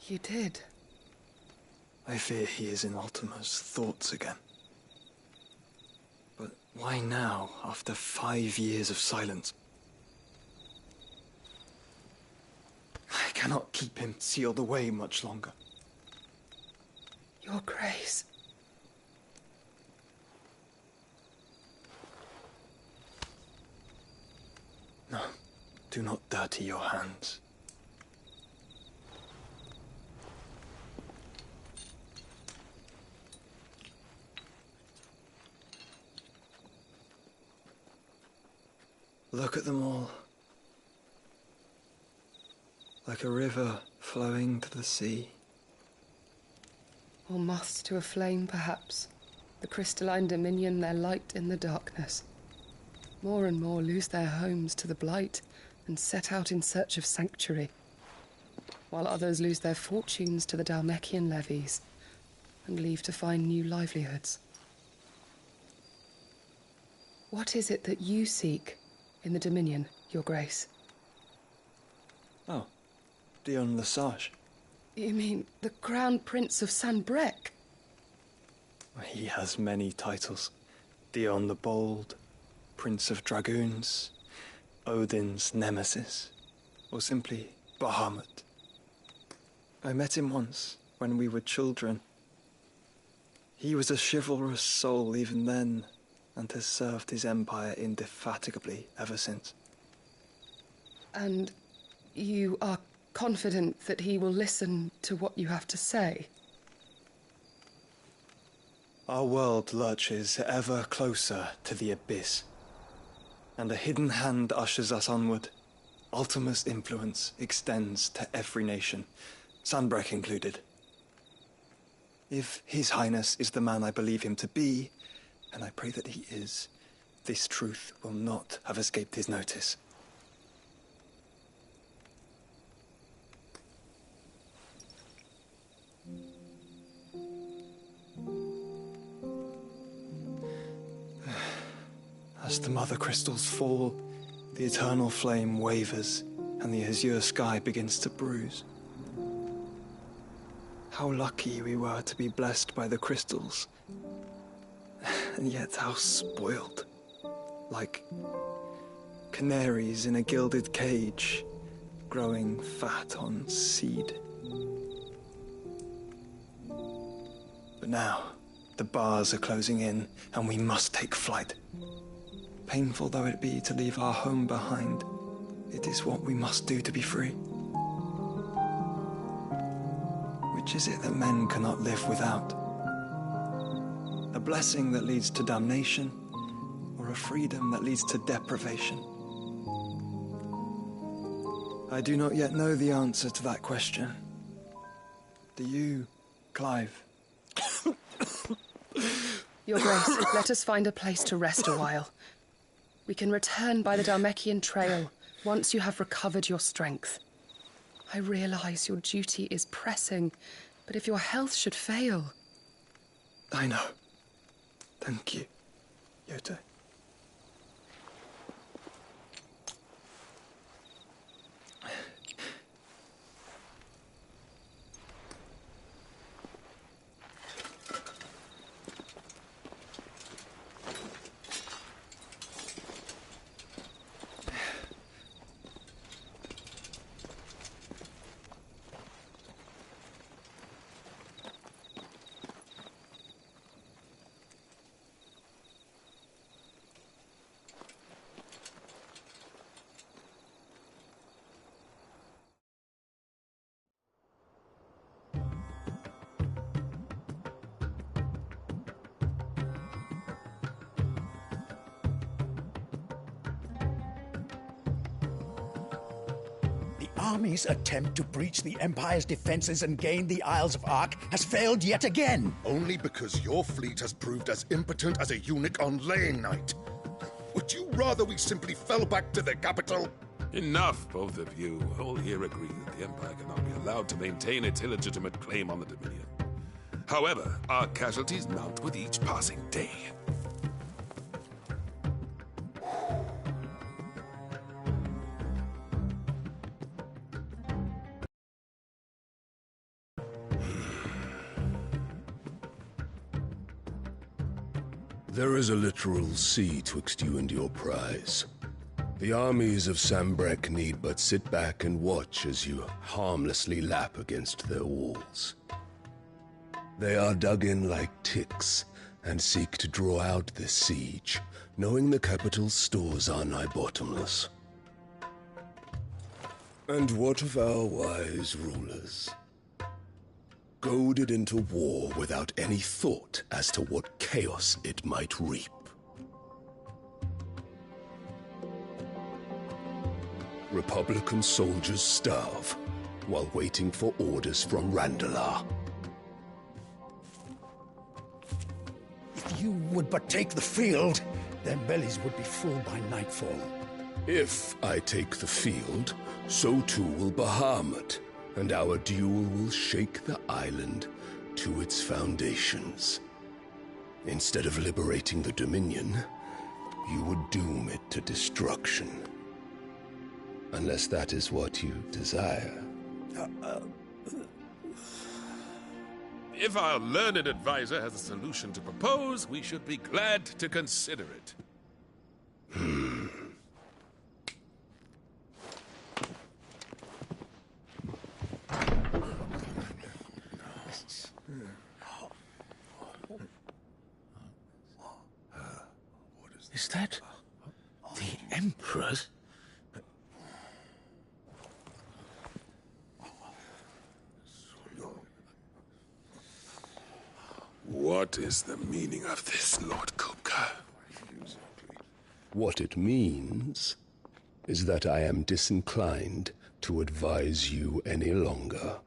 You did? I fear he is in Ultima's thoughts again. But why now, after 5 years of silence? I cannot keep him sealed away much longer. Your Grace. No, do not dirty your hands. Look at them all. Like a river flowing to the sea. Or moths to a flame, perhaps. The crystalline dominion their light in the darkness. More and more lose their homes to the blight and set out in search of sanctuary, while others lose their fortunes to the Dhalmekian levies and leave to find new livelihoods. What is it that you seek in the Dominion, Your Grace? Oh, Dion Lesage. You mean the Crown Prince of Sanbreque? He has many titles. Dion the Bold, Prince of Dragoons, Odin's Nemesis, or simply Bahamut. I met him once, when we were children. He was a chivalrous soul even then, and has served his empire indefatigably ever since. And you are confident that he will listen to what you have to say? Our world lurches ever closer to the abyss, and a hidden hand ushers us onward. Ultima's influence extends to every nation, Sanbreque included. If His Highness is the man I believe him to be, and I pray that he is, this truth will not have escaped his notice. As the mother crystals fall, the eternal flame wavers, and the azure sky begins to bruise. How lucky we were to be blessed by the crystals, and yet how spoiled. Like canaries in a gilded cage, growing fat on seed. But now, the bars are closing in, and we must take flight. Painful though it be to leave our home behind, it is what we must do to be free. Which is it that men cannot live without? A blessing that leads to damnation, or a freedom that leads to deprivation? I do not yet know the answer to that question. Do you, Clive? Your Grace, let us find a place to rest a while. We can return by the Dhalmekian trail once you have recovered your strength. I realize your duty is pressing, but if your health should fail... I know. Thank you, Yote. army's attempt to breach the Empire's defenses and gain the Isles of Ark has failed yet again. Only because your fleet has proved as impotent as a eunuch on laying night. Would you rather we simply fell back to the capital? Enough, both of you. All here agree that the Empire cannot be allowed to maintain its illegitimate claim on the Dominion. However, our casualties mount with each passing day. There is a literal sea twixt you and your prize. The armies of Sambrek need but sit back and watch as you harmlessly lap against their walls. They are dug in like ticks and seek to draw out this siege, knowing the capital's stores are nigh bottomless. And what of our wise rulers? Goaded into war without any thought as to what chaos it might reap. Republican soldiers starve while waiting for orders from Randalar. If you would but take the field, their bellies would be full by nightfall. If I take the field, so too will Bahamut, and our duel will shake the island to its foundations. Instead of liberating the Dominion, you would doom it to destruction. Unless that is what you desire. If our learned advisor has a solution to propose, we should be glad to consider it. Is that the Emperor's? What is the meaning of this, Lord Kupka? What it means is that I am disinclined to advise you any longer.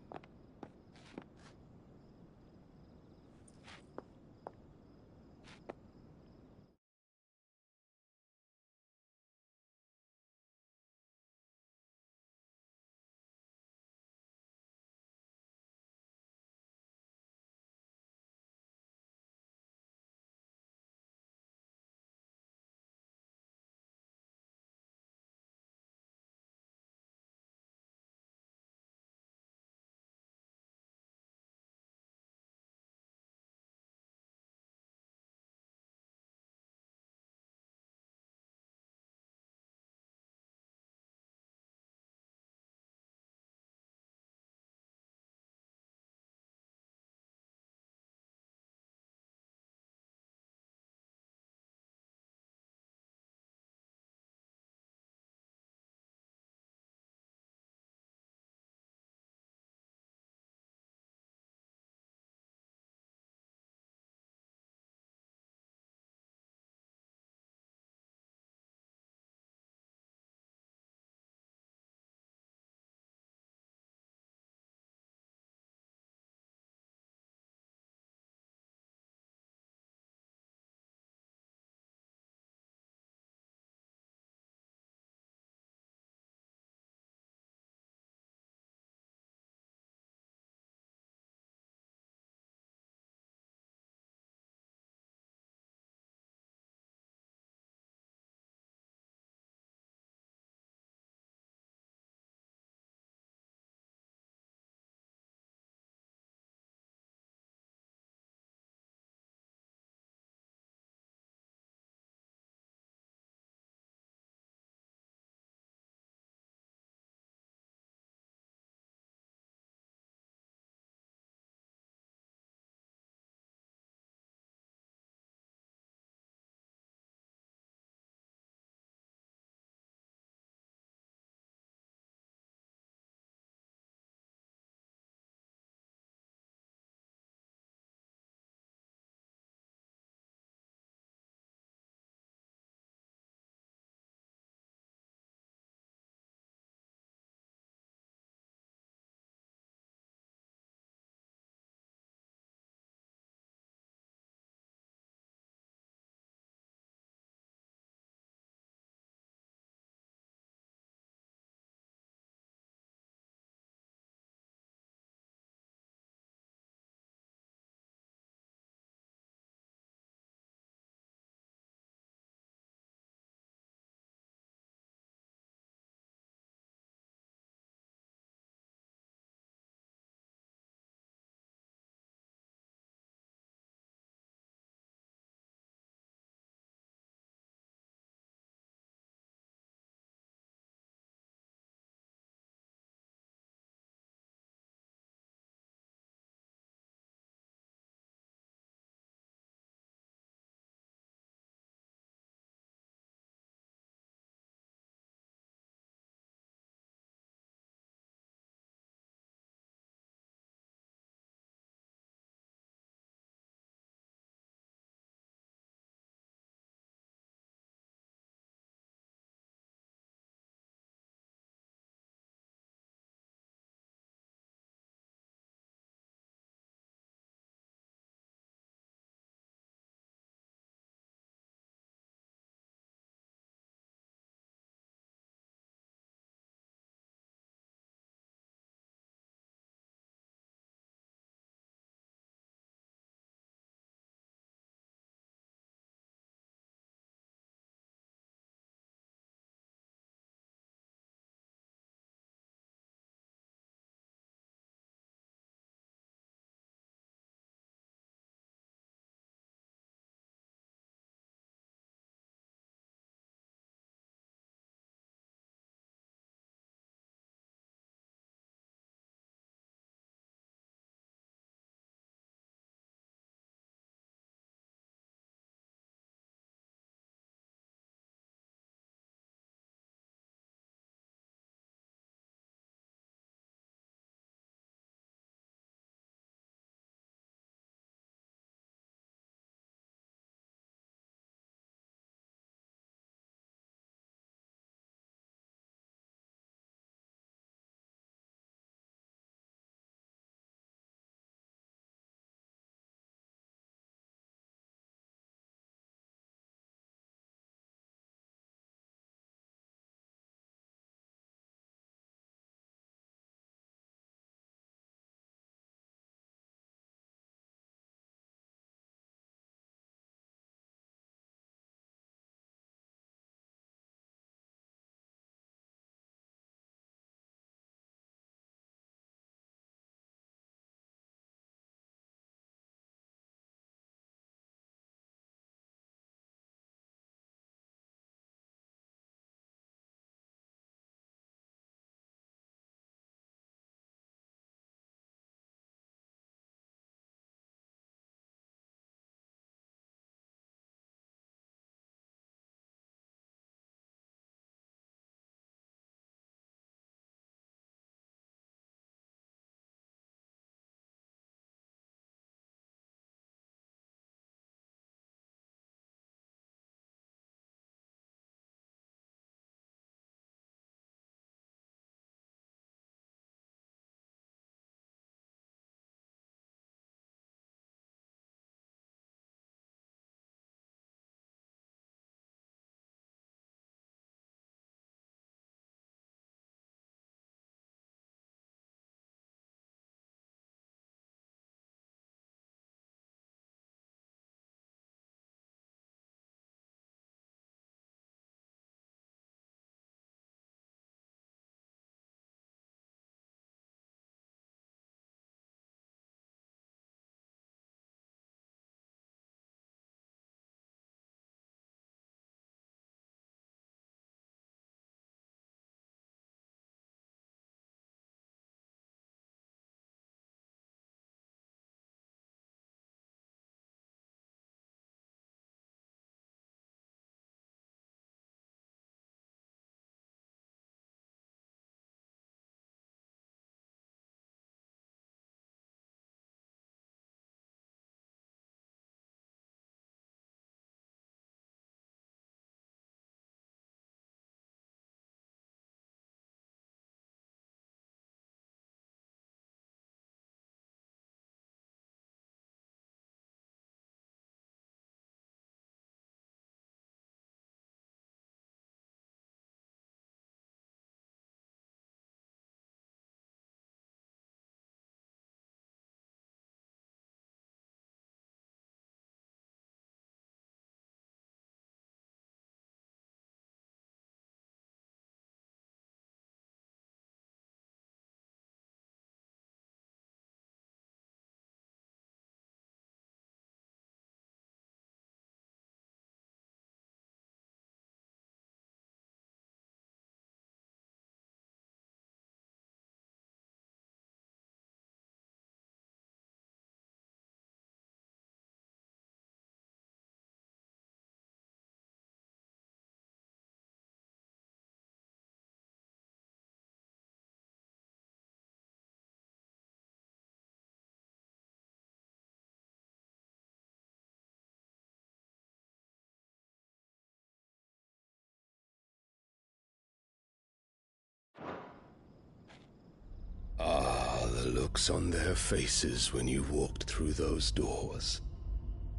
looks on their faces when you walked through those doors.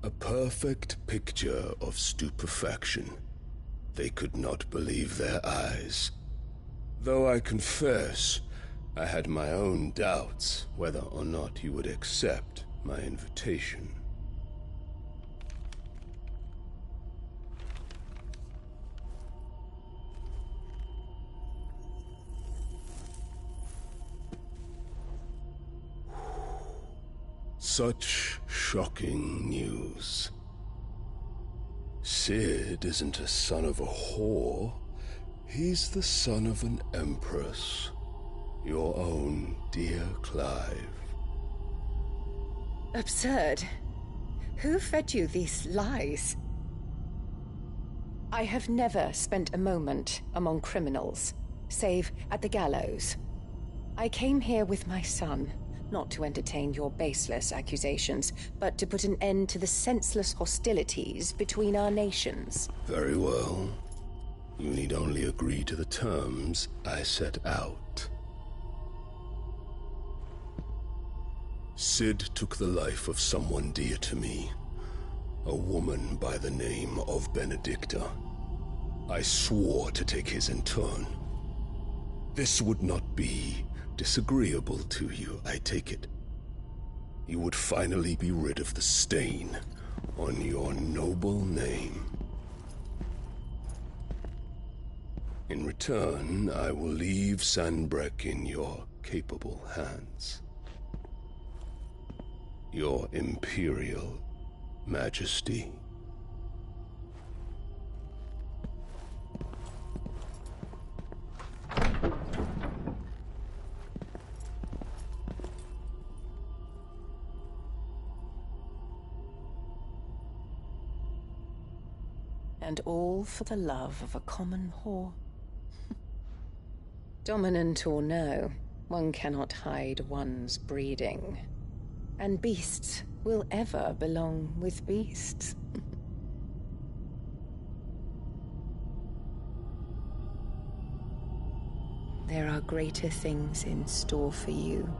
A perfect picture of stupefaction. They could not believe their eyes. Though I confess, I had my own doubts whether or not you would accept my invitation. Such shocking news. Sid isn't a son of a whore. He's the son of an empress. Your own dear Clive. Absurd. Who fed you these lies? I have never spent a moment among criminals, save at the gallows. I came here with my son, not to entertain your baseless accusations, but to put an end to the senseless hostilities between our nations. Very well. You need only agree to the terms I set out. Sid took the life of someone dear to me, a woman by the name of Benedicta. I swore to take his in turn. This would not be disagreeable to you, I take it. You would finally be rid of the stain on your noble name. In return, I will leave Sanbreque in your capable hands. Your Imperial Majesty. And all for the love of a common whore. Dominant or no, one cannot hide one's breeding. And beasts will ever belong with beasts. There are greater things in store for you,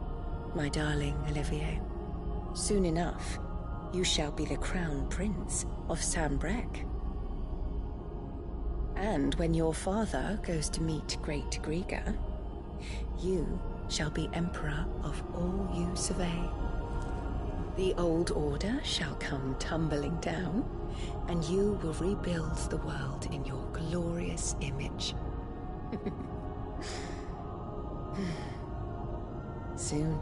my darling Olivier. Soon enough, you shall be the crown prince of Sanbreque. And when your father goes to meet Great Griga, you shall be emperor of all you survey. The old order shall come tumbling down, and you will rebuild the world in your glorious image. Soon.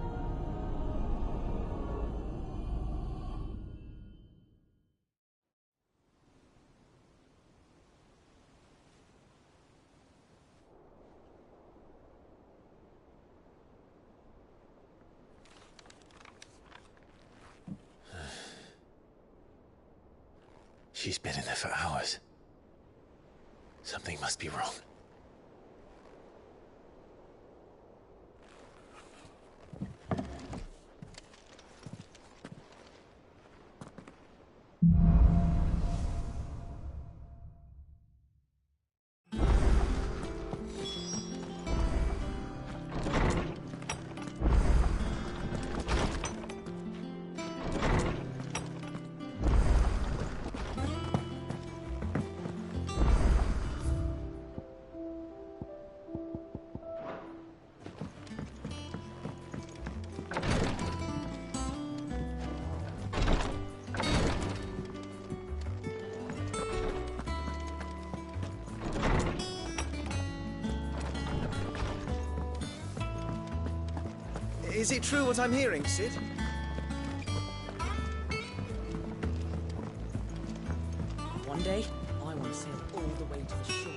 She's been in there for hours. Something must be wrong. Is it true what I'm hearing, Sid? One day, I want to sail all the way to the shore.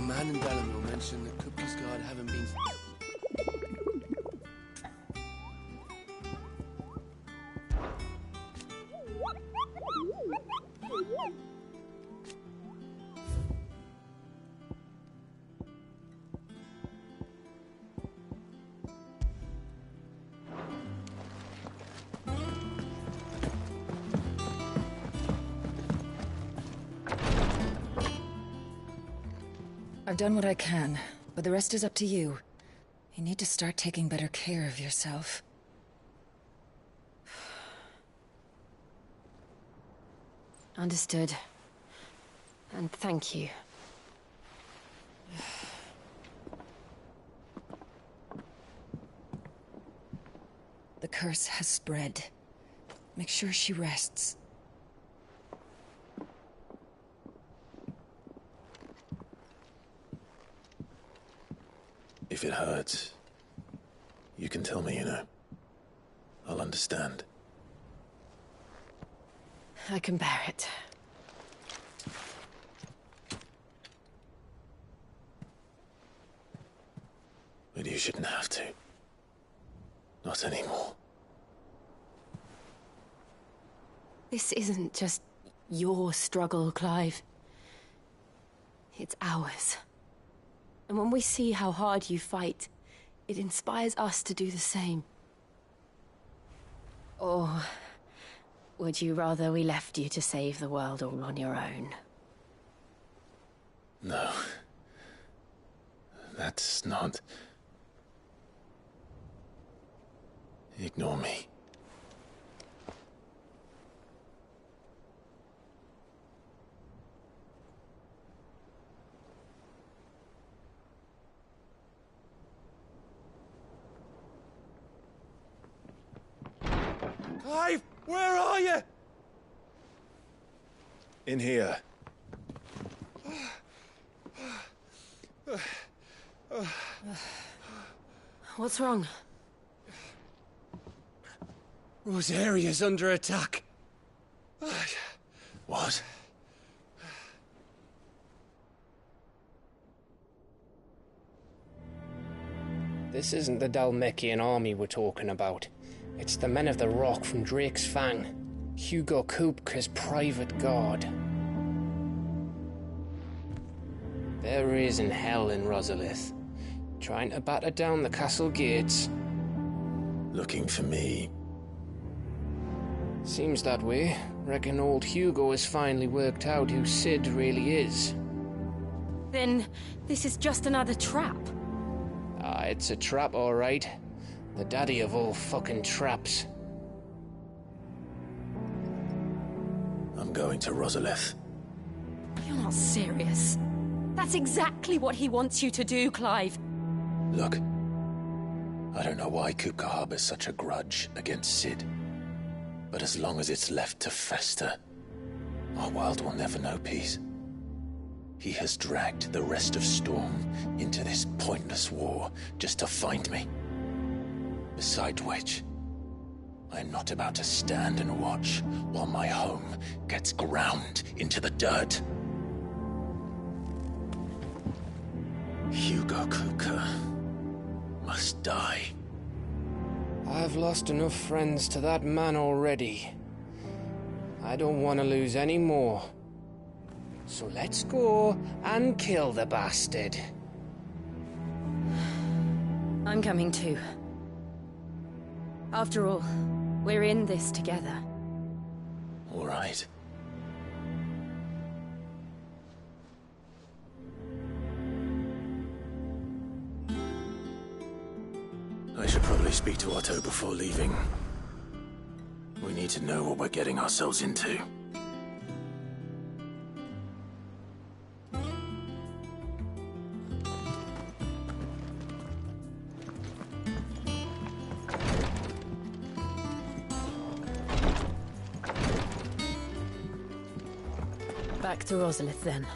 Man in Dalamil mentioned that Cooper's guard haven't been... I've done what I can, but the rest is up to you. You need to start taking better care of yourself. Understood. And thank you. The curse has spread. Make sure she rests. If it hurts, you can tell me, you know. I'll understand. I can bear it. But you shouldn't have to. Not anymore. This isn't just your struggle, Clive. It's ours. And when we see how hard you fight, it inspires us to do the same. Or would you rather we left you to save the world all on your own? No. That's not... Ignore me. Clive, where are you? In here. What's wrong? Rosaria's under attack. What? This isn't the Dalmekian army we're talking about. It's the men of the Rock from Drake's Fang. Hugo Kupka's private guard. There is in hell in Rosalith, trying to batter down the castle gates. Looking for me. Seems that way. Reckon old Hugo has finally worked out who Sid really is. Then this is just another trap. Ah, it's a trap, all right. The daddy of all fucking traps. I'm going to Rosalith. You're not serious. That's exactly what he wants you to do, Clive. Look, I don't know why Kupka harbors such a grudge against Sid. But as long as it's left to fester, our world will never know peace. He has dragged the rest of Storm into this pointless war just to find me. Besides which, I'm not about to stand and watch while my home gets ground into the dirt. Hugo Kupka must die. I've lost enough friends to that man already. I don't want to lose any more. So let's go and kill the bastard. I'm coming too. After all, we're in this together. All right. I should probably speak to Otto before leaving. We need to know what we're getting ourselves into. Back to Rosalith, then.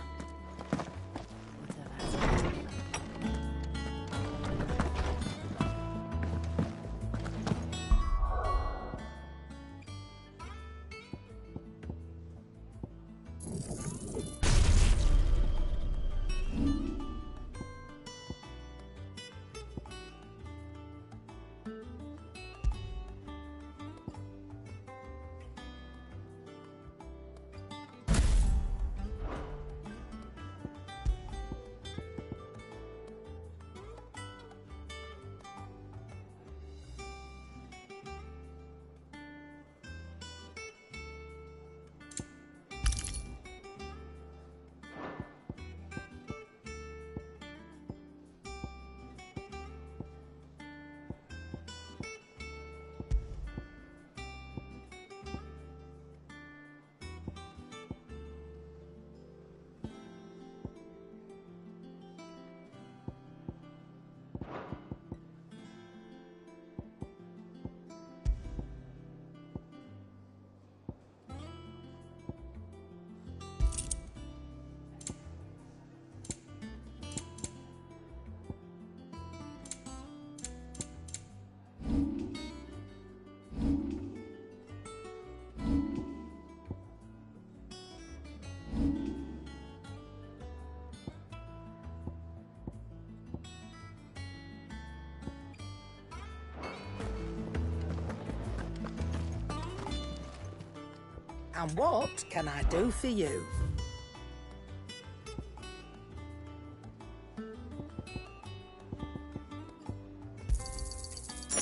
And what can I do for you?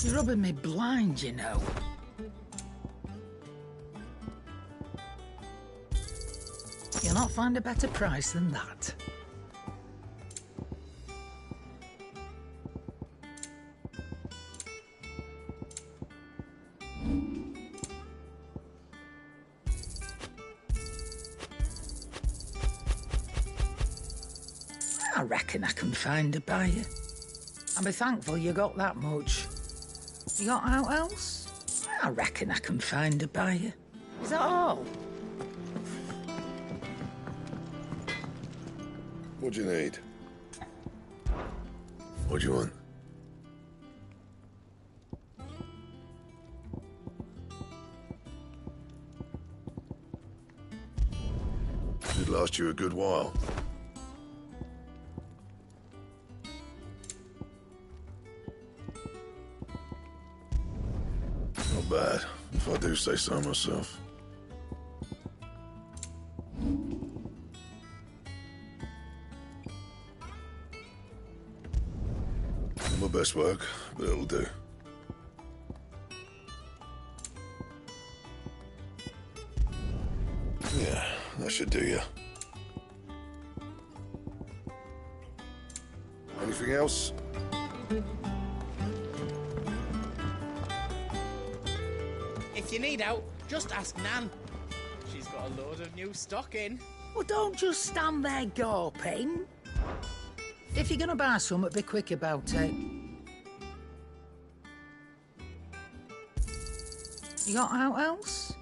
You're rubbing me blind, you know. You'll not find a better price than that. I reckon I can find a buyer. And be thankful you got that much. You got out else? I reckon I can find a buyer. Is that all? What do you need? What do you want? It'd last you a good while. Not bad, if I do say so myself. Not my best work, but it'll do. Yeah, that should do you. Anything else? If you need help, just ask Nan. She's got a load of new stock in. Well, don't just stand there gawping. If you're gonna buy something, be quick about it. You got out else?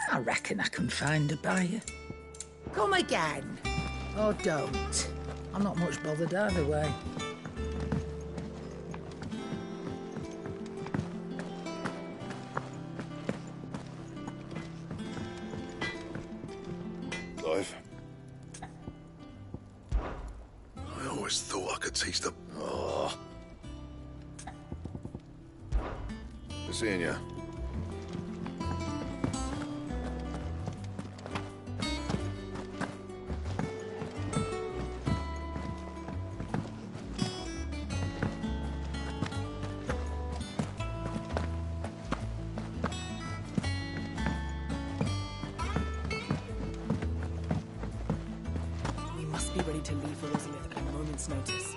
I reckon I can find a buyer. Come again. Or don't. I'm not much bothered either way. Clive. I always thought I could taste the... Oh. Good seeing you. We must be ready to leave for Elizabeth at a moment's notice.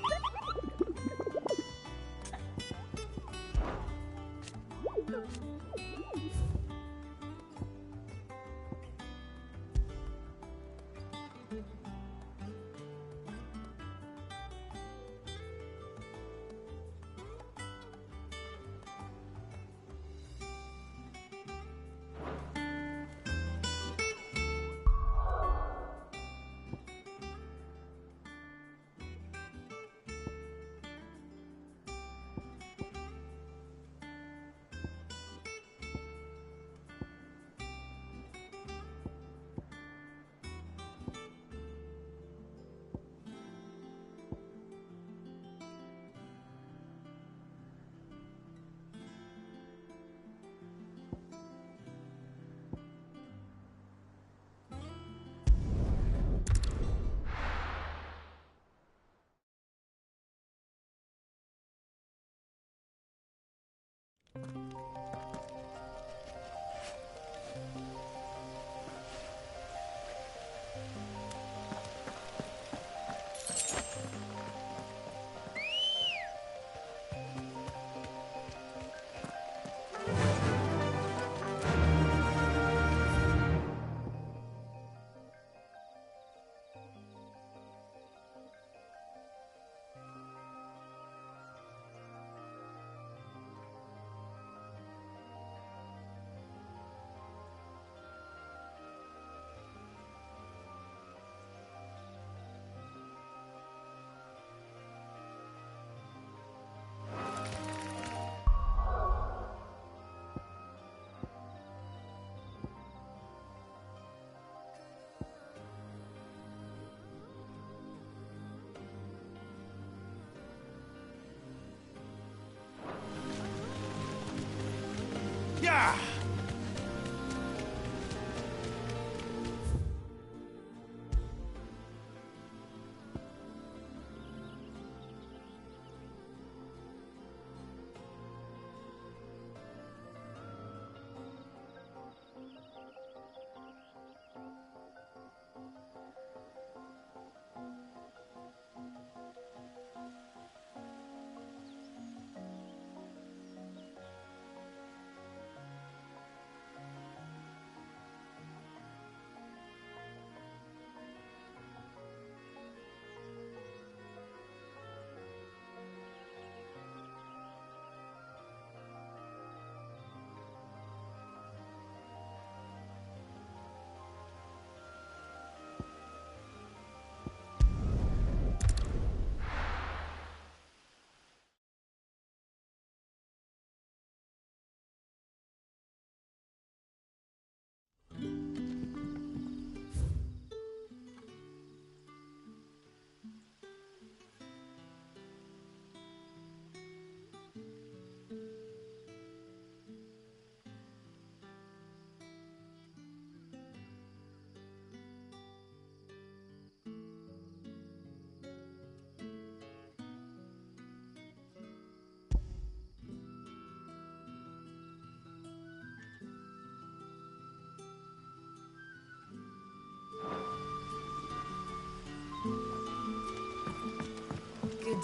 Yeah!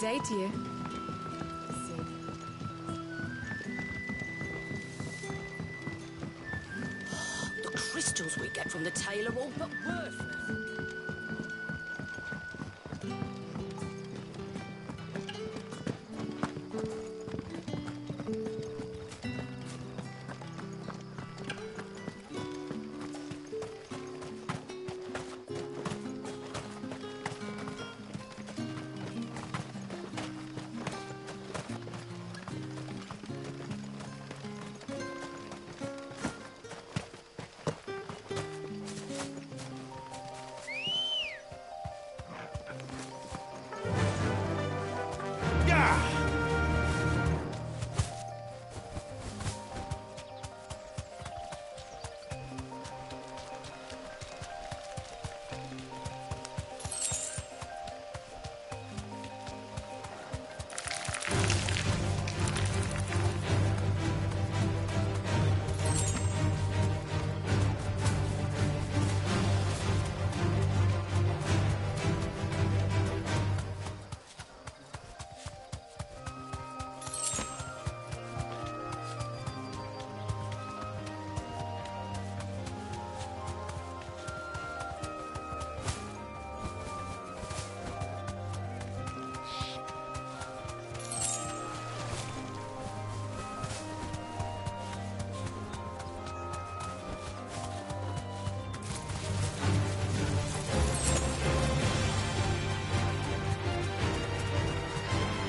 day to you. The crystals we get from the tail are all but worthless.